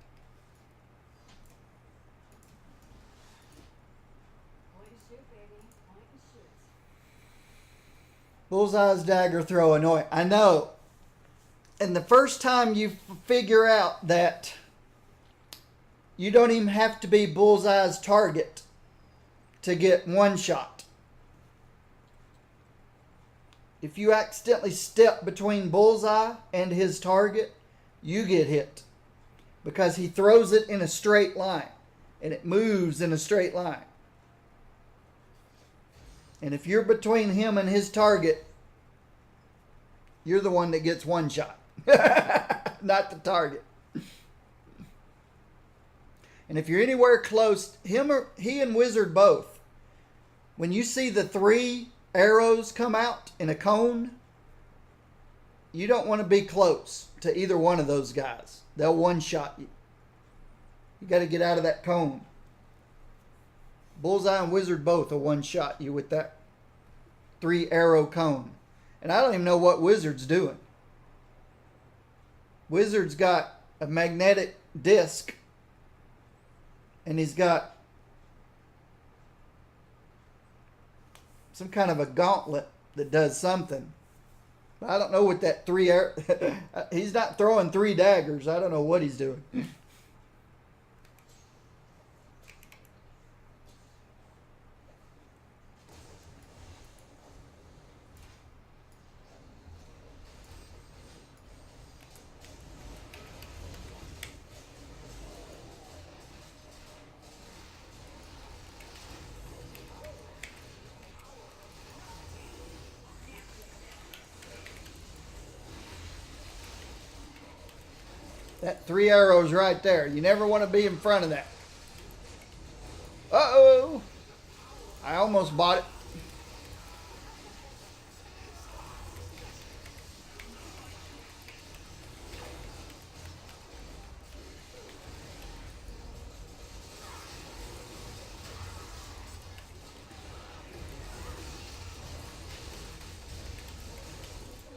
Point and shoot, baby. Point and shoot. Bullseye's dagger throw annoying. I know. And the first time you figure out that you don't even have to be Bullseye's target to get one shot. If you accidentally step between Bullseye and his target, you get hit. Because he throws it in a straight line. And it moves in a straight line. And if you're between him and his target, you're the one that gets one shot. not the target. And if you're anywhere close, he and Wizard both, when you see the 3 arrows come out in a cone, you don't want to be close to either one of those guys. They'll one-shot you. You got to get out of that cone. Bullseye and Wizard both will one-shot you with that 3-arrow cone. And I don't even know what Wizard's doing. Wizard's got a magnetic disc. And he's got some kind of a gauntlet that does something. But I don't know what that 3 arrow... He's not throwing 3 daggers. I don't know what he's doing. That 3 arrows right there. You never want to be in front of that. Uh-oh. I almost bought it.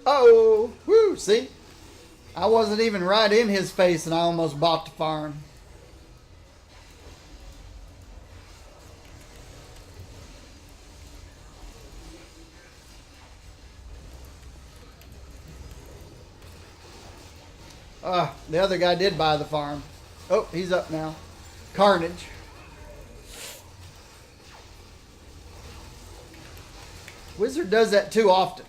Uh-oh. Woo, see? I wasn't even right in his face and I almost bought the farm. The other guy did buy the farm. Oh, he's up now. Carnage. Wizard does that too often.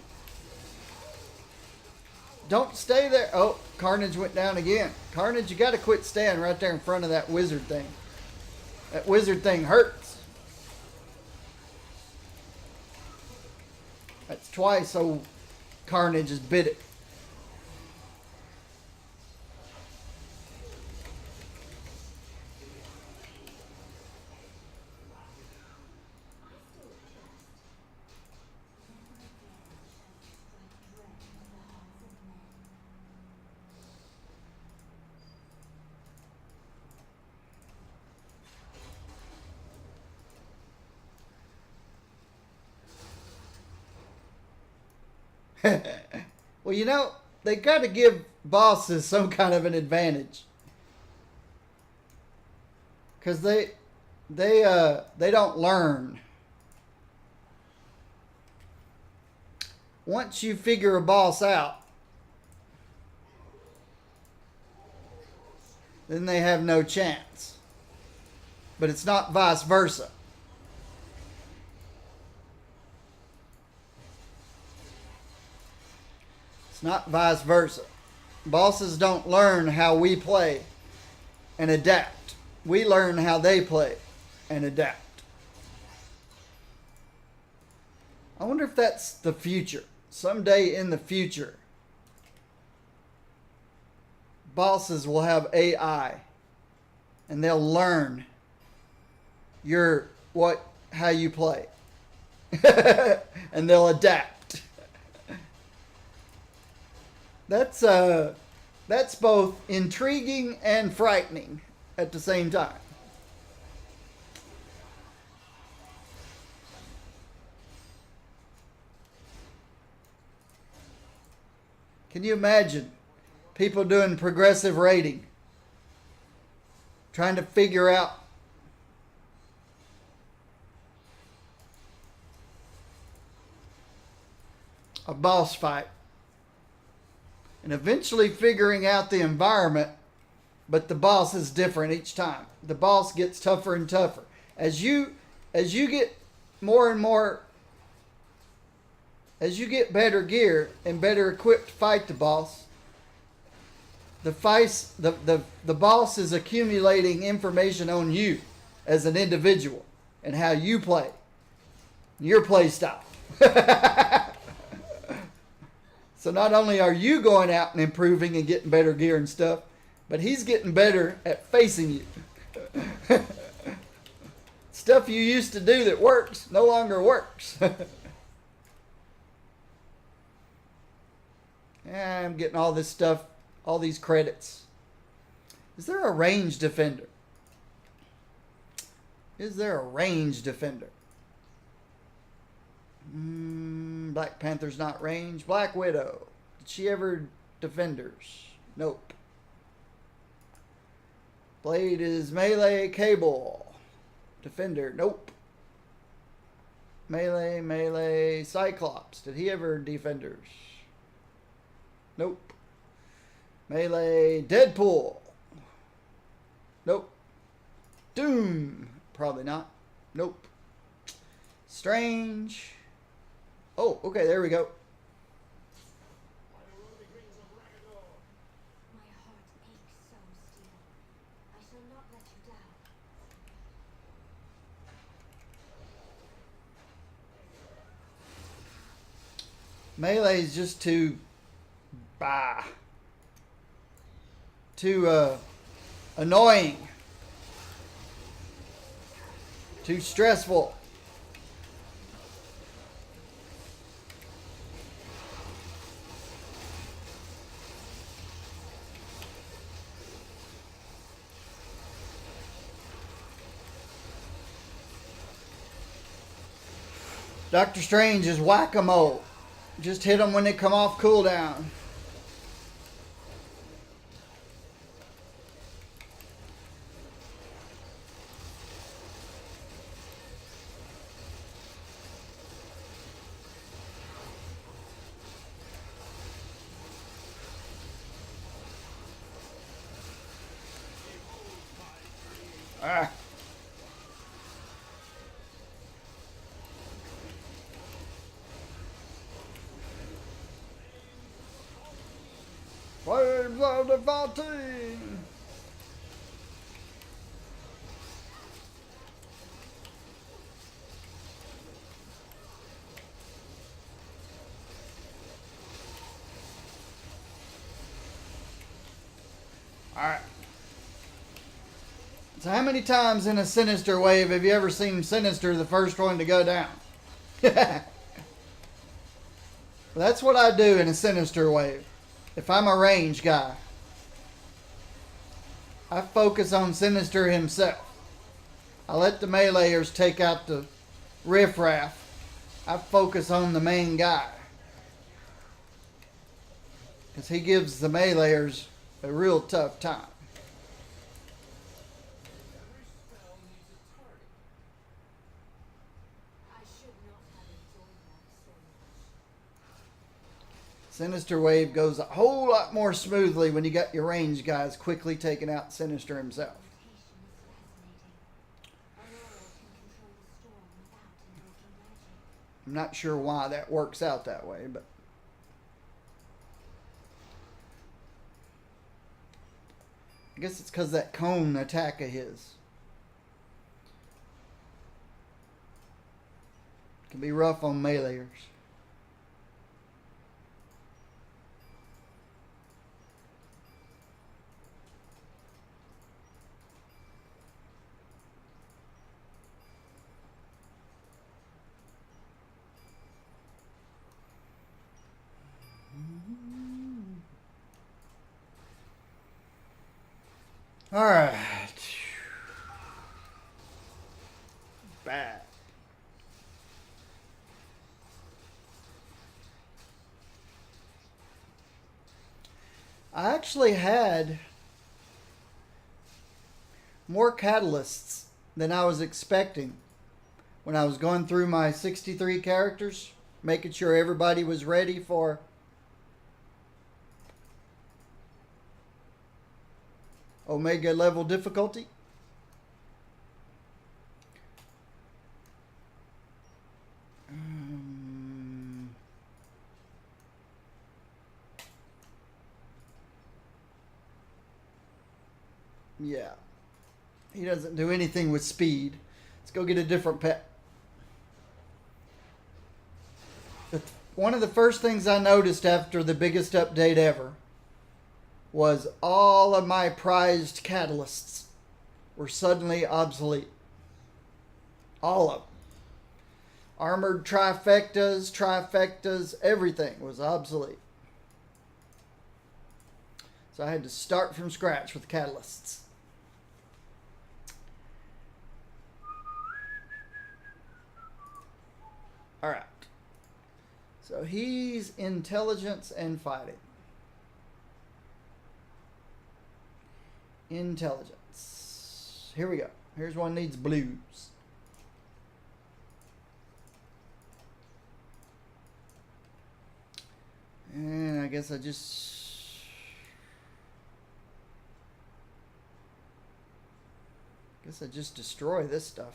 Don't stay there. Oh, Carnage went down again. Carnage, you got to quit staying right there in front of that Wizard thing. That Wizard thing hurts. That's twice old Carnage has bit it. Well, you know, they got to give bosses some kind of an advantage, because they don't learn. Once you figure a boss out, then they have no chance. But it's not vice versa. Not vice versa. Bosses don't learn how we play and adapt. We learn how they play and adapt. I wonder if that's the future. Someday in the future, bosses will have AI and they'll learn how you play. And they'll adapt. That's both intriguing and frightening at the same time. Can you imagine people doing progressive rating, trying to figure out a boss fight? And eventually figuring out the environment, but the boss is different each time. The boss gets tougher and tougher. As you get more and more, as you get better gear and better equipped to fight the boss, the boss is accumulating information on you as an individual and how you play, your play style. So not only are you going out and improving and getting better gear and stuff, but he's getting better at facing you. Stuff you used to do that works no longer works. Yeah, I'm getting all this stuff, all these credits. Is there a range defender? Is there a range defender? Black Panther's not range. Black Widow. Did she ever defenders? Nope. Blade is melee. Cable. Defender. Nope. Melee. Cyclops. Did he ever defenders? Nope. Melee. Deadpool. Nope. Doom. Probably not. Nope. Strange. Oh, okay, there we go. My heart aches so, Steel. I shall not let you down. Melee is just too annoying, too stressful. Doctor Strange is whack-a-mole. Just hit them when they come off cooldown. Ah. Flames of the Valentine. Alright. So how many times in a Sinister wave have you ever seen Sinister the first one to go down? That's what I do in a Sinister wave. If I'm a range guy, I focus on Sinister himself. I let the meleeers take out the riffraff. I focus on the main guy. Because he gives the meleeers a real tough time. Every spell needs a target. I should not have enjoyed that so much. Sinister wave goes a whole lot more smoothly when you got your range guys quickly taking out Sinister himself. Meditation is fascinating. Aurora can control the storm without invoking magic. I'm not sure why that works out that way, but I guess it's because that cone attack of his can be rough on meleeers. All right. Bad. I actually had more catalysts than I was expecting when I was going through my 63 characters, making sure everybody was ready for Omega level difficulty. Yeah. He doesn't do anything with speed. Let's go get a different pet. one of the first things I noticed after the biggest update ever was all of my prized catalysts were suddenly obsolete. All of them. Armored trifectas, everything was obsolete. So I had to start from scratch with catalysts. Alright. So he's intelligence and fighting. Intelligence. Here we go. Here's one needs blues. And I guess I just destroy this stuff.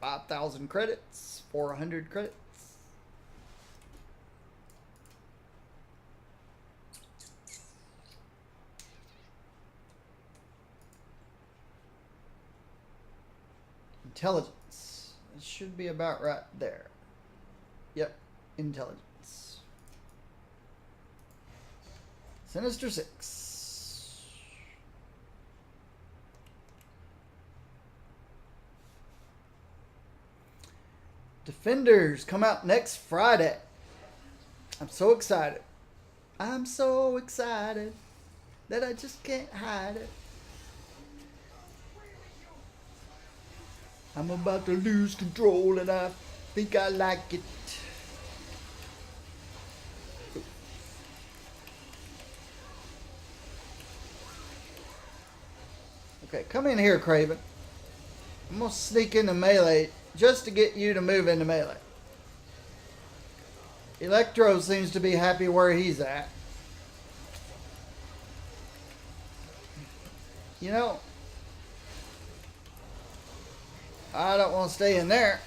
5,000 credits, 400 credits. Intelligence. It should be about right there. Yep, intelligence. Sinister 6. Defenders come out next Friday. I'm so excited. I'm so excited that I just can't hide it. I'm about to lose control and I think I like it. Okay, come in here, Craven. I'm going to sneak into melee just to get you to move into melee. Electro seems to be happy where he's at. You know, I don't want to stay in there.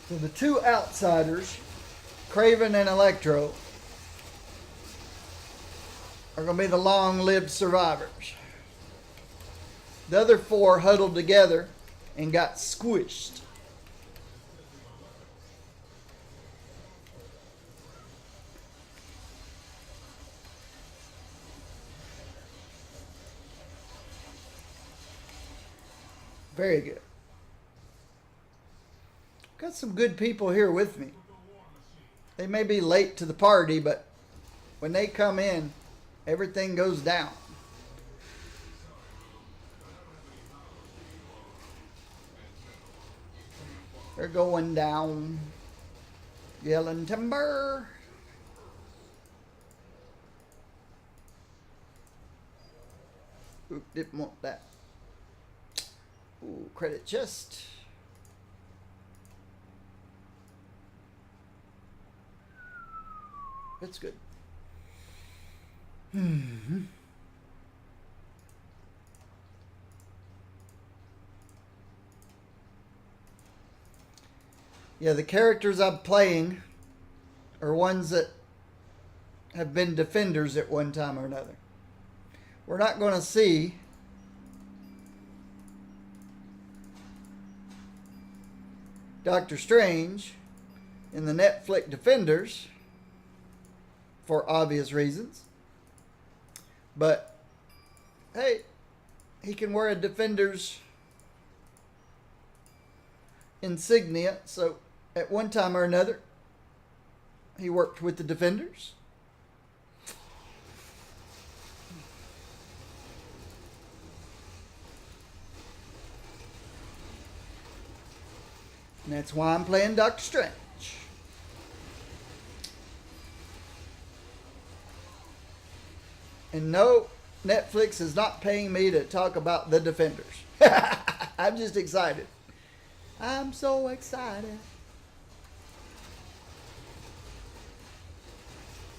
So the two outsiders, Craven and Electro, are going to be the long-lived survivors. The other four huddled together and got squished. Very good. Got some good people here with me. They may be late to the party, but when they come in, everything goes down. They're going down. Yelling timber. Oop, didn't want that. Ooh, credit chest. That's good. Yeah, the characters I'm playing are ones that have been defenders at one time or another. We're not going to see Doctor Strange in the Netflix Defenders for obvious reasons. But, hey, he can wear a Defender's insignia. So, at one time or another, he worked with the Defenders. And that's why I'm playing Doctor Strange. And no, Netflix is not paying me to talk about the Defenders. I'm just excited. I'm so excited.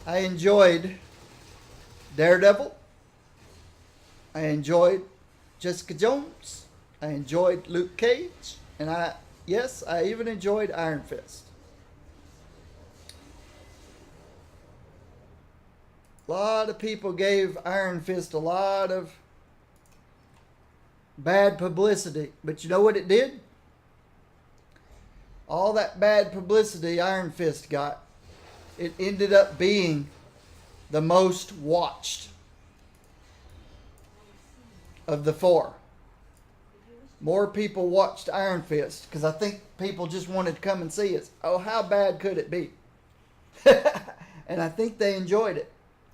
I enjoyed Daredevil. I enjoyed Jessica Jones. I enjoyed Luke Cage. And I even enjoyed Iron Fist. A lot of people gave Iron Fist a lot of bad publicity. But you know what it did? All that bad publicity Iron Fist got, it ended up being the most watched of the four. More people watched Iron Fist because I think people just wanted to come and see us. Oh, how bad could it be? And I think they enjoyed it.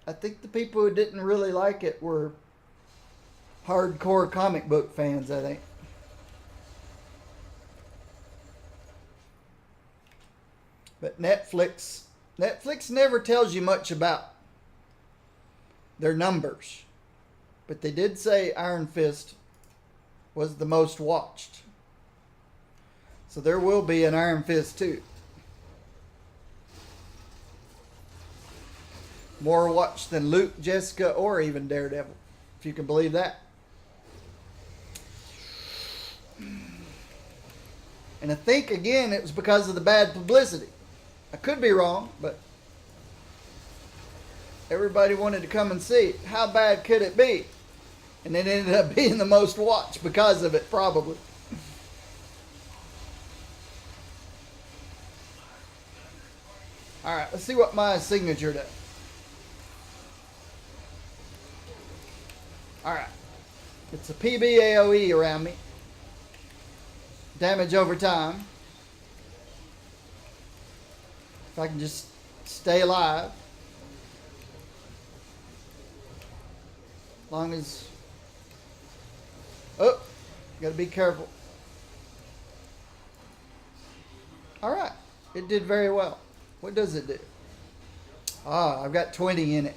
I think the people who didn't really like it were hardcore comic book fans, I think. But Netflix never tells you much about their numbers. But they did say Iron Fist was the most watched. So there will be an Iron Fist 2. More watched than Luke, Jessica, or even Daredevil, if you can believe that. And I think, again, it was because of the bad publicity. I could be wrong, but everybody wanted to come and see it. How bad could it be? And it ended up being the most watched because of it, probably. All right, let's see what my signature does. All right. It's a PBAOE around me. Damage over time. If I can just stay alive. As long as... Oh, gotta be careful. Alright, it did very well. What does it do? Ah, I've got 20 in it.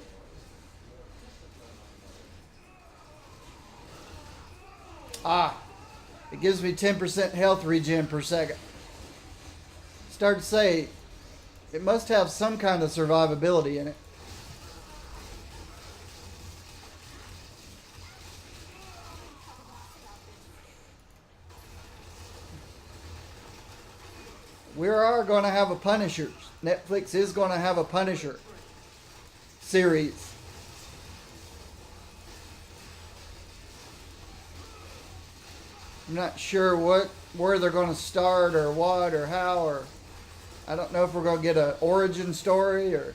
Ah, it gives me 10% health regen per second. Start to say, it must have some kind of survivability in it. We are going to have a Punisher. Netflix is going to have a Punisher series. I'm not sure where they're going to start or what or how, or I don't know if we're going to get an origin story or...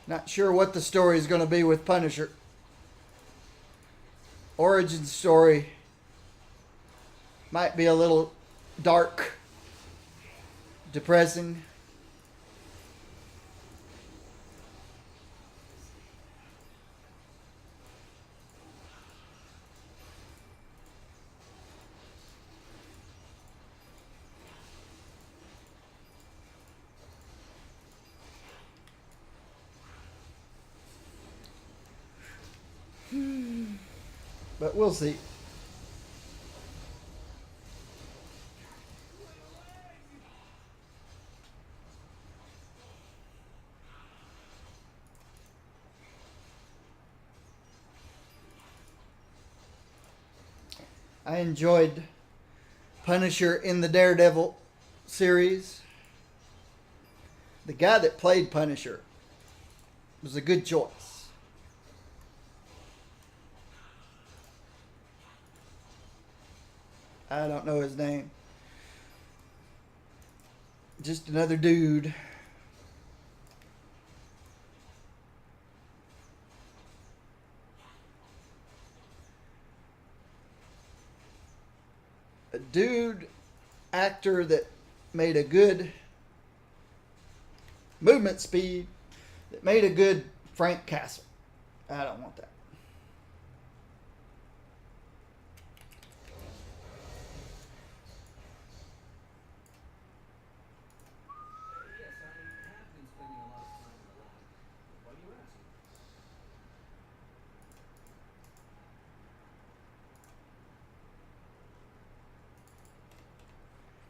Not sure what the story is going to be with Punisher. Origin story might be a little dark, depressing. But we'll see. I enjoyed Punisher in the Daredevil series. The guy that played Punisher was a good choice. I don't know his name. Just another dude. A dude actor that made a good movement speed, that made a good Frank Castle. I don't want that. Yes, I have been spending a lot of time in the lab. Why do you ask?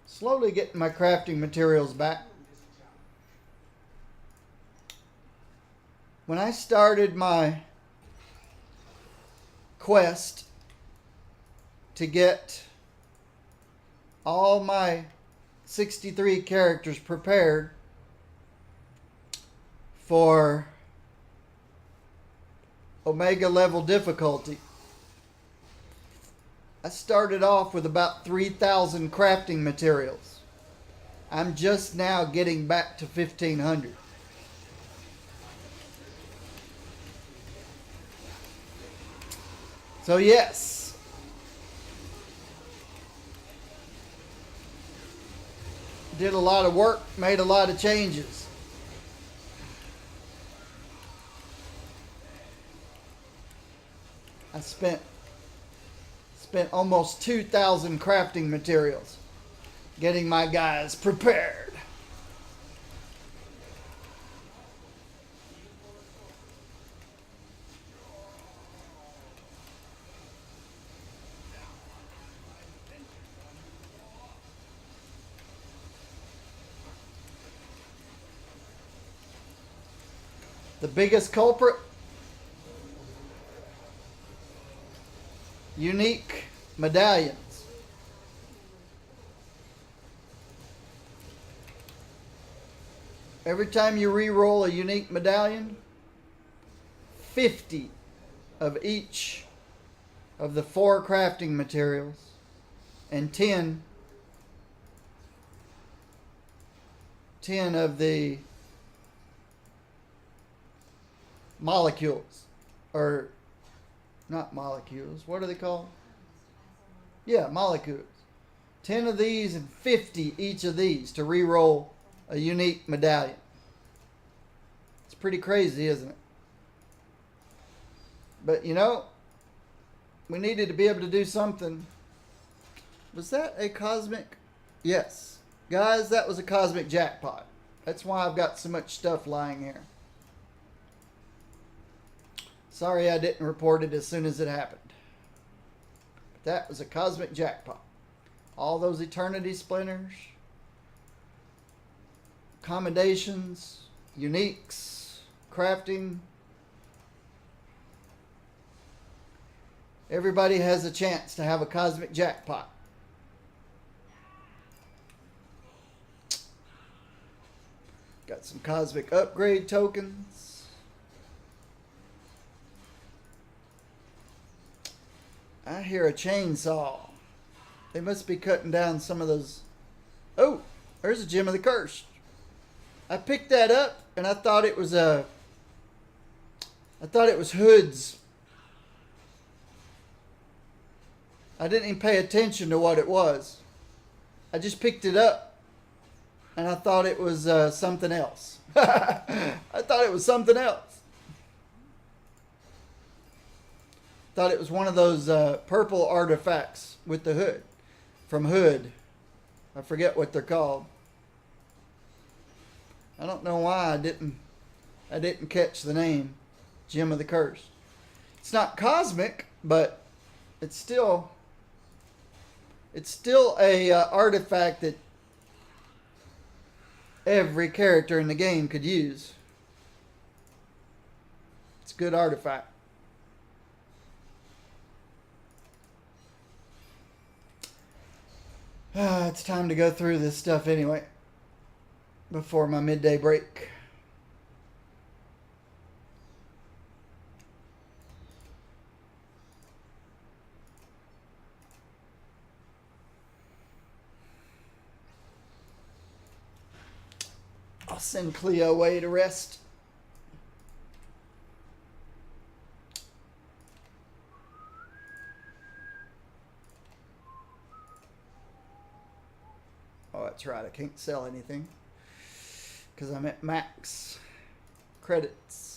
Slowly getting my crafting materials back. When I started my quest to get all my 63 characters prepared for Omega level difficulty. I started off with about 3,000 crafting materials. I'm just now getting back to 1,500. So yes, did a lot of work, made a lot of changes. I spent almost 2,000 crafting materials getting my guys prepared. The biggest culprit, unique medallions. Every time you re-roll a unique medallion, 50 of each of the 4 crafting materials and 10 of the molecules, or not molecules, what are they called? Yeah, molecules. 10 of these and 50 each of these to re-roll a unique medallion. It's pretty crazy, isn't it? But you know, we needed to be able to do something. Was that a cosmic? Yes. Guys, that was a cosmic jackpot. That's why I've got so much stuff lying here. Sorry I didn't report it as soon as it happened. But that was a cosmic jackpot. All those eternity splinters, accommodations, uniques, crafting. Everybody has a chance to have a cosmic jackpot. Got some cosmic upgrade tokens. I hear a chainsaw. They must be cutting down some of those. Oh, there's a Gem of the Cursed. I picked that up and I thought it was Hood's. I didn't even pay attention to what it was. I just picked it up and I thought it was something else. I thought it was something else. Thought it was one of those purple artifacts with the hood. From Hood. I forget what they're called. I don't know why I didn't catch the name. Gem of the Curse. It's not cosmic, but it's still a artifact that every character in the game could use. It's a good artifact. It's time to go through this stuff anyway, before my midday break. I'll send Cleo away to rest. Oh, that's right. I can't sell anything because I'm at max credits.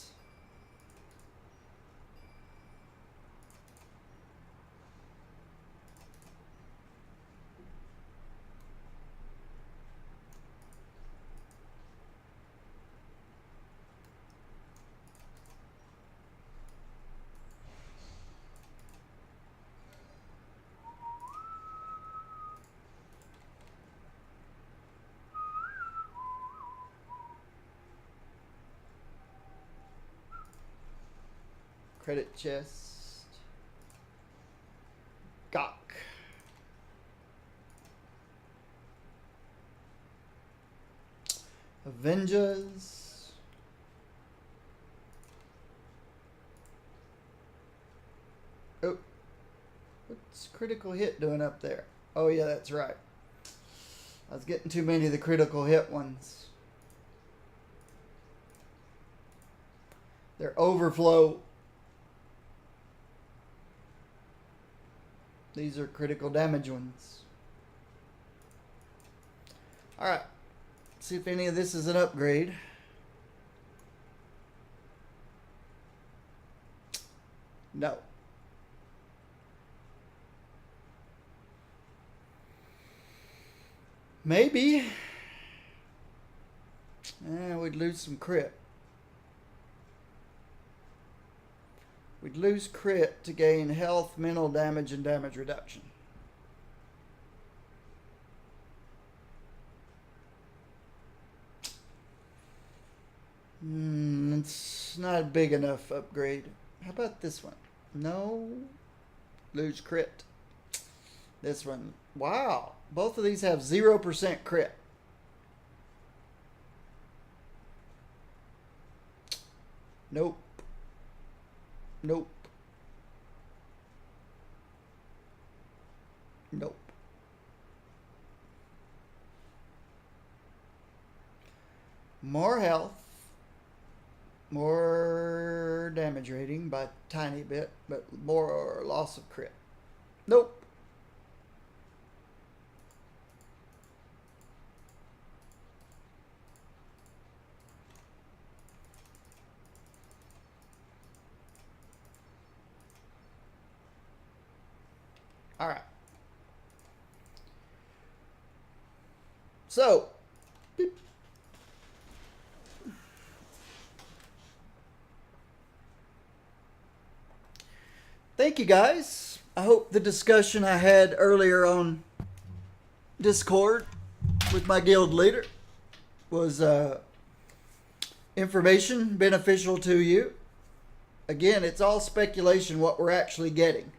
Credit chest. Gawk. Avengers. Oh, what's critical hit doing up there? Oh yeah, that's right. I was getting too many of the critical hit ones. They're overflow. These are critical damage ones. Alright. See if any of this is an upgrade. No. Maybe. We'd lose some crit. We'd lose crit to gain health, mental damage, and damage reduction. It's not a big enough upgrade. How about this one? No. Lose crit. This one. Wow. Both of these have 0% crit. Nope. Nope. Nope. More health. More damage rating by a tiny bit, but more loss of crit. Nope. All right. So, beep. Thank you guys. I hope the discussion I had earlier on Discord with my guild leader was information beneficial to you. Again, it's all speculation what we're actually getting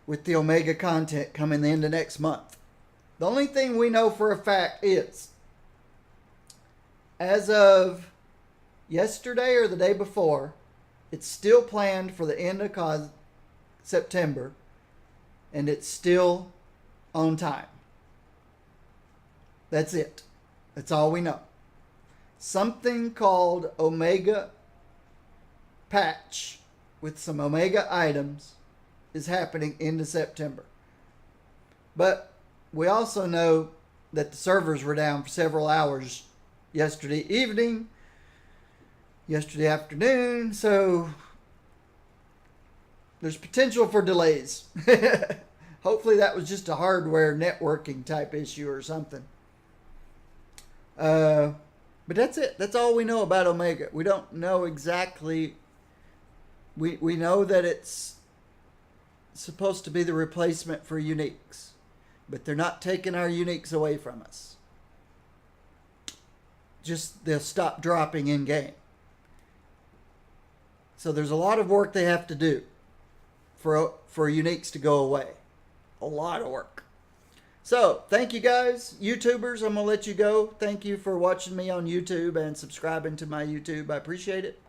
with the Omega content coming the end of next month. The only thing we know for a fact is, as of yesterday or the day before, it's still planned for the end of September, and it's still on time. That's it. That's all we know. Something called Omega Patch with some Omega items is happening into September. But we also know that the servers were down for several hours yesterday evening, yesterday afternoon, so there's potential for delays. Hopefully that was just a hardware networking type issue or something. But that's it. That's all we know about Omega. We don't know exactly. We know that it's supposed to be the replacement for uniques, but they're not taking our uniques away from us. Just they'll stop dropping in game. So there's a lot of work they have to do for uniques to go away. A lot of work. So thank you guys, YouTubers. I'm gonna let you go. Thank you for watching me on YouTube and subscribing to my YouTube. I appreciate it.